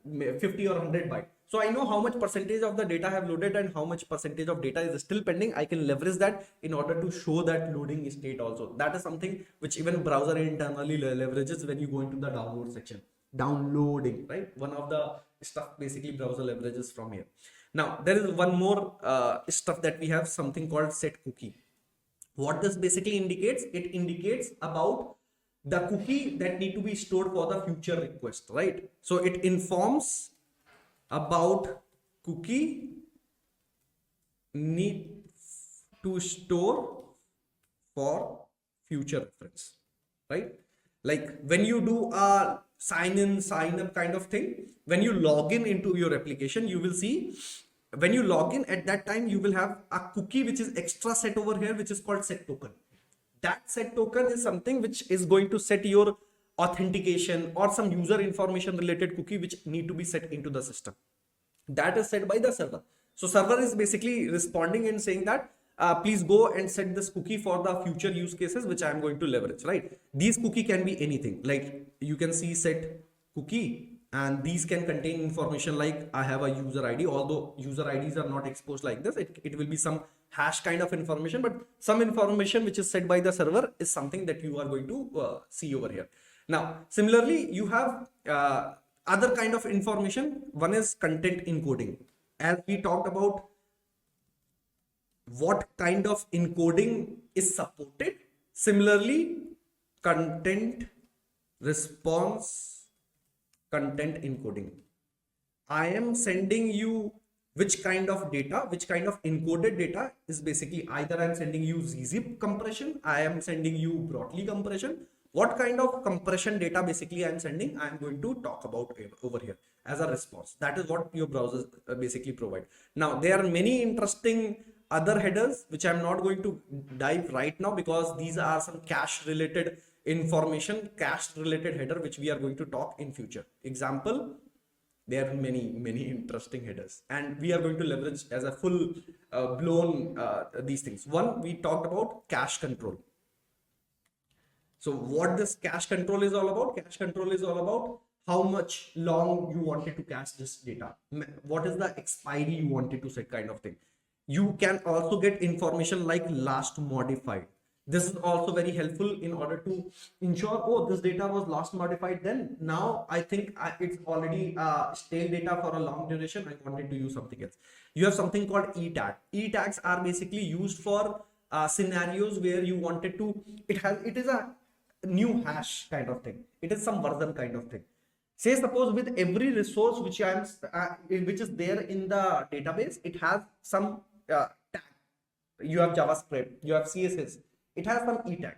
50 or 100 byte. So I know how much percentage of the data I have loaded and how much percentage of data is still pending. I can leverage that in order to show that loading state also. That is something which even browser internally leverages when you go into the download section. Downloading, right? One of the stuff basically browser leverages from here. Now there is one more stuff that we have, something called set cookie. What this basically indicates? It indicates about the cookie that need to be stored for the future request, right? So it informs about cookie need to store for future reference, right? Like when you do a sign in, sign up kind of thing, when you log in into your application, you will see when you log in at that time, you will have a cookie which is extra set over here, which is called set token. That set token is something which is going to set your authentication or some user information related cookie which need to be set into the system. That is set by the server. So server is basically responding and saying that please go and set this cookie for the future use cases which I am going to leverage, right? These cookie can be anything. Like you can see set cookie, and these can contain information like I have a user ID, although user IDs are not exposed like this. It will be some hash kind of information, but some information which is set by the server is something that you are going to see over here. Now, similarly, you have other kind of information. One is content encoding. As we talked about what kind of encoding is supported, similarly, content response content encoding. I am sending you which kind of data, which kind of encoded data is basically either I'm sending you zzip compression, I am sending you Brotli compression. What kind of compression data basically I'm sending, I'm going to talk about over here as a response. That is what your browsers basically provide. Now, there are many interesting other headers which I'm not going to dive right now because these are some cache related information cache related header, which we are going to talk in future. Example, there are many interesting headers, and we are going to leverage as a full blown these things. One, we talked about cache control. So what this cache control is all about? Cache control is all about how much long you wanted to cache this data. What is the expiry you wanted to set, kind of thing. You can also get information like last modified. This is also very helpful in order to ensure, oh, this data was last modified then. Now I think it's already stale data for a long duration. I wanted to use something else. You have something called e-tag. E-tags are basically used for scenarios where you wanted to, it is a new hash kind of thing. It is some version kind of thing. Say suppose with every resource which which is there in the database, it has some tag. You have JavaScript, you have CSS, it has some e tag.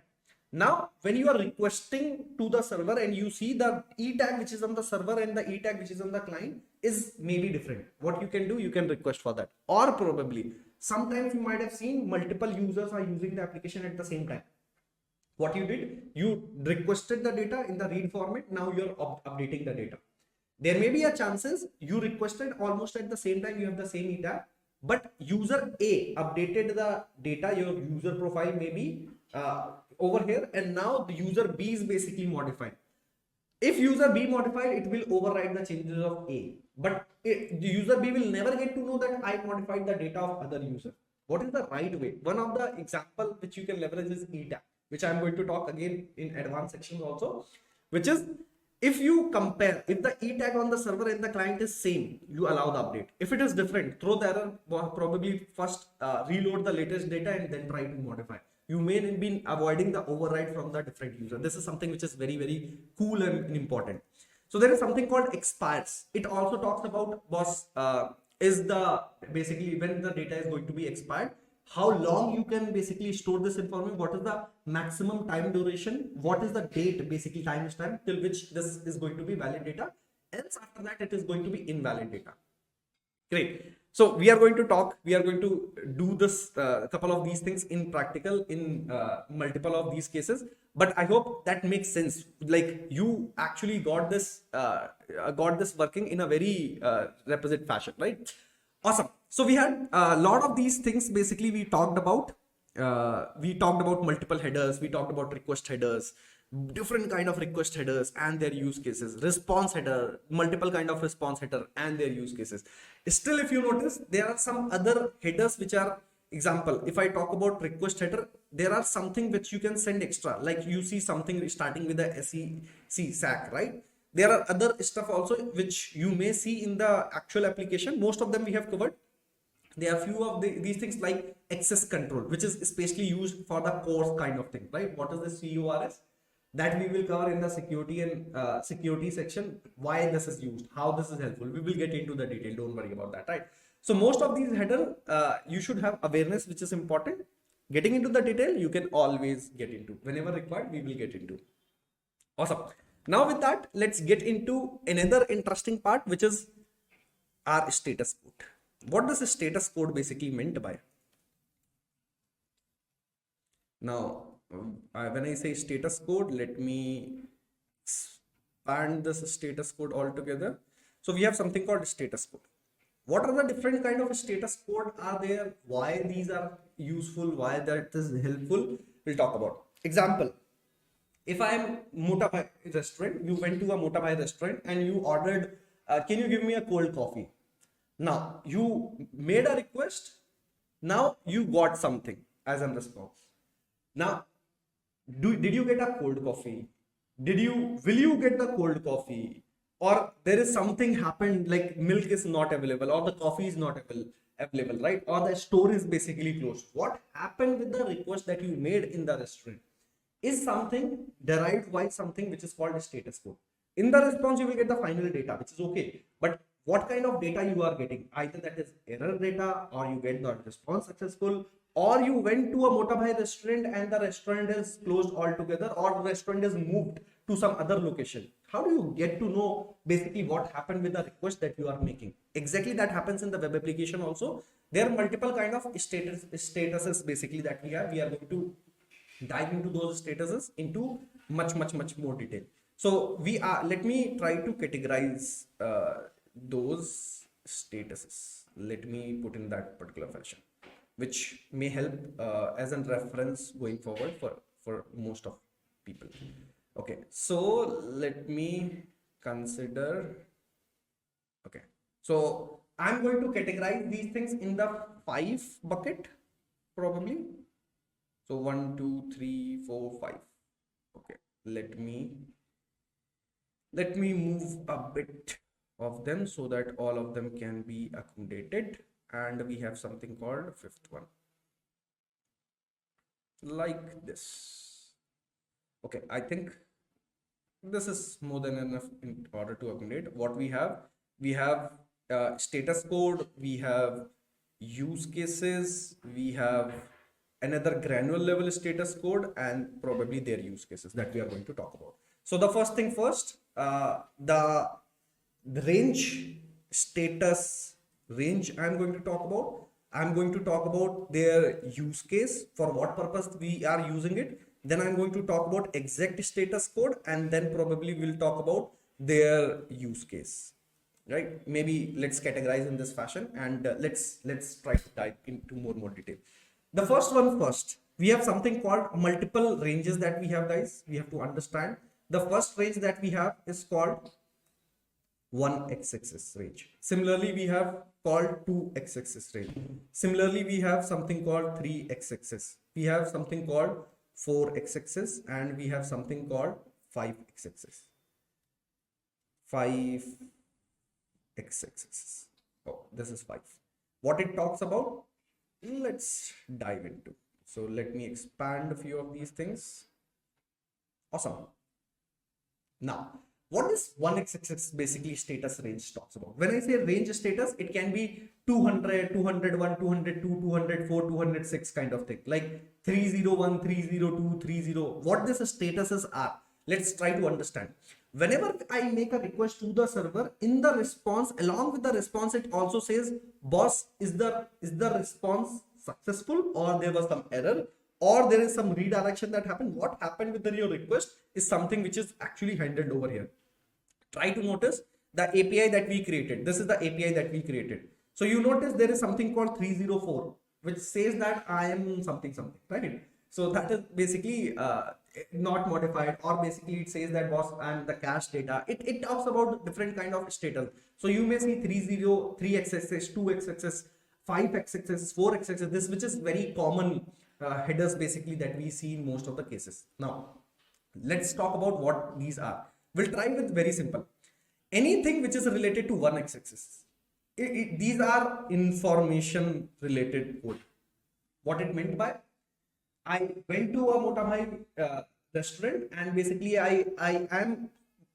Now when you are requesting to the server and you see the e tag which is on the server and the e tag which is on the client is maybe different, what you can do, you can request for that. Or probably sometimes you might have seen multiple users are using the application at the same time. What you did, you requested the data in the read format. Now you're updating the data. There may be a chances you requested almost at the same time, you have the same e tag, but user A updated the data, your user profile may be over here, and now the user B is basically modified. If user B modified, it will override the changes of A, but the user B will never get to know that I modified the data of other user. What is the right way? One of the example which you can leverage is e tag, which I'm going to talk again in advanced sections also, which is if you compare, if the e tag on the server and the client is same, you allow the update. If it is different, throw the error, probably first reload the latest data and then try to modify. You may be avoiding the override from the different user. This is something which is very cool and important. So there is something called expires. It also talks about is the basically when the data is going to be expired, how long you can basically store this information, what is the maximum time duration, what is the date, basically timestamp till which this is going to be valid data, else after that it is going to be invalid data. Great. So we are going to do this couple of these things in practical in multiple of these cases, but I hope that makes sense. Like you actually got this working in a very requisite fashion, right? Awesome. So we had a lot of these things. Basically, we talked about multiple headers. We talked about request headers, different kind of request headers and their use cases, response header, multiple kind of response header and their use cases. Still, if you notice, there are some other headers which are, example, if I talk about request header, there are something which you can send extra, like you see something starting with a SAC, right? There are other stuff also which you may see in the actual application. Most of them we have covered. There are few of these things like access control, which is especially used for the course kind of thing, right? What is the CORS? That we will cover in the security and security section, why this is used, how this is helpful. We will get into the detail, don't worry about that, right? So most of these header, you should have awareness, which is important. Getting into the detail, you can always get into. Whenever required, we will get into. Awesome. Now with that, let's get into another interesting part, which is our status code. What does a status code basically meant by? Now, when I say status code, let me expand this status code altogether. So we have something called status code. What are the different kind of status code are there? Why these are useful? Why that is helpful? We'll talk about. Example. If I am Mota Bhai restaurant, you went to a Mota Bhai restaurant and you ordered, can you give me a cold coffee? Now you made a request. Now you got something as a response. Now, did you get a cold coffee? Will you get the cold coffee? Or there is something happened like milk is not available or the coffee is not available, right? Or the store is basically closed. What happened with the request that you made in the restaurant is something derived by something which is called a status code. In the response, you will get the final data, which is okay. But what kind of data you are getting? Either that is error data, or you get the response successful, or you went to a Mota Bhai restaurant and the restaurant is closed altogether, or the restaurant is moved to some other location. How do you get to know basically what happened with the request that you are making? Exactly that happens in the web application also. There are multiple kind of statuses basically that we have. We are going to dive into those statuses into much more detail. So we are, let me try to categorize those statuses. Let me put in that particular fashion, which may help as a reference going forward for most of people. Okay, so let me consider. Okay, so I'm going to categorize these things in the 5 bucket probably. So 1, 2, 3, 4, 5. Okay, let me move a bit of them so that all of them can be accommodated, and we have something called 5th one like this. Okay, I think this is more than enough in order to accommodate what we have status code, we have use cases, we have another granular level status code, and probably their use cases that we are going to talk about. So the first thing first, the range status range I'm going to talk about. I'm going to talk about their use case, for what purpose we are using it. Then I'm going to talk about exact status code, and then probably we'll talk about their use case, right? Maybe let's categorize in this fashion, and let's try to dive into more detail. The first one first, we have something called multiple ranges that we have, guys. We have to understand the first range that we have is called 1 x-axis range. Similarly, we have called 2 x-axis range. Similarly, we have something called 3 x-axis. We have something called 4 x-axis, and we have something called 5 x-axis. 5 x-axis. Oh, this is 5. What it talks about, let's dive into. So let me expand a few of these things. Awesome. Now, what is 1 x-axis basically status range talks about? When I say range status, it can be 200, 201, 202, 204, 206 kind of thing, like 301, 302, 30. What these statuses are, let's try to understand. Whenever I make a request to the server, in the response, along with the response, it also says, boss, is the response successful, or there was some error, or there is some redirection that happened. What happened with your request is something which is actually handled over here. Try to notice the API that we created. This is the API that we created. So you notice there is something called 304, which says that I am something, right? So that is basically not modified, or basically it says that boss, I'm the cache data. It talks about different kind of status. So you may see 30, 3 x-axis, 2 x-axis, 5 x-axis, 4 x-axis, this which is very common headers basically that we see in most of the cases. Now, let's talk about what these are. We'll try with very simple. Anything which is related to 1 x-axis. These are information related code. What it meant by, I went to a Mota Bhai restaurant, and basically I am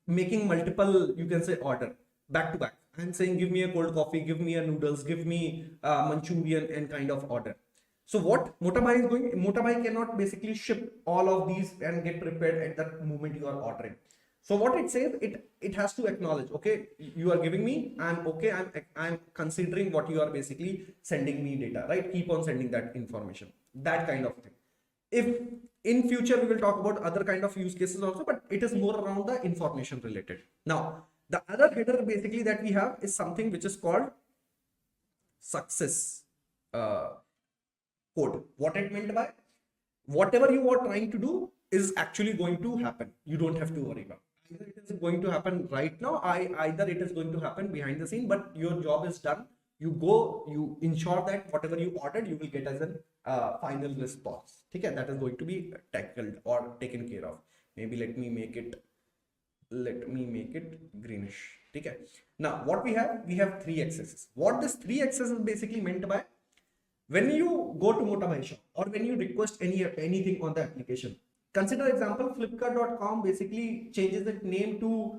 making multiple, you can say, order back to back. I'm saying, give me a cold coffee, give me a noodles, give me Manchurian, and kind of order. So what Mota Bhai is going, Mota Bhai cannot basically ship all of these and get prepared at that moment you are ordering. So what it says, it has to acknowledge, okay, you are giving me, I'm considering what you are basically sending me data, right? Keep on sending that information, that kind of thing. If in future we will talk about other kind of use cases also, but it is more around the information related. Now, the other header basically that we have is something which is called success code. What it meant by, whatever you are trying to do is actually going to happen. You don't have to worry about. Either it is going to happen right now, either it is going to happen behind the scene, but your job is done. You go, you ensure that whatever you ordered, you will get as a final response. Okay, that is going to be tackled or taken care of. Maybe let me make it greenish. Okay. Now what we have 3 x-axis. What this 3 x-axis is basically meant by, when you go to Mota Bhai shop or when you request anything on the application, consider example, flipkart.com basically changes its name to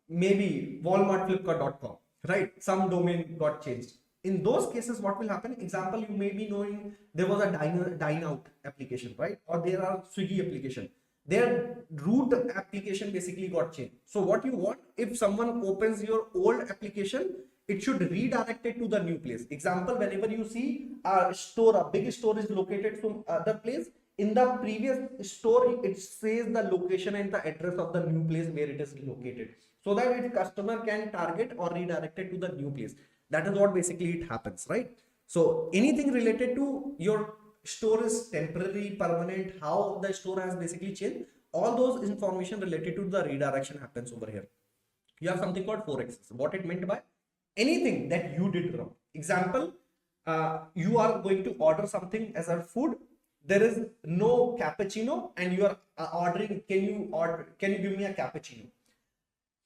maybe walmartflipkart.com, right? Some domain got changed. In those cases, what will happen? Example, you may be knowing there was a dine out application, right? Or there are Swiggy application. Their root application basically got changed. So what you want, if someone opens your old application, it should redirect it to the new place. Example, whenever you see a store, a big store is located from other place, in the previous store it says the location and the address of the new place where it is located, so that its customer can target or redirect it to the new place. That is what basically it happens, right? So anything related to your store is temporary, permanent, how the store has basically changed, all those information related to the redirection happens over here. You have something called 4x's. What it meant by anything that you did wrong. Example, you are going to order something as a food. There is no cappuccino, and you are ordering. Can you give me a cappuccino?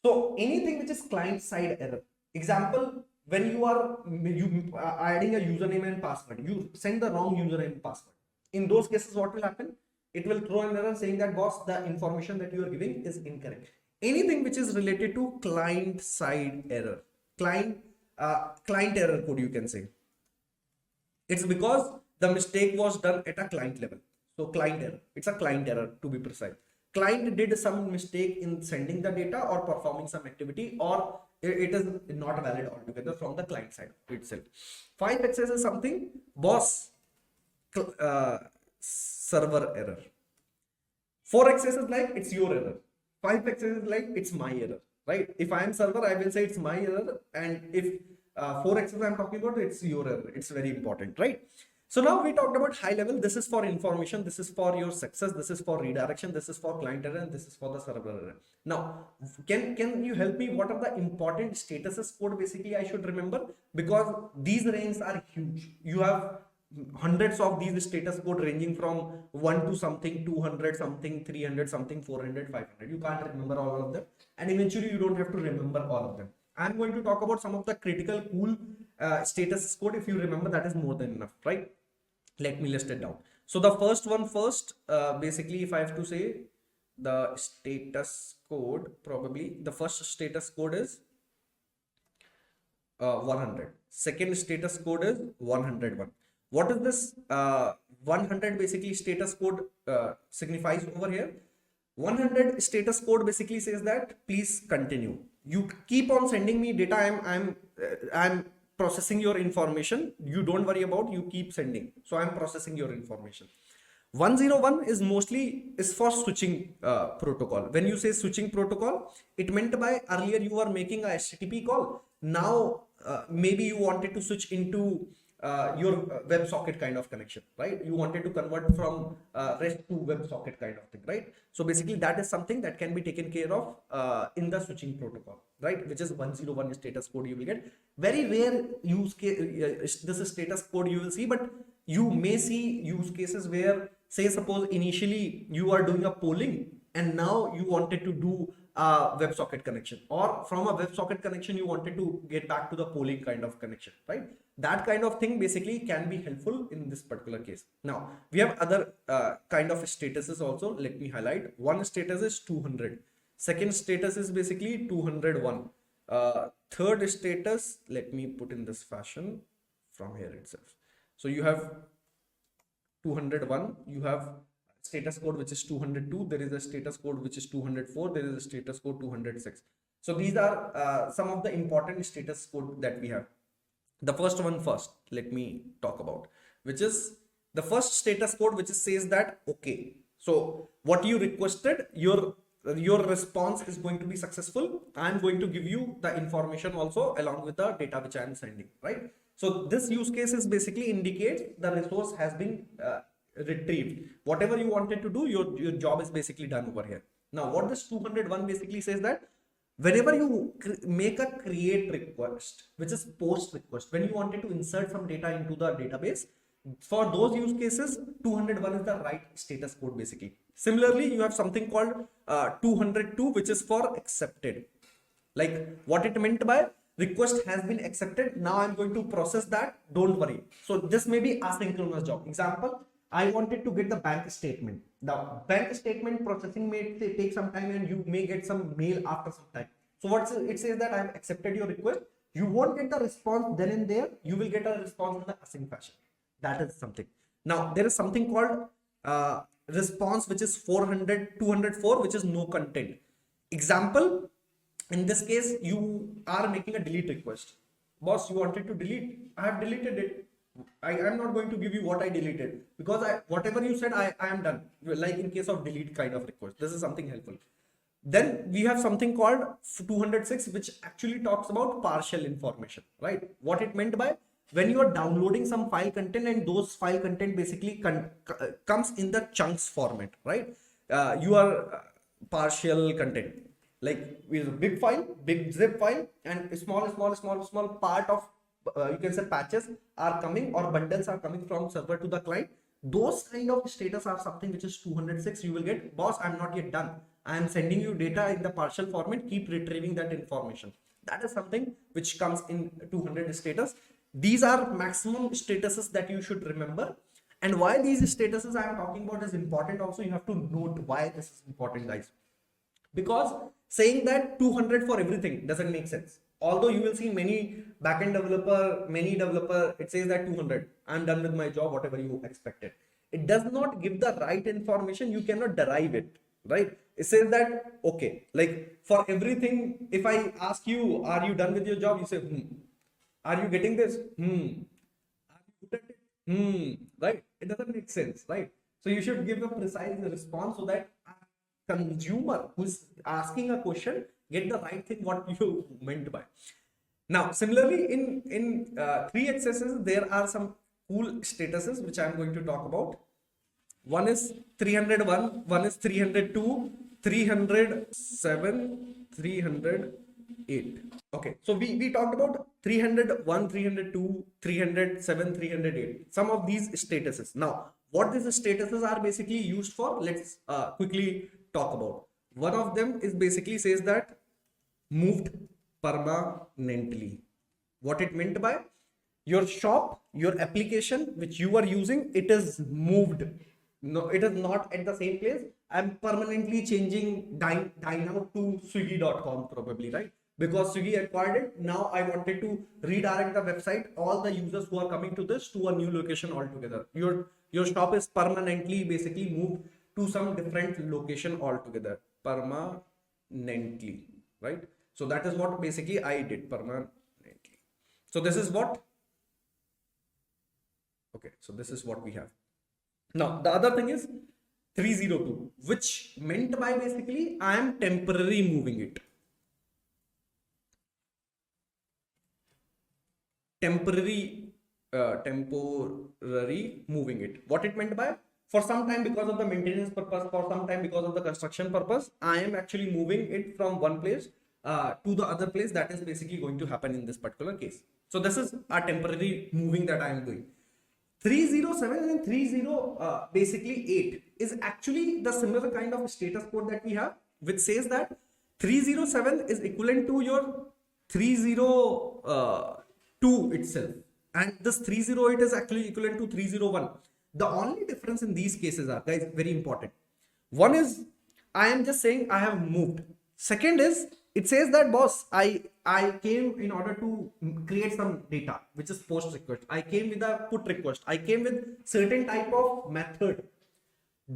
So anything which is client side error. Example, when you are adding a username and password, you send the wrong username and password. In those cases, what will happen? It will throw an error saying that, boss, the information that you are giving is incorrect. Anything which is related to client side error, client error code, you can say. It's because the mistake was done at a client level. So client error, it's a client error to be precise. Client did some mistake in sending the data or performing some activity, or it is not valid altogether from the client side itself. 5x's is something, boss, server error. 4x's is like it's your error. 5x's is like it's my error, right? If I am server, I will say it's my error, and if 4x's I'm talking about, it's your error. It's very important, right? So now we talked about high level. This is for information. This is for your success. This is for redirection. This is for client error, and this is for the server error. Now, can you help me? What are the important statuses code basically I should remember? Because these ranges are huge. You have hundreds of these status code ranging from 1 to something, 200 something, 300 something, 400, 500. You can't remember all of them, and eventually you don't have to remember all of them. I'm going to talk about some of the critical cool status code. If you remember, that is more than enough, right? Let me list it down. So the first one first, basically, if I have to say the status code, probably the first status code is 100. Second status code is 101. What is this 100 basically status code signifies over here? 100 status code basically says that please continue. You keep on sending me data. I'm processing your information. You don't worry about, you keep sending. So I'm processing your information. 101 is mostly for switching protocol. When you say switching protocol, it meant by earlier you were making a HTTP call. Now maybe you wanted to switch into your WebSocket kind of connection, right? You wanted to convert from REST to WebSocket kind of thing, right? So basically that is something that can be taken care of in the switching protocol, right? Which is 101 status code you will get. Very rare use case, this is status code you will see, but you may see use cases where, say, suppose initially you are doing a polling and now you wanted to do a WebSocket connection, or from a WebSocket connection you wanted to get back to the polling kind of connection, right? That kind of thing basically can be helpful in this particular case. Now we have other kind of statuses also. Let me highlight. One status is 200. Second status is basically 201. Third status, let me put in this fashion from here itself. So you have 201, you have status code which is 202, there is a status code which is 204, there is a status code 206. So these are some of the important status code that we have. The first one first, let me talk about, which is the first status code which says that okay, so what you requested, your response is going to be successful. I'm going to give you the information also along with the data which I am sending, right? So this use case is basically indicates the resource has been retrieved. Whatever you wanted to do, your job is basically done over here. Now what this 201 basically says that whenever you make a create request, which is post request, when you wanted to insert some data into the database, for those use cases 201 is the right status code basically. Similarly, you have something called 202, which is for accepted. Like what it meant by request has been accepted, now I'm going to process that, don't worry. So this may be asynchronous job. Example, I wanted to get the bank statement. The bank statement processing may take some time, and you may get some mail after some time. So what it says that I have accepted your request. You won't get the response then and there. You will get a response in the async fashion. That is something. Now there is something called response, which is 204, which is no content. Example, in this case, you are making a delete request. Boss, you wanted to delete. I have deleted it. I am not going to give you what I deleted, because whatever you said, I am done. Like in case of delete kind of request, this is something helpful. Then we have something called 206, which actually talks about partial information, right? What it meant by, when you are downloading some file content and those file content basically comes in the chunks format, right? You are partial content, like with a big file, big zip file, and a small part of you can say patches are coming, or bundles are coming from server to the client. Those kind of status are something which is 206. You will get, boss, I'm not yet done, I am sending you data in the partial format, keep retrieving that information. That is something which comes in 200 status. These are maximum statuses that you should remember. And why these statuses I am talking about is important also. You have to note why this is important, guys. Because saying that 200 for everything doesn't make sense. Although you will see many backend developer, it says that 200, I'm done with my job, whatever you expected. It does not give the right information. You cannot derive it, right? It says that, okay, like for everything, if I ask you, are you done with your job? You say, Are you getting this? Are you good at it? Right? It doesn't make sense, right? So you should give a precise response so that a consumer who's asking a question get the right thing what you meant by. Now, similarly, in 3XSS, there are some cool statuses which I'm going to talk about. One is 301, one is 302, 307, 308. Okay, so we talked about 301, 302, 307, 308. Some of these statuses. Now, what these statuses are basically used for, let's quickly talk about. One of them is basically says that moved permanently. What it meant by, your shop, your application which you are using, it is moved. No, it is not at the same place. I'm permanently changing Dynamo to Swiggy.com probably, right? Because Swiggy acquired it. Now I wanted to redirect the website, all the users who are coming to this, to a new location altogether. Your shop is permanently basically moved to some different location altogether. Permanently, right? So that is what basically I did, permanently. So this is what, okay, so this is what we have. Now, the other thing is 302, which meant by basically I am temporarily moving it. Temporary moving it. What it meant by, for some time because of the maintenance purpose, for some time because of the construction purpose, I am actually moving it from one place to the other place. That is basically going to happen in this particular case. So this is a temporary moving that I am doing. 307 and 8 is actually the similar kind of status code that we have, which says that 307 is equivalent to your 302 itself, and this 308 is actually equivalent to 301. The only difference in these cases are, guys, very important. One is I am just saying I have moved. Second is it says that, boss, I came in order to create some data, which is post request. I came with a put request. I came with certain type of method.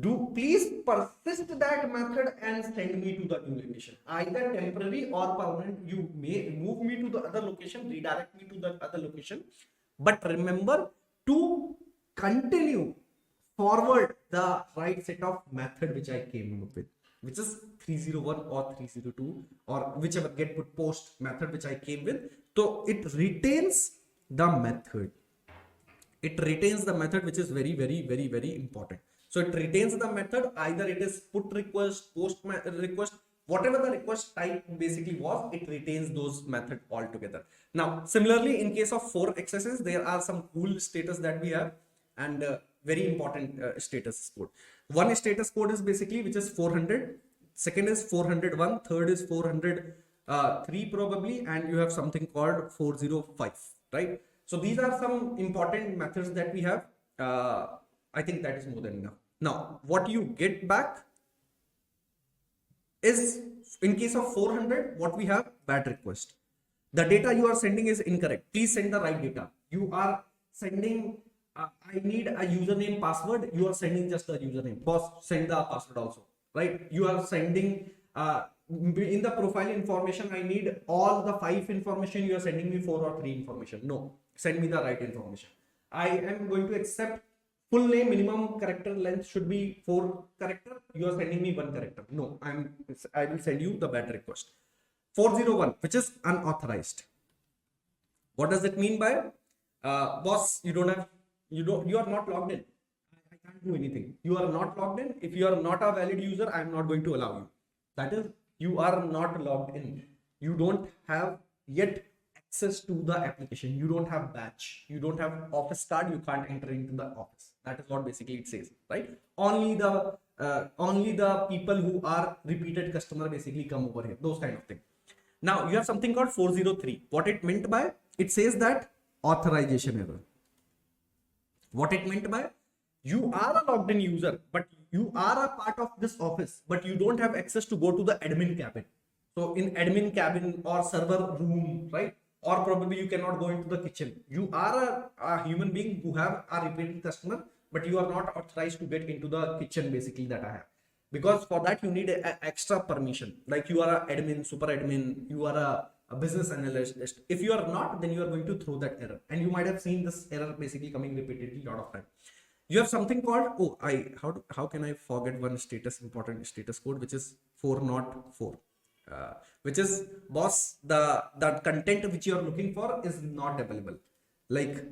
Do please persist that method and send me to the new location. Either temporary or permanent. You may move me to the other location, redirect me to the other location. But remember to continue forward the right set of method which I came up with, which is 301 or 302 or whichever get put post method which I came with. So it retains the method. It retains the method, which is very important. So it retains the method, either it is put request, post request, whatever the request type basically was, it retains those method altogether. Now, similarly, in case of 4XSS, there are some cool status that we have, and very important status code. One status code is basically which is 400, second is 401, third is 403 probably, and you have something called 405, right? So these are some important methods that we have. I think that is more than enough. Now, what you get back is, in case of 400, what we have, bad request. The data you are sending is incorrect. Please send the right data. You are sending, I need a username, password. You are sending just a username. Boss, send the password also, right? You are sending, in the profile information, I need all the 5 information. You are sending me 4 or 3 information. No, send me the right information. I am going to accept full name minimum character length should be 4 character. You are sending me 1 character. No, I will send you the bad request. 401, which is unauthorized. What does it mean by boss? You are not logged in. I can't do anything. You are not logged in. If you are not a valid user, I am not going to allow you. That is, you are not logged in. You don't have yet access to the application. You don't have badge. You don't have office card. You can't enter into the office. That is what basically it says, right? Only the people who are repeated customer basically come over here. Those kind of things. Now you have something called 403. What it meant by, it says that authorization error. What it meant by, you are a logged in user, but you are a part of this office, but you don't have access to go to the admin cabin. So in admin cabin or server room, right? Or probably you cannot go into the kitchen. You are a human being who have a repeated customer, but you are not authorized to get into the kitchen basically that I have. Because for that you need a extra permission. Like you are a admin, super admin, you are a business analyst. If you are not, then you are going to throw that error. And you might have seen this error basically coming repeatedly a lot of time. You have something called, how can I forget one important status code, which is 404. Which is, boss, the content which you are looking for is not available. Like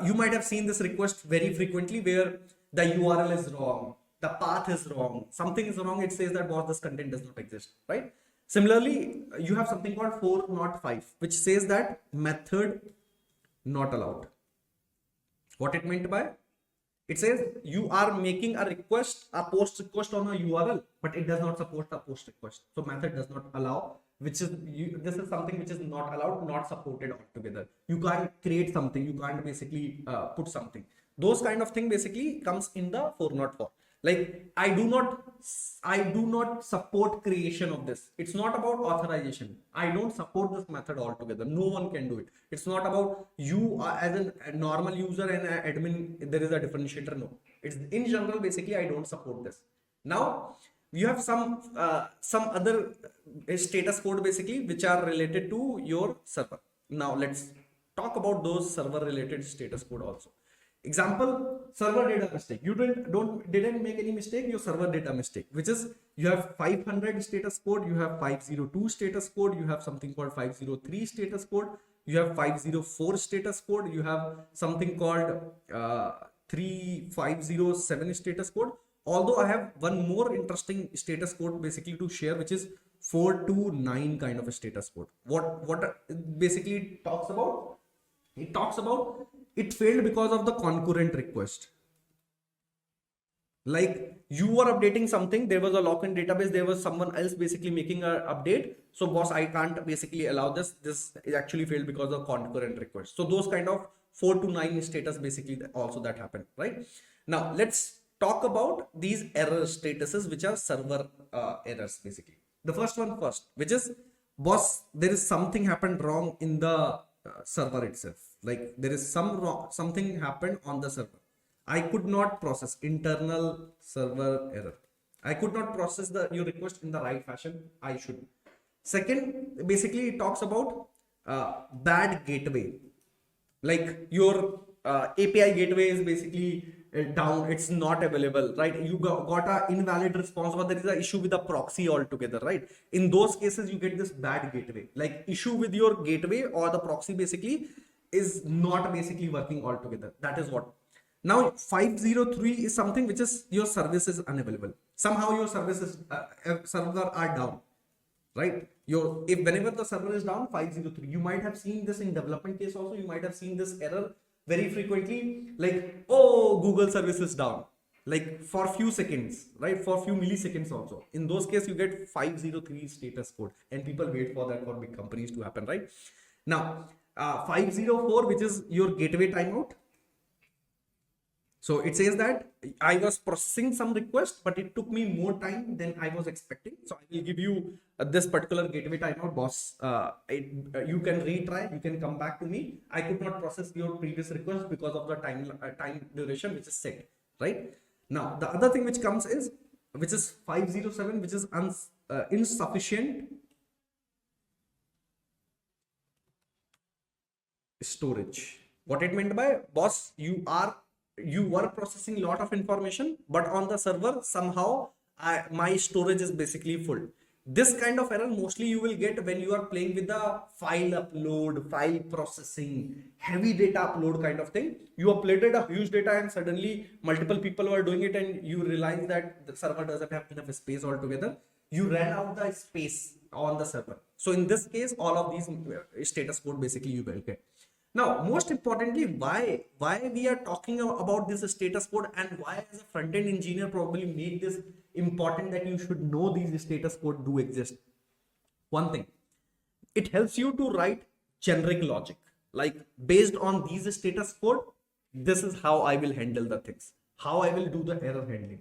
you might have seen this request very frequently where the URL is wrong, the path is wrong, something is wrong. It says that, boss, this content does not exist, right? Similarly, you have something called 405, which says that method not allowed. What it meant by, it says you are making a request, a post request on a URL, but it does not support a post request. So method does not allow, which is, this is something which is not allowed, not supported altogether. You can't create something, you can't basically put something. Those kind of thing basically comes in the 404. Like I do not support creation of this. It's not about authorization. I don't support this method altogether. No one can do it. It's not about you as a normal user and an admin. There is a differentiator. No, it's in general. Basically, I don't support this. Now you have some other status code basically which are related to your server. Now let's talk about those server related status code also. Example, server data mistake. You didn't make any mistake, your server data mistake, which is you have 500 status code, you have 502 status code, you have something called 503 status code, you have 504 status code, you have something called 3507 status code. Although I have one more interesting status code basically to share, which is 429 kind of a status code. What basically it talks about? It talks about it failed because of the concurrent request. Like you were updating something, there was a lock in database, there was someone else basically making an update. So boss, I can't basically allow this. This is actually failed because of concurrent request. So those kind of 4 to 9 status basically also that happened, right? Now let's talk about these error statuses, which are server errors basically. The first one first, which is, boss, there is something happened wrong in the server itself. Like there is something happened on the server. I could not process internal server error. I could not process your request in the right fashion. I should. Second, basically it talks about bad gateway. Like your API gateway is basically down, it's not available, right? You got a invalid response, or there is an issue with the proxy altogether, right? In those cases you get this bad gateway, like issue with your gateway or the proxy basically is not basically working altogether. That is what. Now 503 is something which is your service is unavailable. Somehow your services server are down, right? If whenever the server is down, 503, you might have seen this in development case also. You might have seen this error very frequently, like, oh, Google service is down, like for few seconds, right? For few milliseconds also. In those cases, you get 503 status code, and people wait for that for big companies to happen, right? Now, 504, which is your gateway timeout. So it says that I was processing some request, but it took me more time than I was expecting. So I will give you this particular gateway timeout, boss. You can retry, you can come back to me. I could not process your previous request because of the time duration which is set, right? Now, the other thing which comes is, which is 507, which is insufficient storage. What it meant by, boss, you were processing a lot of information, but on the server somehow my storage is basically full. This kind of error mostly you will get when you are playing with the file upload, file processing, heavy data upload kind of thing. You uploaded a huge data and suddenly multiple people were doing it and you realize that the server doesn't have enough space altogether. You ran out the space on the server. So in this case, all of these status code basically you will get. Now, most importantly, why we are talking about this status code, and why as a front-end engineer probably make this important that you should know these status code do exist. One thing, it helps you to write generic logic, like based on these status code, this is how I will handle the things, how I will do the error handling.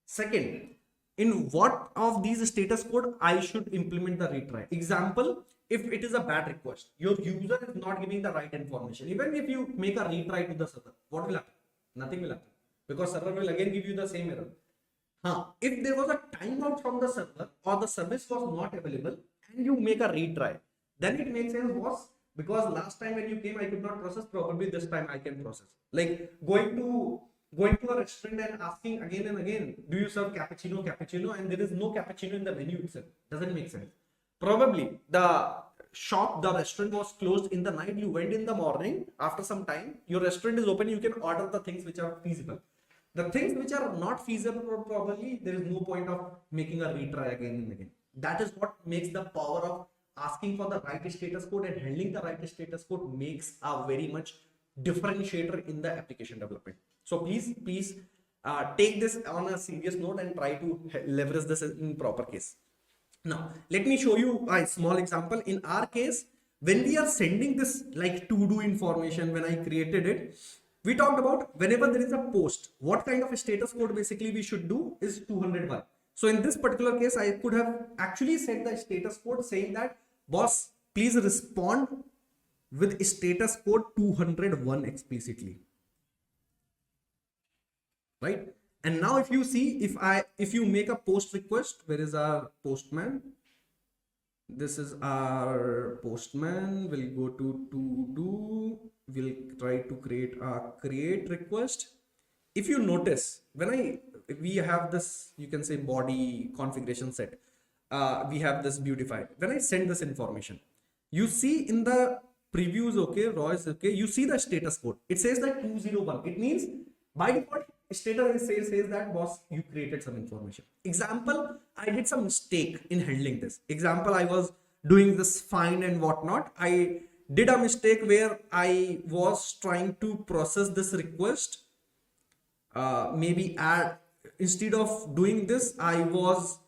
Second, in what of these status code I should implement the retry. Example, if it is a bad request, your user is not giving the right information, even if you make a retry to the server, what will happen? Nothing will happen, because server will again give you the same error. If there was a timeout from the server or the service was not available and you make a retry, then it makes sense, boss, because last time when you came I could not process, probably this time I can process. Like going to a restaurant and asking again and again, do you serve cappuccino, and there is no cappuccino in the menu itself. Doesn't make sense. Probably the restaurant was closed in the night, you went in the morning, after some time your restaurant is open, you can order the things which are feasible. The things which are not feasible, probably there is no point of making a retry again and again. That is what makes the power of asking for the right status code and handling the right status code makes a very much differentiator in the application development. So please take this on a serious note and try to leverage this in proper case. Now, let me show you a small example. In our case, when we are sending this like to-do information, when I created it, we talked about whenever there is a post, what kind of a status code basically we should do is 201. So in this particular case, I could have actually set the status code saying that, boss, please respond with status code 201 explicitly. Right? And now if you see, if you make a post request, where is our postman? This is our postman. We'll go to do. We'll try to create request. If you notice, when we have this, you can say body configuration set. We have this beautified. When I send this information, you see in the previews, okay, raw is okay. You see the status code. It says that 201. It means by default, status says that, boss, you created some information. Example, I did some mistake in handling this. Example, I was doing this find and whatnot. I did a mistake where I was trying to process this request. Maybe instead of doing this, I was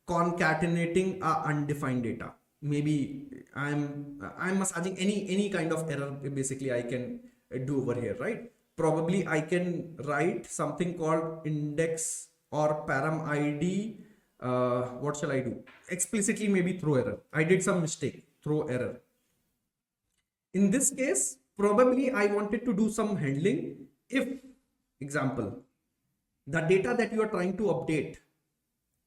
concatenating undefined data. Maybe I'm massaging any kind of error basically I can do over here, right? Probably I can write something called index or param ID. What shall I do? Explicitly maybe throw error. I did some mistake, throw error. In this case, probably I wanted to do some handling. If, example, the data that you are trying to update,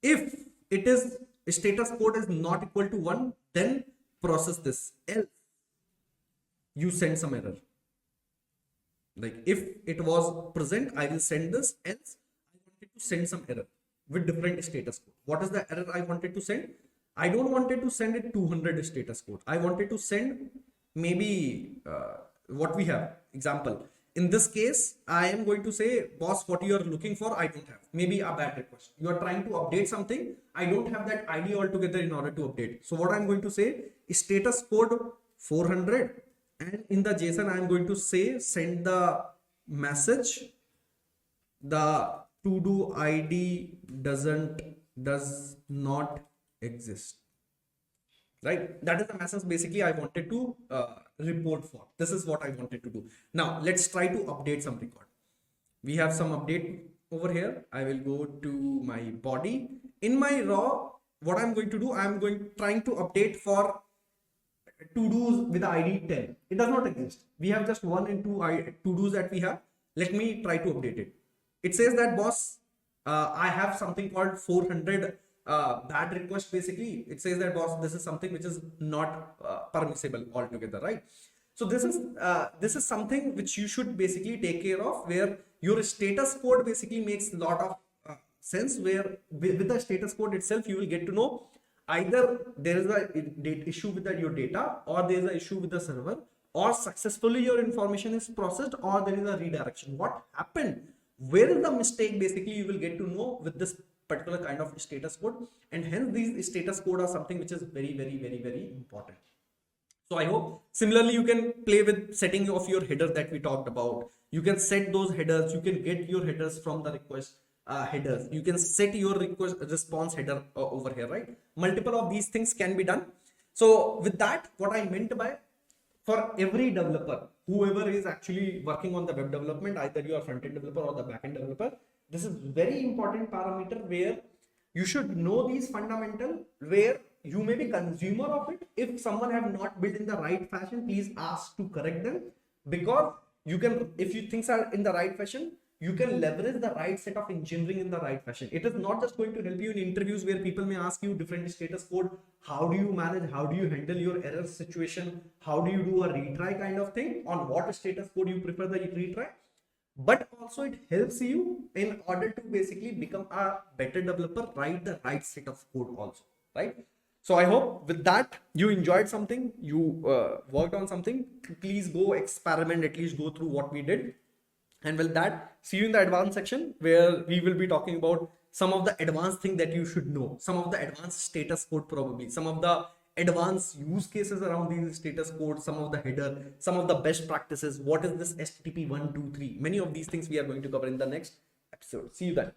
if it is status code is not equal to 1, then process this. Else, you send some error. Like if it was present, I will send this. Else, I wanted to send some error with different status code. What is the error I wanted to send? I don't wanted to send it 200 status code. I wanted to send maybe what we have. Example, in this case, I am going to say, boss, what you are looking for, I don't have. Maybe a bad request. You are trying to update something. I don't have that ID altogether in order to update. So what I'm going to say is status code 400. And in the JSON, I'm going to say send the message. The to-do ID does not exist. Right? That is the message basically I wanted to report for. This is what I wanted to do. Now let's try to update some record. We have some update over here. I will go to my body. In my raw, what I'm going to do, trying to update for to-dos with ID 10. It does not exist. We have just 1 and 2 to-dos that we have. Let me try to update it. It says that, boss, I have something called 400 bad request. Basically, it says that, boss, this is something which is not permissible altogether, right? So this is something which you should basically take care of, where your status code basically makes a lot of sense, where with the status code itself you will get to know either there is a issue with your data, or there is an issue with the server, or successfully your information is processed, or there is a redirection. What happened? Where is the mistake? Basically, you will get to know with this particular kind of status code, and hence these status code are something which is very, very, very, very important. So I hope similarly you can play with setting of your headers that we talked about. You can set those headers. You can get your headers from the request headers. You can set your request response header over here, right? Multiple of these things can be done. So with that, what I meant by, for every developer, whoever is actually working on the web development, either you are front-end developer or the back-end developer, this is very important parameter where you should know these fundamental, where you may be consumer of it. If someone have not built in the right fashion, please ask to correct them, because you can, if you things are in the right fashion, you can leverage the right set of engineering in the right fashion. It is not just going to help you in interviews where people may ask you different status code. How do you manage? How do you handle your error situation? How do you do a retry kind of thing? On what status code you prefer the retry? But also it helps you in order to basically become a better developer, write the right set of code also, right? So I hope with that you enjoyed something, you worked on something. Please go experiment, at least go through what we did. And with that, see you in the advanced section, where we will be talking about some of the advanced things that you should know, some of the advanced status code, probably some of the advanced use cases around these status codes, some of the header, some of the best practices. What is this HTTP 123? Many of these things we are going to cover in the next episode. See you then.